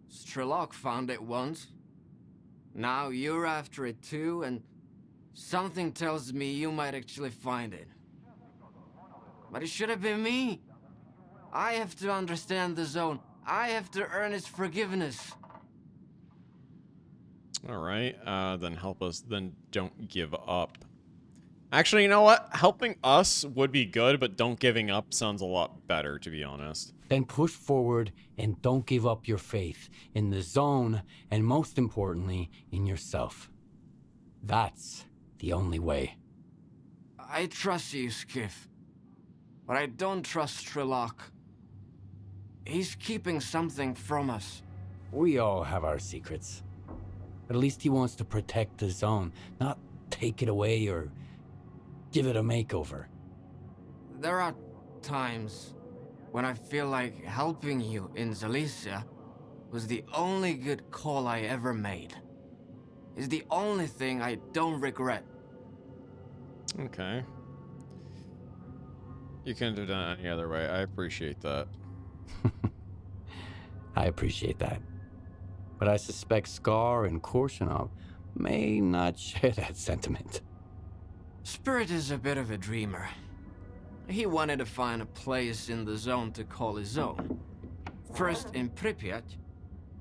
S.T.A.L.K.E.R found it once. Now you're after it too, and something tells me you might actually find it. But it should have been me. I have to understand the Zone. I have to earn its forgiveness. All right, then help us. Then don't give up. Actually, you know what? Helping us would be good, but don't giving up sounds a lot better, to be honest. Then push forward and don't give up your faith in the Zone, and most importantly, in yourself. That's the only way. I trust you, Skiff. But I don't trust S.T.A.L.K.E.R. He's keeping something from us. We all have our secrets. But at least he wants to protect the Zone, not take it away or give it a makeover. There are times when I feel like helping you in Zalicia was the only good call I ever made. It's the only thing I don't regret. Okay. You couldn't have done it any other way. I appreciate that. I appreciate that. But I suspect S.T.A.L.K.E.R and Korshinov may not share that sentiment. Spirit is a bit of a dreamer. He wanted to find a place in the Zone to call his own. First in Pripyat,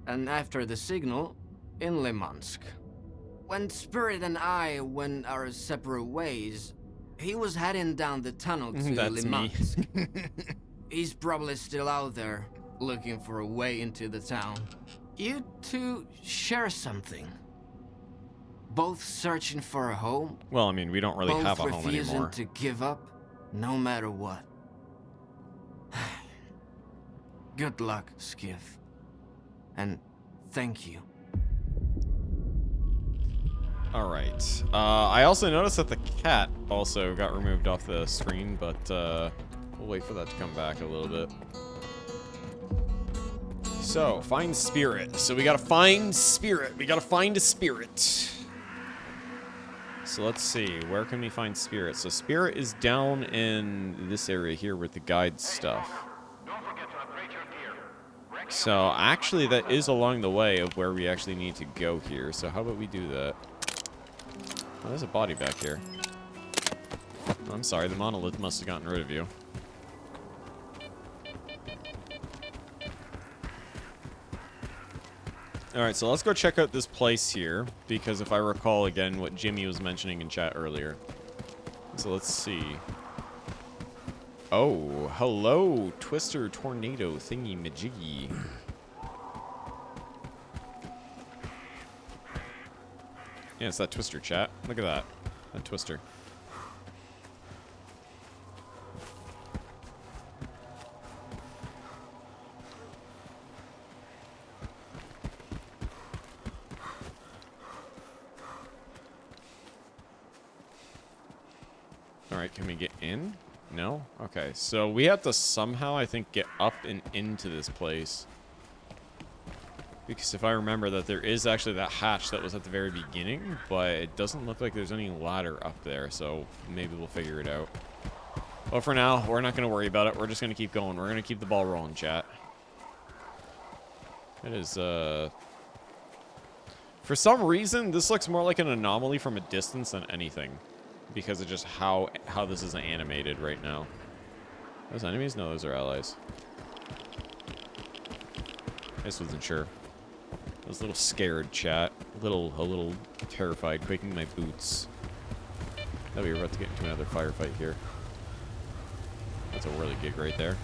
and after the signal, in Limansk. When Spirit and I went our separate ways, he was heading down the tunnel to That's Limansk. me. He's probably still out there, looking for a way into the town. You two share something. Both searching for a home. Well, I mean, we don't really have a home Both refusing anymore. to give up, no matter what. Good luck, Skiff. And thank you. All right. I also noticed that the cat also got removed off the screen, but we'll wait for that to come back a little bit. So, find Spirit. So we gotta find Spirit. We gotta find a Spirit. So let's see. Where can we find Spirit? So Spirit is down in this area here with the guide stuff. So actually that is along the way of where we actually need to go here. So how about we do that? Oh, there's a body back here. Oh, I'm sorry, the monolith must have gotten rid of you. Alright, so let's go check out this place here, because if I recall again what Jimmy was mentioning in chat earlier. So let's see. Oh, hello, Twister Tornado Thingy Majiggy. Yeah, it's that Twister, chat. Look at that. That Twister. Alright, can we get in? No? Okay, so we have to somehow, I think, get up and into this place. Because if I remember that there is actually that hatch that was at the very beginning, but it doesn't look like there's any ladder up there, so maybe we'll figure it out. But for now, we're not going to worry about it. We're just going to keep going. We're going to keep the ball rolling, chat. It is, for some reason, this looks more like an anomaly from a distance than anything. Because of just how this is animated right now. Those enemies? No, those are allies. I just wasn't sure. I was a little scared, chat. A little terrified, quaking my boots. Thought we were about to get into another firefight here. That's a whirly gig right there.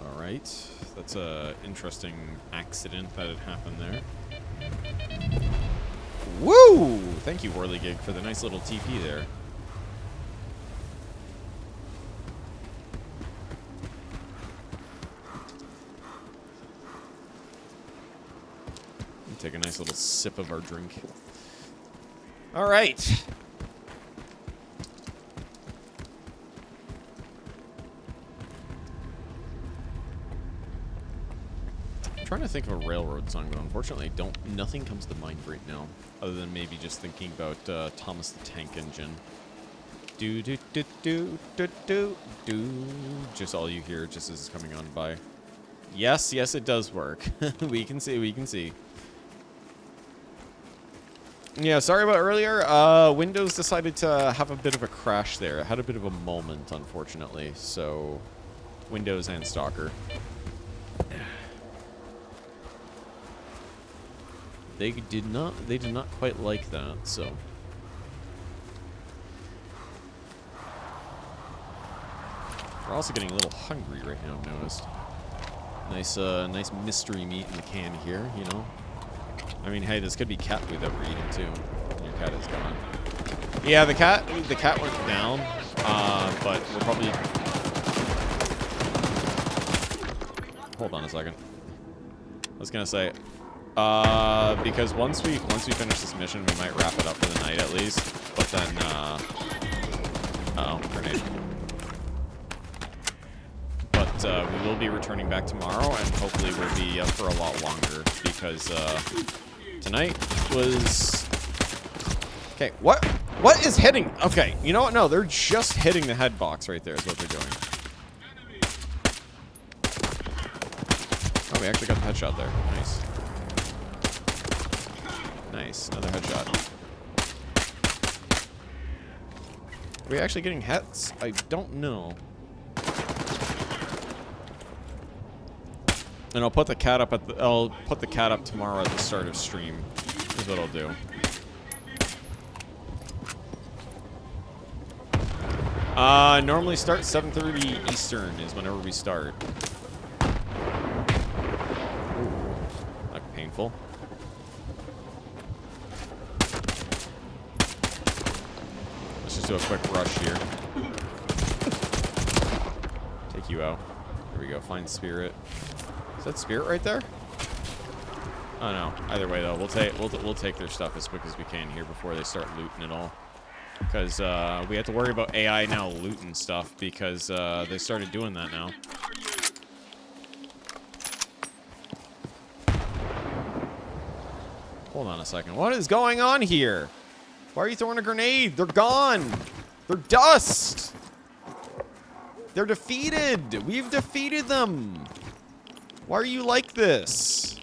Alright. That's a interesting accident that had happened there. Woo! Thank you, Whirligig, for the nice little TP there. Take a nice little sip of our drink. All right. I'm trying to think of a railroad song, but unfortunately, nothing comes to mind right now, other than maybe just thinking about Thomas the Tank Engine. Do do do do do do do. Just all you hear just as it's coming on by. Yes, yes, it does work. We can see. We can see. Yeah, sorry about earlier. Windows decided to have a bit of a crash there. It had a bit of a moment, unfortunately. So, Windows and Stalker. They did not quite like that, so. We're also getting a little hungry right now, I've noticed. Nice mystery meat in the can here, you know. I mean, hey, this could be cat food that we're eating too. Your cat is gone. Yeah, the cat went down, but we're probably. Hold on a second. I was gonna say, because once we finish this mission, we might wrap it up for the night at least. But then, uh-oh, grenade. But we will be returning back tomorrow, and hopefully we'll be up for a lot longer because tonight was. Okay, what is hitting? Okay, you know what? No, they're just hitting the head box right there is what they're doing. Oh, we actually got the headshot there. Nice. Nice, another headshot. Are we actually getting hits? I don't know. And I'll put the cat up tomorrow at the start of stream. Is what I'll do. Normally start 7:30 Eastern is whenever we start. Ooh, that's painful. Let's just do a quick rush here. Take you out. Here we go. Find Spirit. Is that Spirit right there? Oh no. Either way though, we'll take their stuff as quick as we can here before they start looting it all. Because we have to worry about AI now looting stuff because they started doing that now. Hold on a second. What is going on here? Why are you throwing a grenade? They're gone. They're dust. They're defeated. We've defeated them. Why are you like this?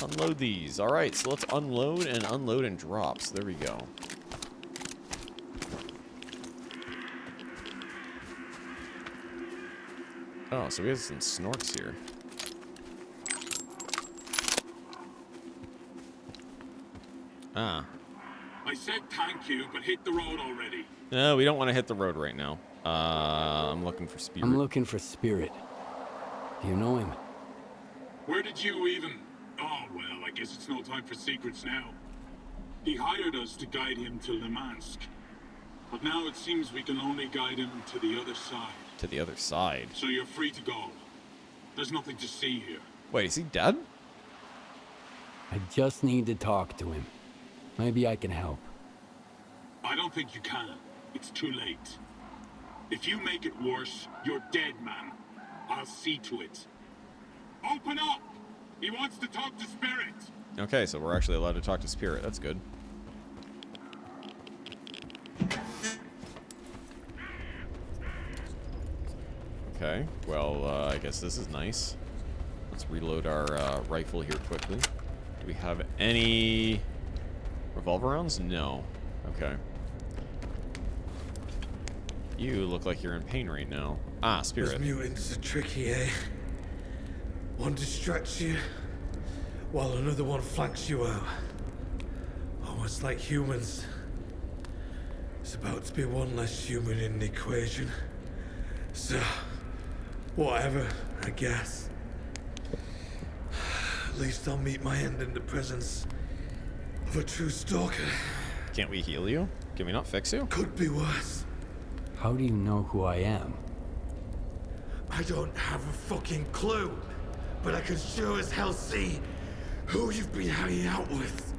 Unload these. All right, so let's unload in drops. There we go. Oh, so we have some snorks here. Ah. I said thank you, but hit the road already. No, we don't want to hit the road right now. I'm looking for Spirit. I'm looking for Spirit. Do you know him? Where did you even... Oh, well, I guess it's no time for secrets now. He hired us to guide him to Limansk. But now it seems we can only guide him to the other side. To the other side? So you're free to go. There's nothing to see here. Wait, is he dead? I just need to talk to him. Maybe I can help. I don't think you can. It's too late. If you make it worse, you're dead, man. I'll see to it. Open up! He wants to talk to Spirit. Okay, so we're actually allowed to talk to Spirit. That's good. Okay, well, I guess this is nice. Let's reload our rifle here quickly. Do we have any revolver rounds? No. Okay. You look like you're in pain right now. Ah, Spirit. Those mutants are tricky, eh? One distracts you, while another one flanks you out. Almost like humans. There's about to be one less human in the equation. So, whatever, I guess. At least I'll meet my end in the presence of a true stalker. Can't we heal you? Can we not fix you? Could be worse. How do you know who I am? I don't have a fucking clue, but I can sure as hell see who you've been hanging out with.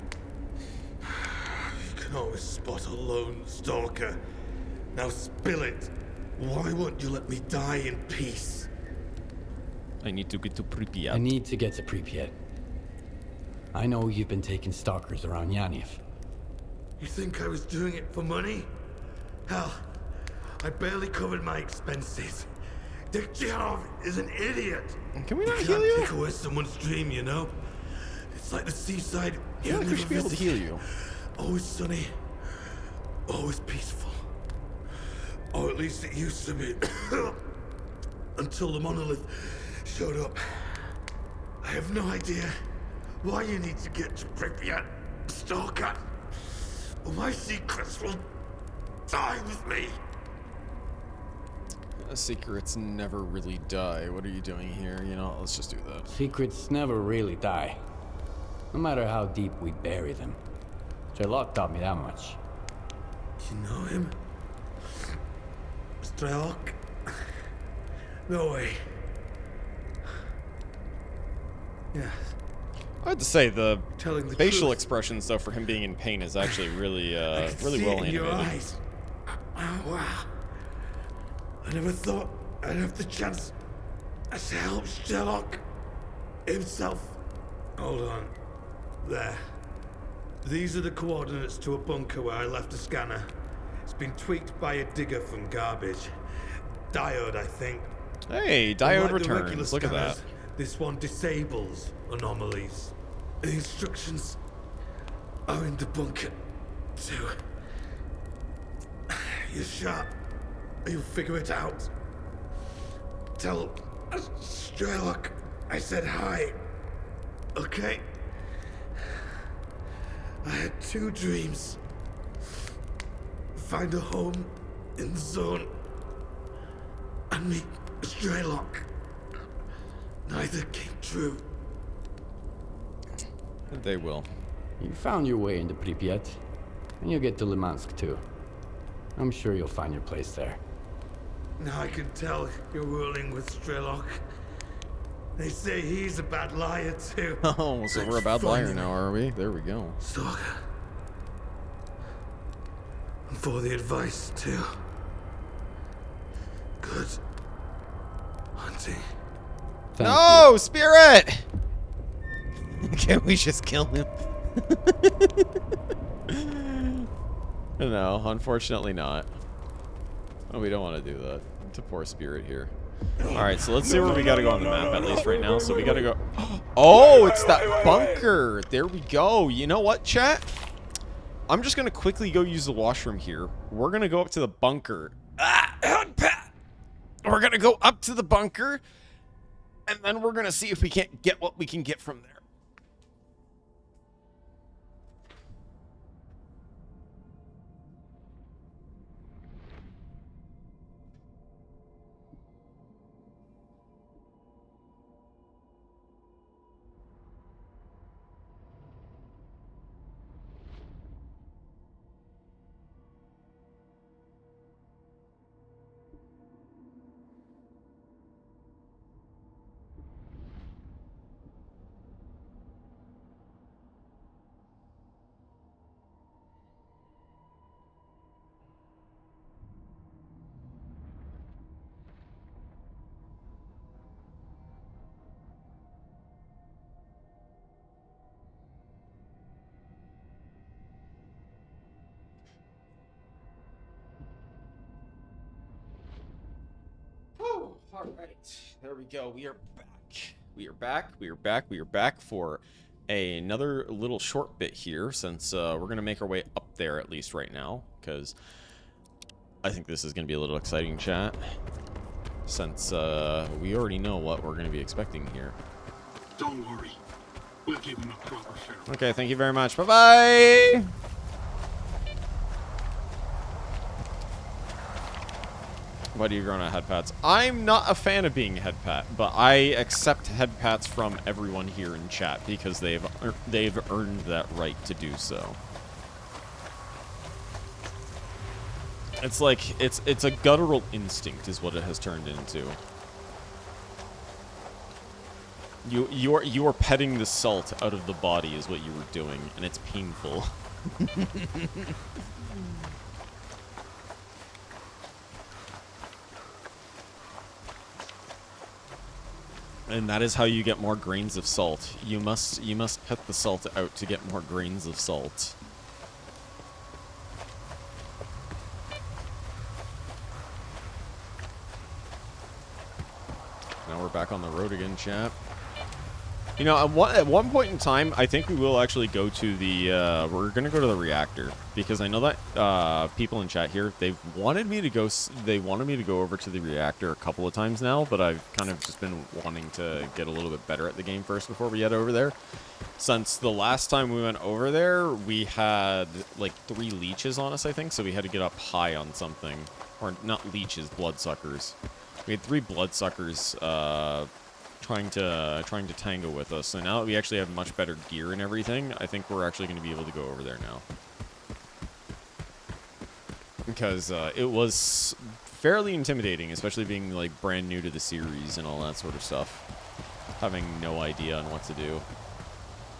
You can always spot a lone stalker. Now spill it. Why won't you let me die in peace? I need to get to Pripyat. I need to get to Pripyat. I know you've been taking stalkers around Yaniev. You think I was doing it for money? Hell, I barely covered my expenses. Dikjanov is an idiot. Can we not You heal can't you? take away someone's dream, you know? It's like the seaside. I feel like we should be able to heal you. Always sunny. Always peaceful. Or at least it used to be. Until the monolith showed up. I have no idea why you need to get to Pripyat, Stalker. My secrets will die with me. Secrets never really die. What are you doing here? You know, let's just do that. Secrets never really die. No matter how deep we bury them. S.T.A.L.K.E.R taught me that much. You know him? S.T.A.L.K.E.R? No way. Yes. I have to say the facial truth. expressions though for him being in pain is actually really really See well it in your animated. eyes. Wow. I never thought I'd have the chance to help S.T.A.L.K.E.R himself. Hold on. There. These are the coordinates to a bunker where I left a scanner. It's been tweaked by a digger from garbage. Diode, I think. Hey, diode Unlike the regular returns. Look at that. scanners, this one disables anomalies. The instructions are in the bunker, too. You're sharp. You'll figure it out. Tell S.T.A.L.K.E.R I said hi. Okay? I had two dreams. Find a home in the zone and meet S.T.A.L.K.E.R. Neither came true. They will. You found your way into Pripyat, and you'll get to Limansk too. I'm sure you'll find your place there. Now I can tell you're ruling with S.T.A.L.K.E.R. They say he's a bad liar too. Oh, so we're a bad liar now, are we? There we go. Stalker. And for the advice too. Good hunting. No, Spirit! Can't we just kill him? No, unfortunately not. Oh, we don't want to do that. To poor Spirit here. Alright, so let's see where we gotta go on the map, at least right now. So we gotta go... Oh, it's that bunker! There we go. You know what, chat? I'm just gonna quickly go use the washroom here. We're gonna go up to the bunker. We're gonna go up to the bunker, and then we're gonna see if we can't get what we can get from there. All right, there we go. We are back. We are back. We are back. We are back for another little short bit here, since we're going to make our way up there at least right now, because I think this is going to be a little exciting, chat, since we already know what we're going to be expecting here. Don't worry. We'll give him a proper farewell. Okay, thank you very much. Bye-bye! Why do you groan at head pats? I'm not a fan of being head pat, but I accept head pats from everyone here in chat because they've earned that right to do so. It's like it's a guttural instinct is what it has turned into. You are petting the salt out of the body is what you were doing, and it's painful. And that is how you get more grains of salt. You must pet the salt out to get more grains of salt. Now we're back on the road again, chat. You know, at one point in time, I think we will actually go to the, we're going to go to the reactor. Because I know that people in chat here, they wanted me to go over to the reactor a couple of times now, but I've kind of just been wanting to get a little bit better at the game first before we head over there. Since the last time we went over there, we had like 3 leeches on us, I think, so we had to get up high on something. Or not leeches, bloodsuckers. We had 3 bloodsuckers, trying to tango with us. So now that we actually have much better gear and everything, I think we're actually going to be able to go over there now. Because it was fairly intimidating, especially being like brand new to the series and all that sort of stuff. Having no idea on what to do.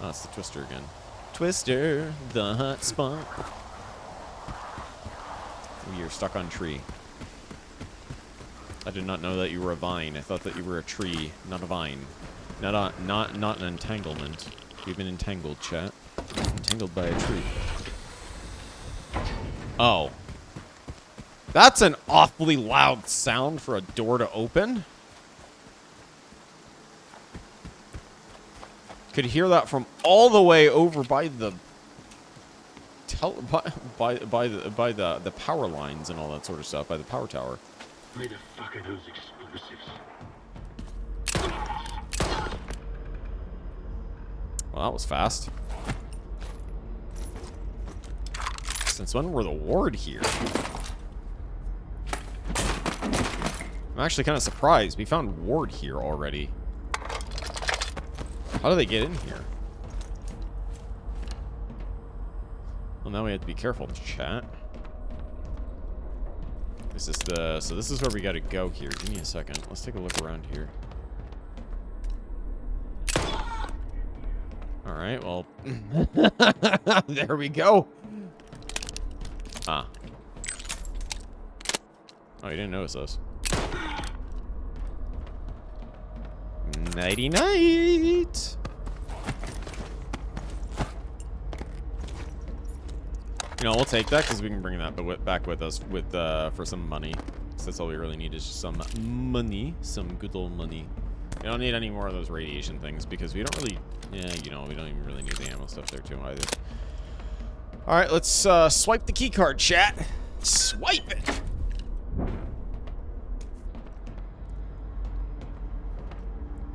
Oh, it's the Twister again. Twister, the hot spot. We are stuck on tree. I did not know that you were a vine. I thought that you were a tree, not a vine. Not an entanglement. We've been entangled, chat. Entangled by a tree. Oh. That's an awfully loud sound for a door to open. Could hear that from all the way over by the by the power lines and all that sort of stuff, by the power tower. Where the fuck are those explosives? Well, that was fast. Since when were the ward here? I'm actually kind of surprised. We found ward here already. How do they get in here? Well, now we have to be careful, chat. Is this the... So this is where we gotta go here. Give me a second. Let's take a look around here. Alright, well... there we go! Ah. Oh, you didn't notice us. Nighty-night! You know, we'll take that because we can bring that back with us with for some money. So that's all we really need is just some money, some good old money. We don't need any more of those radiation things because we don't really, yeah, you know, we don't even really need the ammo stuff there too either. All right, let's swipe the key card, chat. Swipe it.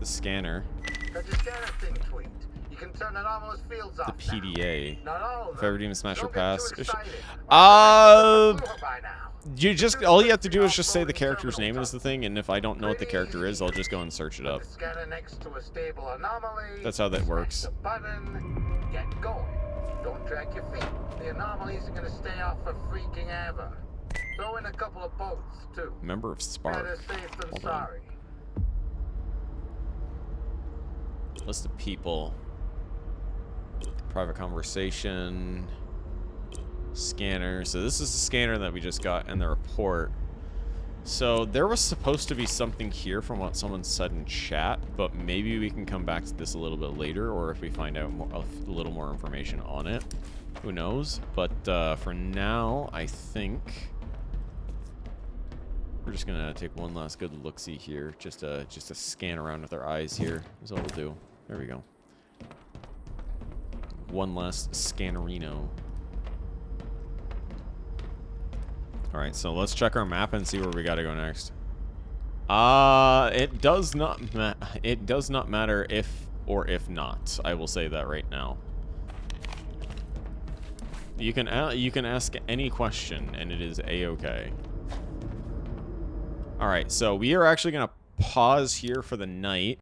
The scanner. Got your scanner thing tweaked. You can turn anomalous fields The off PDA. now. Not all of If them. ever demon smash or Don't get pass. too excited. You just all you have to do is just say the character's name is the thing, and if I don't know what the character is, I'll just go and search it up. Scanner next to a stable anomaly. That's how that works. The button. Get going. Don't drag your feet. The anomalies are gonna stay off for freaking ever. Throw in a couple of bolts too. Member of Spark. Better safe than Hold on. sorry. List of people. Private conversation. Scanner. So this is the scanner that we just got in the report. So there was supposed to be something here from what someone said in chat, but maybe we can come back to this a little bit later, or if we find out more, a little more information on it. Who knows? But for now, I think we're just gonna take one last good look-see here, just to scan around with our eyes here. Is all we'll do. There we go. One last scannerino. All right, so let's check our map and see where we gotta go next. It does not matter if or if not. I will say that right now. You can ask any question and it is a-okay. All right, so we are actually gonna pause here for the night.